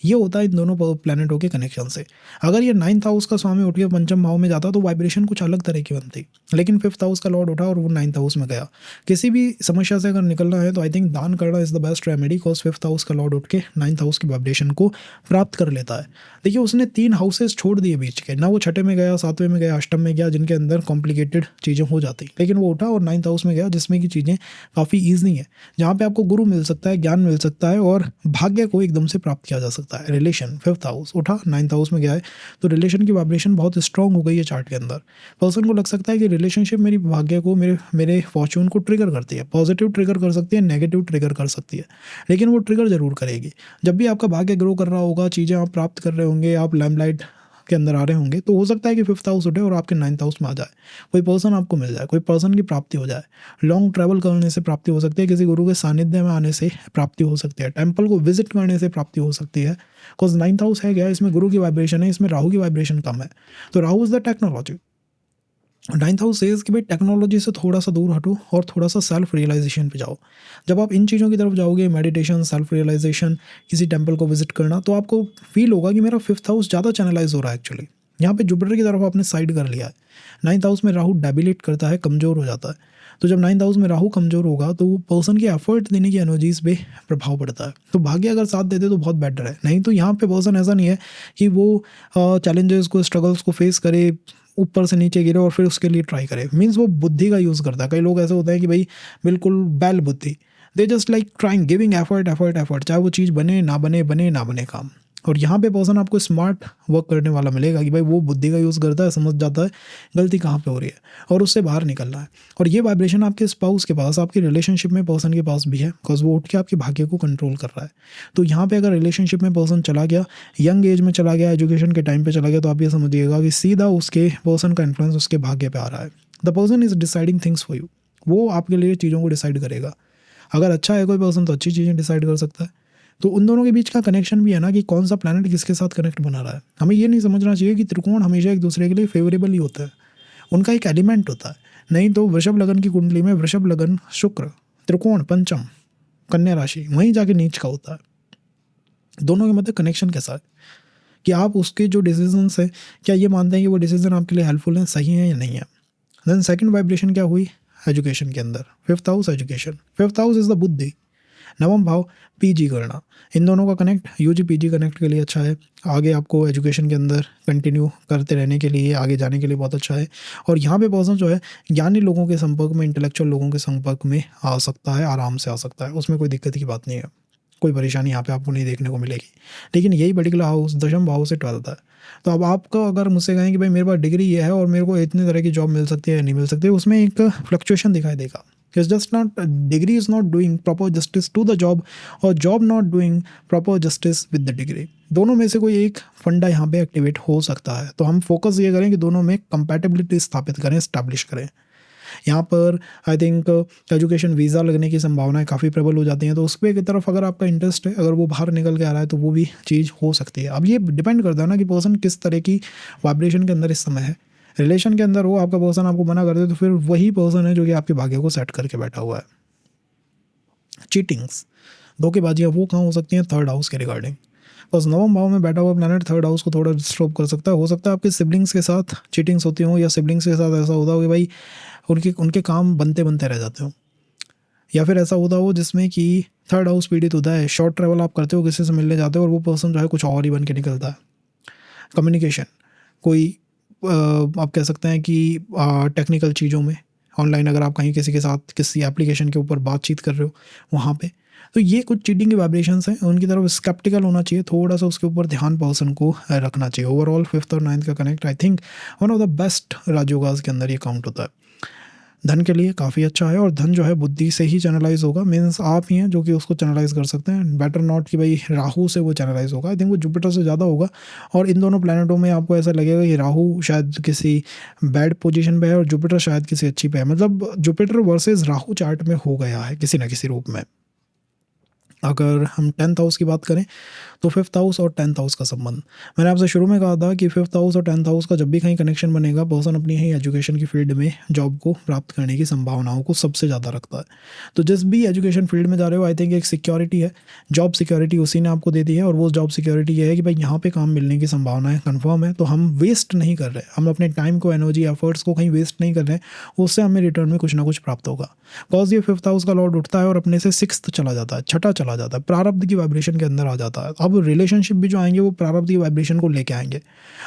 ये होता है इन दोनों प्लैनेटों के कनेक्शन से। अगर ये 9th हाउस का स्वामी उठ के पंचम भाव में जाता तो वाइब्रेशन कुछ अलग तरह की बनती, लेकिन 5th हाउस का लॉर्ड उठा और वो 9th हाउस में गया। किसी भी समस्या से अगर निकलना है तो आई थिंक दान करना is the best remedy, because 5th house का लॉर्ड उठ के 9th हाउस की वाइब्रेशन को प्राप्त कर लेता है। देखिए उसने 3 हाउसेस छोड़ दिए बीच के, ना वो छठे में गया, 7वें में गया, अष्टम में गया, जिनके अंदर कॉम्प्लिकेटेड चीज़ें हो जाती, लेकिन वो उठा और 9th हाउस में गया जिसमें की चीज़ें काफ़ी ईजी है, जहाँ पे आपको गुरु मिल सकता है, ज्ञान मिल सकता है और भाग्य को एकदम से प्राप्त किया जा सकता है। रिलेशन, 5th हाउस उठा, 9th हाउस में गया है, तो रिलेशन की वाइब्रेशन बहुत स्ट्रांग हो गई है चार्ट के अंदर। पर्सन को लग सकता है कि रिलेशनशिप मेरी भाग्य को, मेरे फॉर्च्यून को ट्रिगर करती है, पॉजिटिव ट्रिगर कर सकती है, नेगेटिव ट्रिगर कर सकती है, लेकिन वो ट्रिगर जरूर करेगी। जब भी आपका भाग्य ग्रो कर रहा होगा, चीज़ें आप प्राप्त कर रहे होंगे, आप लाइमलाइट के अंदर आ रहे होंगे, तो हो सकता है कि 5th हाउस उठे और आपके 9th हाउस में आ जाए, कोई पर्सन आपको मिल जाए, कोई पर्सन की प्राप्ति हो जाए। लॉन्ग ट्रैवल करने से प्राप्ति हो सकती है, किसी गुरु के सानिध्य में आने से प्राप्ति हो सकती है, टेम्पल को विजिट करने से प्राप्ति हो सकती है। बिकॉज 9th हाउस है क्या, इसमें गुरु की वाइब्रेशन है, इसमें राहु की वाइब्रेशन कम है। तो Rahu is the technology. 9th house says कि भाई टेक्नोलॉजी से थोड़ा सा दूर हटो और थोड़ा सा सेल्फ रियलाइजेशन पे जाओ। जब आप इन चीज़ों की तरफ जाओगे, मेडिटेशन, सेल्फ रियलाइजेशन, किसी टेंपल को विजिट करना, तो आपको फील होगा कि मेरा 5th हाउस ज़्यादा चैनलाइज हो रहा है। एक्चुअली यहाँ पे जुपिटर की तरफ आपने साइड कर लिया है। 9th हाउस में राहु डेबिलेट करता है, कमज़ोर हो जाता है। तो जब 9th हाउस में राहु कमज़ोर होगा तो पर्सन के एफर्ट देने की एनर्जीज पे प्रभाव पड़ता है। तो भाग्य अगर साथ देते तो बहुत बेटर है, नहीं तो यहाँ पे पर्सन ऐसा नहीं है कि वो चैलेंजेस को, स्ट्रगल्स को फेस करे, ऊपर से नीचे गिरे और फिर उसके लिए ट्राई करे। मीन्स वो बुद्धि का यूज़ करता है। कई लोग ऐसे होते हैं कि भाई बिल्कुल बैल बुद्धि, they just like trying, giving effort, चाहे वो चीज़ बने ना बने काम। और यहाँ पे पर्सन आपको स्मार्ट वर्क करने वाला मिलेगा कि भाई वो बुद्धि का यूज़ करता है, समझ जाता है गलती कहाँ पे हो रही है और उससे बाहर निकलना है। और ये वाइब्रेशन आपके स्पाउस के पास, आपकी रिलेशनशिप में पर्सन के पास भी है, बिकॉज वो उठ के आपके भाग्य को कंट्रोल कर रहा है। तो यहाँ पे अगर रिलेशनशिप में पर्सन चला गया, यंग एज में चला गया, एजुकेशन के टाइम पे चला गया, तो आप ये समझिएगा कि सीधा उसके पर्सन का इन्फ्लुएंस उसके भाग्य पे आ रहा है। The person is deciding things for you, वो आपके लिए चीज़ों को डिसाइड करेगा। अगर अच्छा है कोई पर्सन तो अच्छी चीज़ें डिसाइड कर सकता है। तो उन दोनों के बीच का कनेक्शन भी है ना, कि कौन सा प्लैनेट किसके साथ कनेक्ट बना रहा है। हमें ये नहीं समझना चाहिए कि त्रिकोण हमेशा एक दूसरे के लिए फेवरेबल ही होता है। उनका एक एलिमेंट होता है। नहीं तो वृषभ लगन की कुंडली में वृषभ लगन शुक्र त्रिकोण पंचम कन्या राशि वहीं जाके नीच का होता है। दोनों के मध्य कनेक्शन कैसा है कि आप उसके जो डिसीजंस है क्या ये मानते हैं कि वो डिसीजन आपके लिए हेल्पफुल है, सही है या नहीं है। देन सेकंड वाइब्रेशन क्या हुई एजुकेशन के अंदर, fifth house education, fifth house is the बुद्धि, नवम भाव पीजी करना, इन दोनों का कनेक्ट यूजी पीजी कनेक्ट के लिए अच्छा है। आगे आपको एजुकेशन के अंदर कंटिन्यू करते रहने के लिए, आगे जाने के लिए बहुत अच्छा है। और यहाँ पे पर्सन जो है ज्ञानी लोगों के संपर्क में, इंटेलेक्चुअल लोगों के संपर्क में आ सकता है, आराम से आ सकता है, उसमें कोई दिक्कत की बात नहीं है, कोई परेशानी यहाँ पे आपको नहीं देखने को मिलेगी। लेकिन यही पर्टिकुलर हाउस दशम भाव से 12th है। तो अब आपका अगर मुझसे कहें कि भाई मेरे पास डिग्री ये है और मेरे को इतने तरह की जॉब मिल सकती है या नहीं मिल सकती, उसमें एक फ्लक्चुएशन दिखाई देगा। It's just not degree is not doing proper justice to the job और job not doing proper justice with the degree। दोनों में से कोई एक फंडा यहाँ पे एक्टिवेट हो सकता है। तो हम फोकस ये करें कि दोनों में कंपैटिबिलिटी स्थापित करें, स्टैब्लिश करें। यहाँ पर आई थिंक एजुकेशन वीज़ा लगने की संभावनाएं काफ़ी प्रबल हो जाती हैं। तो उसके की तरफ अगर आपका इंटरेस्ट है, अगर वो बाहर निकल के आ रहा है तो वो भी चीज़ हो सकती है। अब ये डिपेंड करता है ना कि पर्सन किस तरह की वाइब्रेशन के अंदर इस समय है। रिलेशन के अंदर वो आपका पर्सन आपको मना कर दे तो फिर वही पर्सन है जो कि आपके भाग्य को सेट करके बैठा हुआ है। चीटिंग्स, धोखेबाजियाँ वो कहाँ हो सकती हैं, थर्ड हाउस के रिगार्डिंग। बस नवम भाव में बैठा हुआ प्लैनेट थर्ड हाउस को थोड़ा डिस्टर्ब कर सकता है। हो सकता है आपके सिबलिंग्स के साथ चीटिंग्स होती हों, या सिबलिंग्स के साथ ऐसा होता हो कि भाई उनके काम बनते बनते रह जाते हो, या फिर ऐसा होता हो जिसमें कि थर्ड हाउस पीड़ित होता है। शॉर्ट ट्रैवल आप करते हो, किसी से मिलने जाते हो और वो पर्सन जो है कुछ और ही बन के निकलता है। कम्युनिकेशन, कोई आप कह सकते हैं कि टेक्निकल चीज़ों में ऑनलाइन अगर आप कहीं किसी के साथ किसी एप्लीकेशन के ऊपर बातचीत कर रहे हो वहाँ पे, तो ये कुछ चीटिंग के वाइब्रेशंस हैं, उनकी तरफ स्केप्टिकल होना चाहिए, थोड़ा सा उसके ऊपर ध्यान पर्सन को रखना चाहिए। ओवरऑल फिफ्थ और नाइन्थ का connect I think one of the best राजयोगास के अंदर ये काउंट होता है। धन के लिए काफ़ी अच्छा है और धन जो है बुद्धि से ही चैनलाइज होगा। मीन्स आप ही हैं जो कि उसको चैनलाइज कर सकते हैं। बेटर नॉट कि भाई राहु से वो चैनलाइज होगा, आई थिंक वो जुपिटर से ज़्यादा होगा। और इन दोनों प्लैनेटों में आपको ऐसा लगेगा कि राहु शायद किसी बैड पोजीशन पे है और जुपिटर शायद किसी अच्छी पे है। मतलब जुपिटर वर्सेस राहु चार्ट में हो गया है किसी न किसी रूप में। अगर हम 10th हाउस की बात करें तो फिफ्थ हाउस और 10th हाउस का संबंध, मैंने आपसे शुरू में कहा था कि फिफ्थ हाउस और 10th हाउस का जब भी कहीं कनेक्शन बनेगा, पर्सन अपनी ही एजुकेशन की फील्ड में जॉब को प्राप्त करने की संभावनाओं को सबसे ज़्यादा रखता है। तो जिस भी एजुकेशन फील्ड में जा रहे हो, आई थिंक एक सिक्योरिटी है, जॉब सिक्योरिटी उसी ने आपको दे दी है। और वो जॉब सिक्योरिटी ये है कि भाई यहाँ पे काम मिलने की संभावनाएं कन्फर्म है। तो हम वेस्ट नहीं कर रहे, हम अपने टाइम को, एनर्जी, एफर्ट्स को कहीं वेस्ट नहीं कर रहे, उससे हमें रिटर्न में कुछ ना कुछ प्राप्त होगा। बिकॉज ये फिफ्थ हाउस का लॉर्ड उठता है और अपने से सिक्स्थ चला जाता है, छठा चला जाता है, प्रारब्ध की वाइब्रेशन के अंदर आ जाता है। अब रिलेशनशिप भी जो आएंगे वो प्रारब्ध की वाइब्रेशन को लेके आएंगे।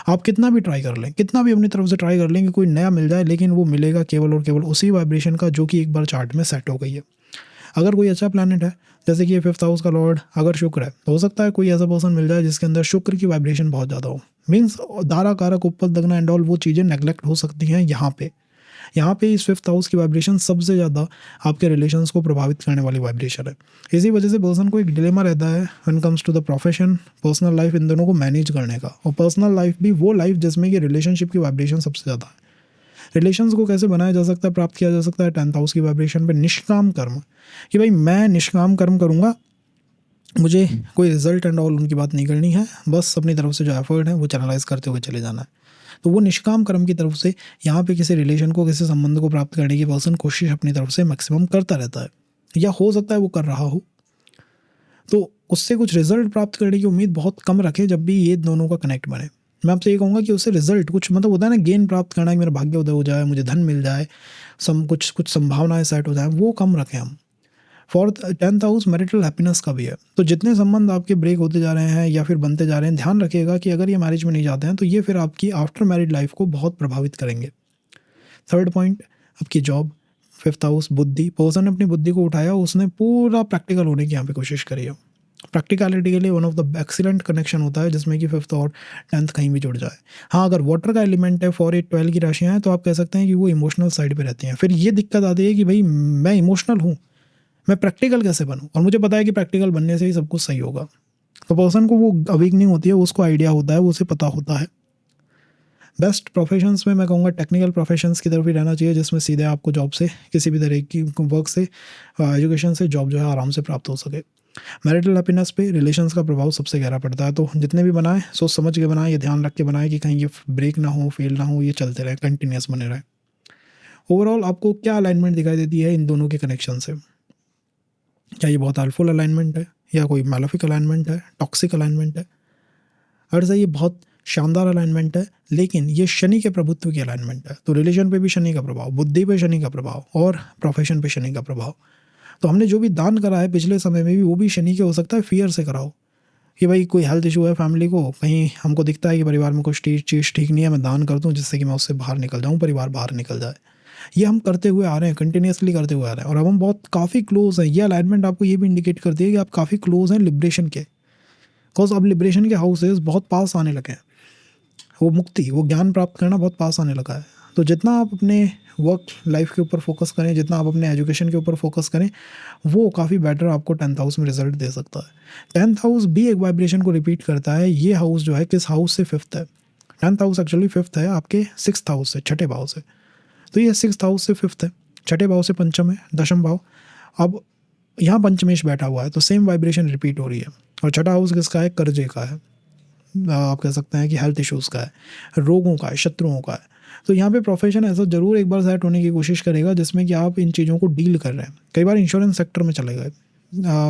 आप कितना भी ट्राई कर लें, कितना भी अपनी तरफ से ट्राई कर लें कि कोई नया मिल जाए, लेकिन वो मिलेगा केवल और केवल उसी वाइब्रेशन का जो कि एक बार चार्ट में सेट हो गई है। अगर कोई अच्छा प्लैनेट है, जैसे कि ये फिफ्थ हाउस का लॉर्ड अगर शुक्र है, तो हो सकता है कोई ऐसा पर्सन मिल जाए जिसके अंदर शुक्र की वाइब्रेशन बहुत ज़्यादा हो। मीन्स दारा कारक उपल दगना एंड ऑल वो चीज़ें नेगलेक्ट हो सकती हैं। यहाँ पे इस फिफ्थ हाउस की वाइब्रेशन सबसे ज़्यादा आपके रिलेशंस को प्रभावित करने वाली वाइब्रेशन है। इसी वजह से पर्सन को एक डिलेमा रहता है when comes to the profession, personal life, इन दोनों को मैनेज करने का। और पर्सनल लाइफ भी वो लाइफ जिसमें कि रिलेशनशिप की वाइब्रेशन सबसे ज़्यादा है। रिलेशंस को कैसे बनाया जा सकता है, प्राप्त किया जा सकता है 10th हाउस की वाइब्रेशन पे, निष्काम कर्म, कि भाई मैं निष्काम कर्म करूँगा, मुझे कोई रिजल्ट एंड ऑल उनकी बात नहीं करनी है, बस अपनी तरफ से जो एफर्ट है वो चैनलाइज करते हुए चले जाना है। तो वो निष्काम कर्म की तरफ से यहाँ पे किसी रिलेशन को, किसी संबंध को प्राप्त करने की पर्सन कोशिश अपनी तरफ से मैक्सिमम करता रहता है, या हो सकता है वो कर रहा हो। तो उससे कुछ रिजल्ट प्राप्त करने की उम्मीद बहुत कम रखे जब भी ये दोनों का कनेक्ट बने। मैं आपसे ये कहूँगा कि उससे रिजल्ट कुछ, मतलब होता है ना गेन प्राप्त करना, कि मेरा भाग्य उदय हो जाए, मुझे धन मिल जाए, कुछ संभावनाएं सेट हो जाए, वो कम रखें हम। For 10th house marital happiness का भी है। तो जितने संबंध आपके ब्रेक होते जा रहे हैं या फिर बनते जा रहे हैं, ध्यान रखिएगा कि अगर ये मैरिज में नहीं जाते हैं तो ये फिर आपकी आफ्टर मैरिड लाइफ को बहुत प्रभावित करेंगे। थर्ड पॉइंट, आपकी जॉब, फिफ्थ हाउस बुद्धि। पर्सन ने अपनी बुद्धि को उठाया, उसने पूरा प्रैक्टिकल होने की यहाँ पे कोशिश करी है। प्रैक्टिकलिटी के लिए one of the excellent connection होता है जिसमें कि फिफ्थ और 10th कहीं भी जुड़ जाए। हाँ, अगर वाटर का एलिमेंट है, 4, 8, 12 की राशियाँ हैं, तो आप कह सकते हैं कि वो इमोशनल साइड पे रहती हैं। फिर ये दिक्कत आती है कि भाई मैं इमोशनल हूँ, मैं प्रैक्टिकल कैसे बनूं, और मुझे पता है कि प्रैक्टिकल बनने से ही सब कुछ सही होगा। तो पर्सन को वो अवेकनिंग होती है, उसको आइडिया होता है, वो उसे पता होता है। बेस्ट प्रोफेशंस में मैं कहूँगा टेक्निकल प्रोफेशंस की तरफ ही रहना चाहिए, जिसमें सीधे आपको जॉब से, किसी भी तरह की वर्क से, एजुकेशन से जॉब जो है आराम से प्राप्त हो सके। मैरिटल हैप्पीनेस पे रिलेशंस का प्रभाव सबसे गहरा पड़ता है। तो जितने भी बनाए सोच समझ के बनाए, ये ध्यान रख के बनाए कि कहीं ये ब्रेक ना हो, फेल ना हो, ये चलते रहे, कंटिन्यूस बने रहे। ओवरऑल आपको क्या अलाइनमेंट दिखाई देती है इन दोनों के कनेक्शन से? क्या ये बहुत हेल्पफुल अलाइनमेंट है या कोई मैलेफिक अलाइनमेंट है, टॉक्सिक अलाइनमेंट है? अगर ये बहुत शानदार अलाइनमेंट है, लेकिन ये शनि के प्रभुत्व की अलाइनमेंट है, तो रिलेशन पे भी शनि का प्रभाव, बुद्धि पे शनि का प्रभाव और प्रोफेशन पे शनि का प्रभाव। तो हमने जो भी दान करा है पिछले समय में भी, वो भी शनि के हो सकता है फियर से कराओ कि भाई कोई हेल्थ इशू है फैमिली को, कहीं हमको दिखता है कि परिवार में कुछ चीज़ ठीक नहीं है, मैं दान कर दूँ जिससे कि मैं उससे बाहर निकल जाऊँ, परिवार बाहर निकल जाए। ये हम करते हुए आ रहे हैं, कंटिन्यूसली करते हुए आ रहे हैं, और अब हम बहुत काफ़ी क्लोज हैं। ये अलाइनमेंट आपको ये भी इंडिकेट करती है कि आप काफ़ी क्लोज हैं लिबरेशन के, बिकॉज अब लिबरेशन के हाउसेज बहुत पास आने लगे हैं। वो मुक्ति, वो ज्ञान प्राप्त करना बहुत पास आने लगा है। तो जितना आप अपने वर्क लाइफ के ऊपर फोकस करें, जितना आप अपने एजुकेशन के ऊपर फोकस करें, वो काफ़ी बेटर आपको 10th हाउस में रिजल्ट दे सकता है। 10th हाउस भी एक वाइब्रेशन को रिपीट करता है। ये हाउस जो है किस हाउस से 5th है? 10th हाउस एक्चुअली 5th है आपके 6th हाउस से, छठे भाव से। तो ये 6th हाउस से 5th है, छठे भाव से पंचम है, दशम भाव। अब यहाँ पंचमेश बैठा हुआ है, तो सेम वाइब्रेशन रिपीट हो रही है। और छठा हाउस किसका है? कर्जे का है, आप कह सकते हैं कि हेल्थ इश्यूज़ का है, रोगों का है, शत्रुओं का है। तो यहाँ पे प्रोफेशन ऐसा ज़रूर एक बार सेट होने की कोशिश करेगा जिसमें कि आप इन चीज़ों को डील कर रहे हैं। कई बार इंश्योरेंस सेक्टर में चले गए,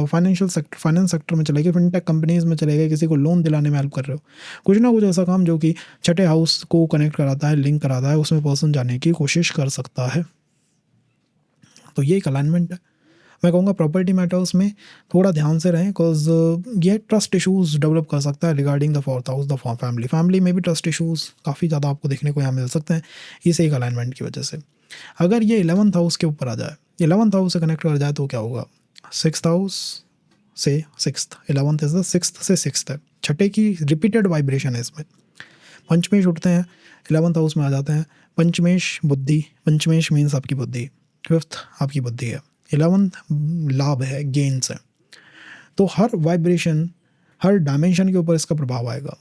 फाइनेंस सेक्टर में चले गए, फिनटेक कंपनीज़ में चले गए, किसी को लोन दिलाने में हेल्प कर रहे हो, कुछ ना कुछ ऐसा काम जो कि छठे हाउस को कनेक्ट कराता है, लिंक कराता है, उसमें पर्सन जाने की कोशिश कर सकता है। तो ये एक अलाइनमेंट है। मैं कहूँगा प्रॉपर्टी मैटर्स में थोड़ा ध्यान से रहें, बिकॉज ये ट्रस्ट इश्यूज़ डेवलप कर सकता है regarding the 4th house, the family में भी ट्रस्ट इश्यूज़ काफ़ी ज़्यादा आपको देखने को यहाँ मिल सकते हैं इस एक अलाइनमेंट की वजह से। अगर ये 11th हाउस के ऊपर आ जाए, 11th हाउस से कनेक्ट कर जाए, तो क्या होगा? 6th हाउस से 6th, 11th is the 6th से 6th है, छठे की रिपीटेड वाइब्रेशन है इसमें। पंचमेश उठते हैं, 11th हाउस में आ जाते हैं। पंचमेश बुद्धि, पंचमेश मीन्स आपकी बुद्धि, 5th आपकी बुद्धि है, 11th लाभ है, गेन्स है। तो हर वाइब्रेशन, हर डायमेंशन के ऊपर इसका प्रभाव आएगा।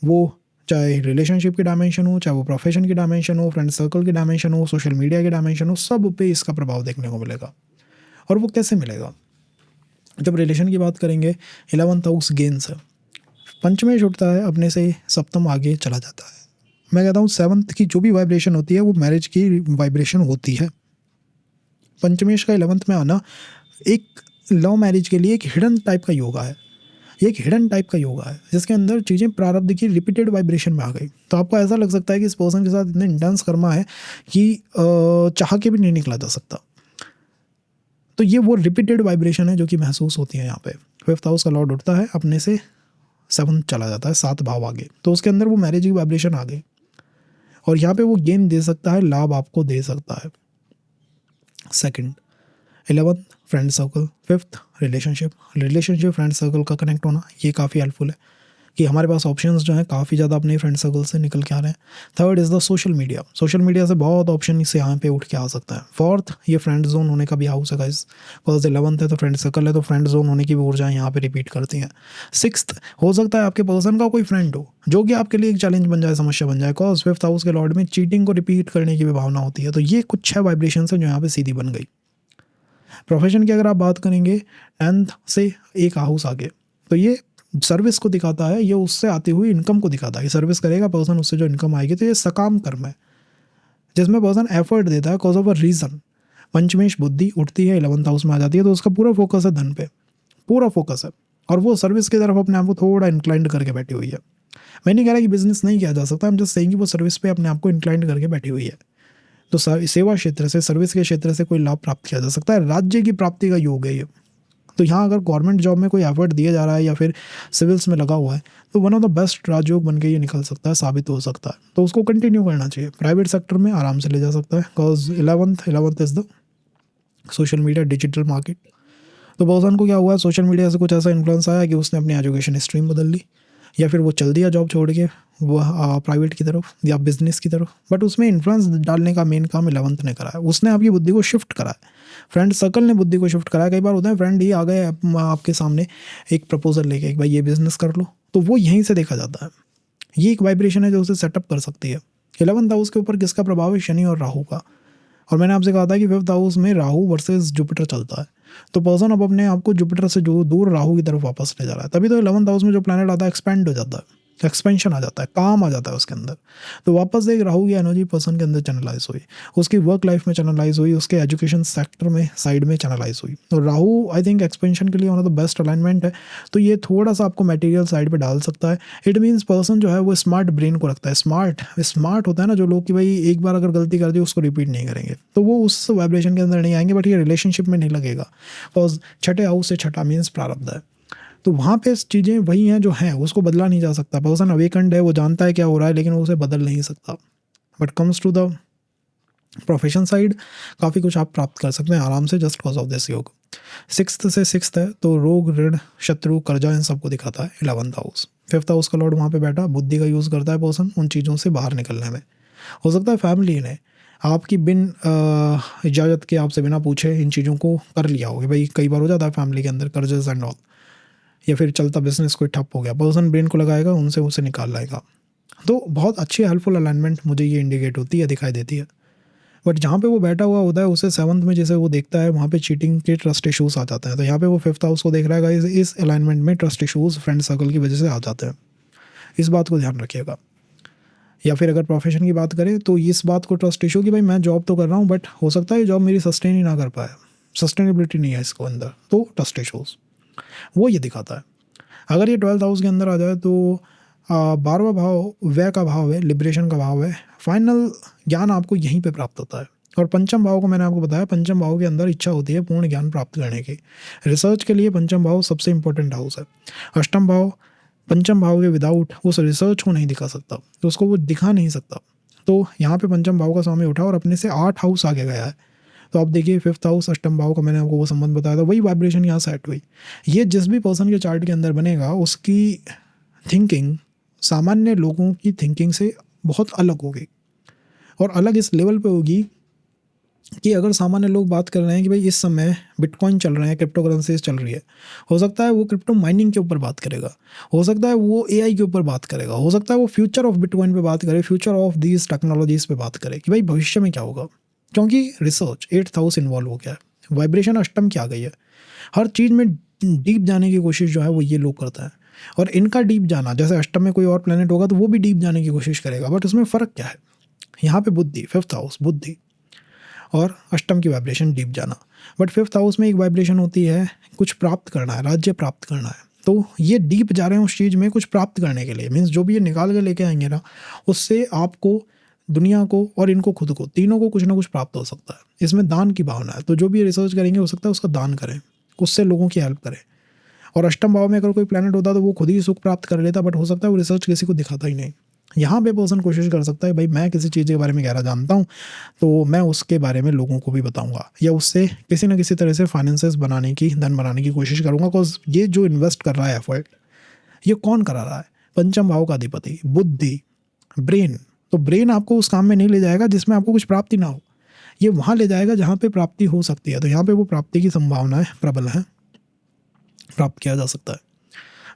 वो चाहे रिलेशनशिप की डायमेंशन हो, चाहे वो प्रोफेशन की डायमेंशन हो, फ्रेंड सर्कल की डायमेंशन हो, सोशल मीडिया की डायमेंशन हो, सब पे इसका प्रभाव देखने को मिलेगा। और वो कैसे मिलेगा? जब रिलेशन की बात करेंगे, 11th हाउस गेन्स है, पंचमेश उठता है, अपने से सप्तम आगे चला जाता है। मैं कहता हूँ 7th की जो भी वाइब्रेशन होती है वो मैरिज की वाइब्रेशन होती है। पंचमेश का 11th में आना एक लव मैरिज के लिए एक हिडन टाइप का योगा है, ये एक हिडन टाइप का योगा है जिसके अंदर चीज़ें प्रारब्ध की रिपीटेड वाइब्रेशन में आ गई। तो आपको ऐसा लग सकता है कि इस पर्सन के साथ इतने इंटेंस कर्मा है कि चाह के भी नहीं निकला जा सकता। तो ये वो रिपीटेड वाइब्रेशन है जो कि महसूस होती है यहाँ पे। 5th हाउस का लॉर्ड उठता है, अपने से 7th चला जाता है, 7 भाव आगे, तो उसके अंदर वो मैरिज की वाइब्रेशन आ गई, और यहाँ पे वो गेम दे सकता है, लाभ आपको दे सकता है। Second, 11th friend circle, 5th relationship friend circle का कनेक्ट होना, ये काफ़ी हेल्पफुल है कि हमारे पास ऑप्शंस जो हैं काफ़ी ज़्यादा अपने फ्रेंड सर्कल से निकल के आ रहे हैं। Third is the social media से बहुत ऑप्शन इससे यहाँ पे उठ के आ सकता है। 4th, ये फ्रेंड जोन होने का भी हाउस है गाइस, बिकॉज 11th है तो फ्रेंड सर्कल है, तो फ्रेंड जोन होने की भी ऊर्जा यहाँ पे रिपीट करती हैं। 6th, हो सकता है आपके पर्सन का कोई फ्रेंड हो जो कि आपके लिए एक चैलेंज बन जाए, समस्या बन जाए, बिकॉज 5th हाउस के लॉर्ड में चीटिंग को रिपीट करने की भी भावना होती है। तो ये कुछ 6 वाइब्रेशन है जो यहाँ पे सीधी बन गई। प्रोफेशन की अगर आप बात करेंगे, 10th से एक हाउस आगे, तो ये सर्विस को दिखाता है, ये उससे आती हुई इनकम को दिखाता है कि सर्विस करेगा पर्सन, उससे जो इनकम आएगी, तो ये सकाम कर्म है जिसमें पर्सन एफर्ट देता है कॉज ऑफ अ रीज़न। पंचमेश बुद्धि उठती है, 11th हाउस में आ जाती है, तो उसका पूरा फोकस है धन पे, पूरा फोकस है, और वो सर्विस की तरफ अपने आप को थोड़ा इंक्लाइंड करके बैठी हुई है। मैं नहीं कह रहा कि बिजनेस नहीं किया जा सकता, हम जस्ट सेइंग कि वो सर्विस पे अपने आप को इंक्लाइंड करके बैठी हुई है। तो सेवा क्षेत्र से, सर्विस के क्षेत्र से कोई लाभ प्राप्त किया जा सकता है, राज्य की प्राप्ति का योग है ये। तो यहाँ अगर गवर्नमेंट जॉब में कोई एफर्ट दिया जा रहा है या फिर सिविल्स में लगा हुआ है, तो वन ऑफ द बेस्ट राजयोग बन के ये निकल सकता है, साबित हो सकता है, तो उसको कंटिन्यू करना चाहिए। प्राइवेट सेक्टर में आराम से ले जा सकता है, because 11th is the social media, digital market. तो पर्सन को क्या हुआ, सोशल मीडिया से कुछ ऐसा इन्फ्लुएंस आया कि उसने अपनी एजुकेशन स्ट्रीम बदल ली, या फिर वो चल दिया जॉब छोड़ के वो प्राइवेट की तरफ या बिजनेस की तरफ, बट उसमें इन्फ्लुएंस डालने का मेन काम 11th ने करा है। उसने आपकी बुद्धि को शिफ्ट करा है, फ्रेंड सर्कल ने बुद्धि को शिफ्ट करा है। कई बार होता है फ्रेंड ही आ गए आपके सामने एक प्रपोजल लेके, भाई ये बिजनेस कर लो, तो वो यहीं से देखा जाता है। ये एक वाइब्रेशन है जो उसे सेटअप कर सकती है। 11th हाउस के ऊपर किसका प्रभाव है? शनि और राहु का। और मैंने आपसे कहा था कि 5th हाउस में राहु वर्सेस जुपिटर चलता है, तो पर्सन अब अपने आप को जुपिटर से जो दूर राहु की तरफ वापस ले जा रहा है। तभी तो 11th हाउस में जो प्लैनेट आता है एक्सपेंड हो जाता है, एक्सपेंशन आ जाता है, काम आ जाता है उसके अंदर। तो वापस एक राहु की एनर्जी पर्सन के अंदर चैनलाइज हुई, उसकी वर्क लाइफ में चैनलाइज हुई, उसके एजुकेशन सेक्टर में साइड में चैनलाइज हुई। तो राहु आई थिंक एक्सपेंशन के लिए one of the best alignment है। तो ये थोड़ा सा आपको मटेरियल साइड पे डाल सकता है। इट मीन्स पर्सन जो है वो स्मार्ट ब्रेन को रखता है। स्मार्ट होता है ना जो लोग, कि भाई एक बार अगर गलती कर दी उसको रिपीट नहीं करेंगे, तो वो उस वाइब्रेशन के अंदर नहीं आएंगे। बट ये रिलेशनशिप में नहीं लगेगा, बिकॉज छठे हाउस से छठा मीन्स प्रारब्ध है। तो वहाँ पे चीज़ें वही हैं जो हैं, उसको बदला नहीं जा सकता। पर्सन अवेकंड है, वो जानता है क्या हो रहा है, लेकिन वो उसे बदल नहीं सकता। But comes to the profession side, काफ़ी कुछ आप प्राप्त कर सकते हैं आराम से, जस्ट बिकॉज ऑफ दिस योग। 6th से 6th है तो रोग, ऋण, शत्रु, कर्जा, इन सबको दिखाता है 11th हाउस। 5th हाउस का लॉर्ड वहाँ पे बैठा, बुद्धि का यूज़ करता है पर्सन उन चीज़ों से बाहर निकलने में। हो सकता है फैमिली ने आपकी बिन इजाज़त के, आपसे बिना पूछे इन चीज़ों को कर लिया हो। भाई कई बार हो जाता है फैमिली के अंदर कर्जेस एंड ऑल, या फिर चलता बिजनेस कोई ठप हो गया, पर्सन ब्रेन को लगाएगा, उनसे उसे निकाल लाएगा। तो बहुत अच्छी हेल्पफुल अलाइनमेंट मुझे ये इंडिकेट होती है, दिखाई देती है। बट जहाँ पे वो बैठा हुआ होता है उसे 7th में जैसे वो देखता है, वहाँ पे चीटिंग के ट्रस्ट इशूज़ आ जाते हैं। तो यहाँ पे वो 5th हाउस को देख रहा है, इस अलाइनमेंट में ट्रस्ट इशूज़ फ्रेंड सर्कल की वजह से आ जाते हैं। इस बात को ध्यान रखिएगा। या फिर अगर प्रोफेशन की बात करें तो इस बात को ट्रस्ट इशू कि भाई मैं जॉब तो कर रहा हूँ बट हो सकता है जॉब मेरी सस्टेन ही ना कर पाए, सस्टेनेबिलिटी नहीं है इसको अंदर, तो ट्रस्ट इशूज़ वो ये दिखाता है। अगर ये 12th हाउस के अंदर आ जाए तो 12वां भाव व्यय का भाव है, लिबरेशन का भाव है। फाइनल ज्ञान आपको यहीं पे प्राप्त होता है। और पंचम भाव को मैंने आपको बताया, पंचम भाव के अंदर इच्छा होती है पूर्ण ज्ञान प्राप्त करने की। रिसर्च के लिए पंचम भाव सबसे इंपॉर्टेंट हाउस है। अष्टम भाव पंचम भाव के विदाउट उस रिसर्च को नहीं दिखा सकता, तो उसको वो दिखा नहीं सकता। तो यहाँ पे पंचम भाव का स्वामी उठा और अपने से 8 हाउस आगे गया है। तो आप देखिए 5th हाउस अष्टम भाव का मैंने आपको वो संबंध बताया था, वही वाइब्रेशन यहाँ सेट हुई। ये जिस भी पर्सन के चार्ट के अंदर बनेगा उसकी थिंकिंग सामान्य लोगों की थिंकिंग से बहुत अलग होगी। और अलग इस लेवल पे होगी कि अगर सामान्य लोग बात कर रहे हैं कि भाई इस समय बिटकॉइन चल रहे हैं, क्रिप्टो करेंसीज चल रही है, हो सकता है वो क्रिप्टो माइनिंग के ऊपर बात करेगा, हो सकता है वो एआई के ऊपर बात करेगा, हो सकता है वो फ्यूचर ऑफ बिटकॉइन पे बात करे, फ्यूचर ऑफ दीज टेक्नोलॉजीज पे बात करे कि भाई भविष्य में क्या होगा। क्योंकि रिसर्च 8th हाउस इन्वॉल्व हो गया है, वाइब्रेशन अष्टम की आ गई है। हर चीज़ में डीप जाने की कोशिश जो है वो ये लोग करता है। और इनका डीप जाना, जैसे अष्टम में कोई और प्लेनेट होगा तो वो भी डीप जाने की कोशिश करेगा, बट उसमें फ़र्क क्या है, यहाँ पे बुद्धि, 5th हाउस बुद्धि, और अष्टम की वाइब्रेशन डीप जाना। बट 5th हाउस में एक वाइब्रेशन होती है कुछ प्राप्त करना है, राज्य प्राप्त करना है। तो ये डीप जा रहे हैं उस चीज़ में कुछ प्राप्त करने के लिए, मीन्स जो भी ये निकाल के लेके आएंगे ना, उससे आपको, दुनिया को और इनको खुद को, तीनों को कुछ ना कुछ प्राप्त हो सकता है। इसमें दान की भावना है, तो जो भी ये रिसर्च करेंगे हो सकता है उसका दान करें, उससे लोगों की हेल्प करें। और अष्टम भाव में अगर कोई प्लैनेट होता तो वो खुद ही सुख प्राप्त कर लेता, बट हो सकता है वो रिसर्च किसी को दिखाता ही नहीं। यहाँ पे पर्सन कोशिश कर सकता है भाई मैं किसी चीज़ के बारे में गहरा जानता हूँ तो मैं उसके बारे में लोगों को भी बताऊँगा, या उससे किसी न किसी तरह से फाइनेंसेस बनाने की, धन बनाने की कोशिश करूँगा। बिकॉज ये जो इन्वेस्ट कर रहा है एफर्ट, ये कौन करा रहा है, पंचम भाव का अधिपति बुद्धि, ब्रेन। तो ब्रेन आपको उस काम में नहीं ले जाएगा जिसमें आपको कुछ प्राप्ति ना हो, ये वहाँ ले जाएगा जहाँ पे प्राप्ति हो सकती है। तो यहाँ पे वो प्राप्ति की संभावनाएं प्रबल हैं, प्राप्त किया जा सकता है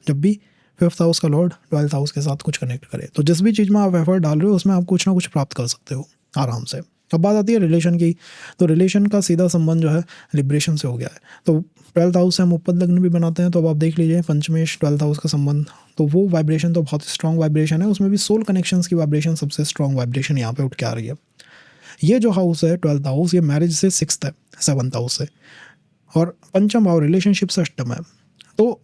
जब भी 5th हाउस का लॉर्ड 12th हाउस के साथ कुछ कनेक्ट करे। तो जिस भी चीज़ में आप एफर्ट डाल रहे हो उसमें आप कुछ ना कुछ प्राप्त कर सकते हो आराम से। अब बात आती है रिलेशन की, तो रिलेशन का सीधा संबंध जो है लिबरेशन से हो गया है। तो 12th हाउस से हम उपपद लग्न भी बनाते हैं, तो अब आप देख लीजिए पंचमेश 12th हाउस का संबंध, तो वो वाइब्रेशन तो बहुत स्ट्रॉन्ग वाइब्रेशन है, उसमें भी सोल कनेक्शंस की वाइब्रेशन सबसे स्ट्रॉन्ग वाइब्रेशन यहाँ पे उठ के आ रही है। ये जो हाउस है 12th हाउस, ये मैरिज से 6th है, 7th हाउस से, और पंचम भाव रिलेशनशिप से अष्टम है। तो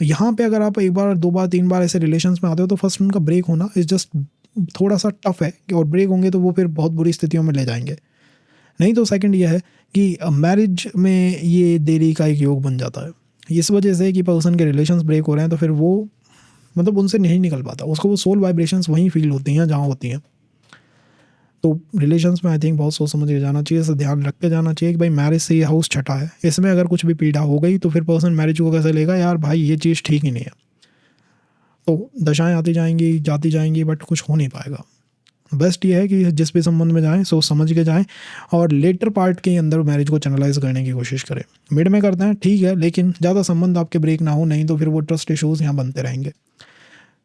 यहाँ पे अगर आप एक बार, 2 बार, 3 बार ऐसे रिलेशंस में आते हो तो फर्स्ट उनका ब्रेक होना इज जस्ट थोड़ा सा टफ है, और ब्रेक होंगे तो वो फिर बहुत बुरी स्थितियों में ले जाएंगे। नहीं तो सेकंड ये है कि मैरिज में ये देरी का एक योग बन जाता है, इस वजह से कि पर्सन के रिलेशंस ब्रेक हो रहे हैं तो फिर वो मतलब उनसे नहीं निकल पाता, उसको वो सोल वाइब्रेशंस वहीं फील होती हैं जहाँ होती हैं। तो रिलेशंस में आई थिंक बहुत सोच समझ के जाना चाहिए, इसे ध्यान रख के जाना चाहिए कि भाई मैरिज से ये हाउस छठा है, इसमें अगर कुछ भी पीड़ा हो गई तो फिर पर्सन मैरिज को कैसे लेगा, यार भाई ये चीज़ ठीक ही नहीं है। तो दशाएं आती जाएंगी जाती जाएंगी बट कुछ हो नहीं पाएगा। बेस्ट ये है कि जिस भी संबंध में जाएं सोच समझ के जाएं, और लेटर पार्ट के अंदर मैरिज को चैनलाइज करने की कोशिश करें। मिड में करते हैं ठीक है, लेकिन ज़्यादा संबंध आपके ब्रेक ना हो, नहीं तो फिर वो ट्रस्ट इशूज़ यहाँ बनते रहेंगे।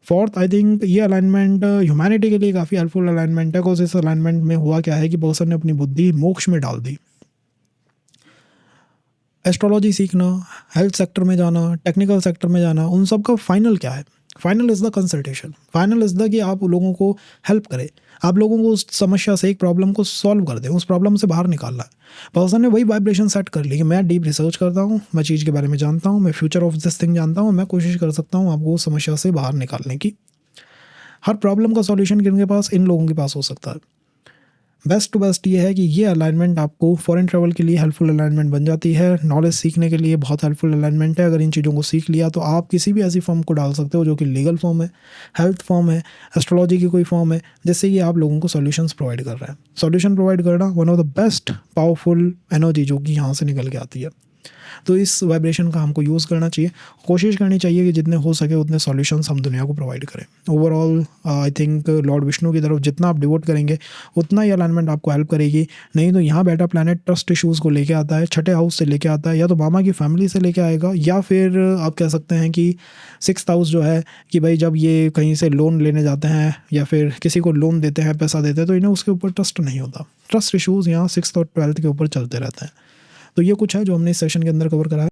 4th आई थिंक ये अलाइनमेंट ह्यूमैनिटी के लिए काफ़ी हेल्पफुल अलाइनमेंट है, बिकॉज इस अलाइनमेंट में हुआ क्या है कि पर्सन ने अपनी बुद्धि मोक्ष में डाल दी। एस्ट्रोलॉजी सीखना, हेल्थ सेक्टर में जाना, टेक्निकल सेक्टर में जाना, उन सब का फाइनल क्या है, final is the consultation, final is the कि आप लोगों को हेल्प करें, आप लोगों को उस समस्या से, एक प्रॉब्लम को सॉल्व कर दें, उस प्रॉब्लम से बाहर निकालना है। पर्सन ने वही वाइब्रेशन सेट कर ली कि मैं डीप रिसर्च करता हूँ, मैं चीज़ के बारे में जानता हूँ, मैं फ्यूचर ऑफ दिस थिंग जानता हूँ, मैं कोशिश कर सकता हूँ आपको उस समस्या से बाहर निकालने की। हर प्रॉब्लम का सॉल्यूशन किनके पास, इन लोगों के पास हो सकता है। बेस्ट टू बेस्ट ये है कि ये अलाइनमेंट आपको फॉरेन ट्रैवल के लिए हेल्पफुल अलाइनमेंट बन जाती है, नॉलेज सीखने के लिए बहुत हेल्पफुल अलाइनमेंट है। अगर इन चीज़ों को सीख लिया तो आप किसी भी ऐसी फॉर्म को डाल सकते हो जो कि लीगल फॉर्म है, हेल्थ फॉर्म है, एस्ट्रोलॉजी की कोई फॉर्म है, जिससे ये आप लोगों को सॉल्यूशंस प्रोवाइड कर रहा है। सॉल्यूशन प्रोवाइड करना one of the best powerful energy जो कि यहाँ से निकल के आती है। तो इस वाइब्रेशन का हमको यूज़ करना चाहिए, कोशिश करनी चाहिए कि जितने हो सके उतने सॉल्यूशंस हम दुनिया को प्रोवाइड करें। Overall I think Lord Vishnu की तरफ जितना आप डिवोट करेंगे उतना ही अलाइनमेंट आपको हेल्प करेगी। नहीं तो यहाँ बैठा प्लैनेट ट्रस्ट इशूज़ को लेके आता है, छठे हाउस से लेके आता है, या तो मामा की फैमिली से लेके आएगा, या फिर आप कह सकते हैं कि 6th हाउस जो है कि भाई जब ये कहीं से लोन लेने जाते हैं या फिर किसी को लोन देते हैं, पैसा देते हैं, तो इन्हें उसके ऊपर ट्रस्ट नहीं होता। ट्रस्ट इशूज़ यहाँ 6th और 12th के ऊपर चलते रहते हैं। तो ये कुछ है जो हमने इस सेशन के अंदर कवर करा है।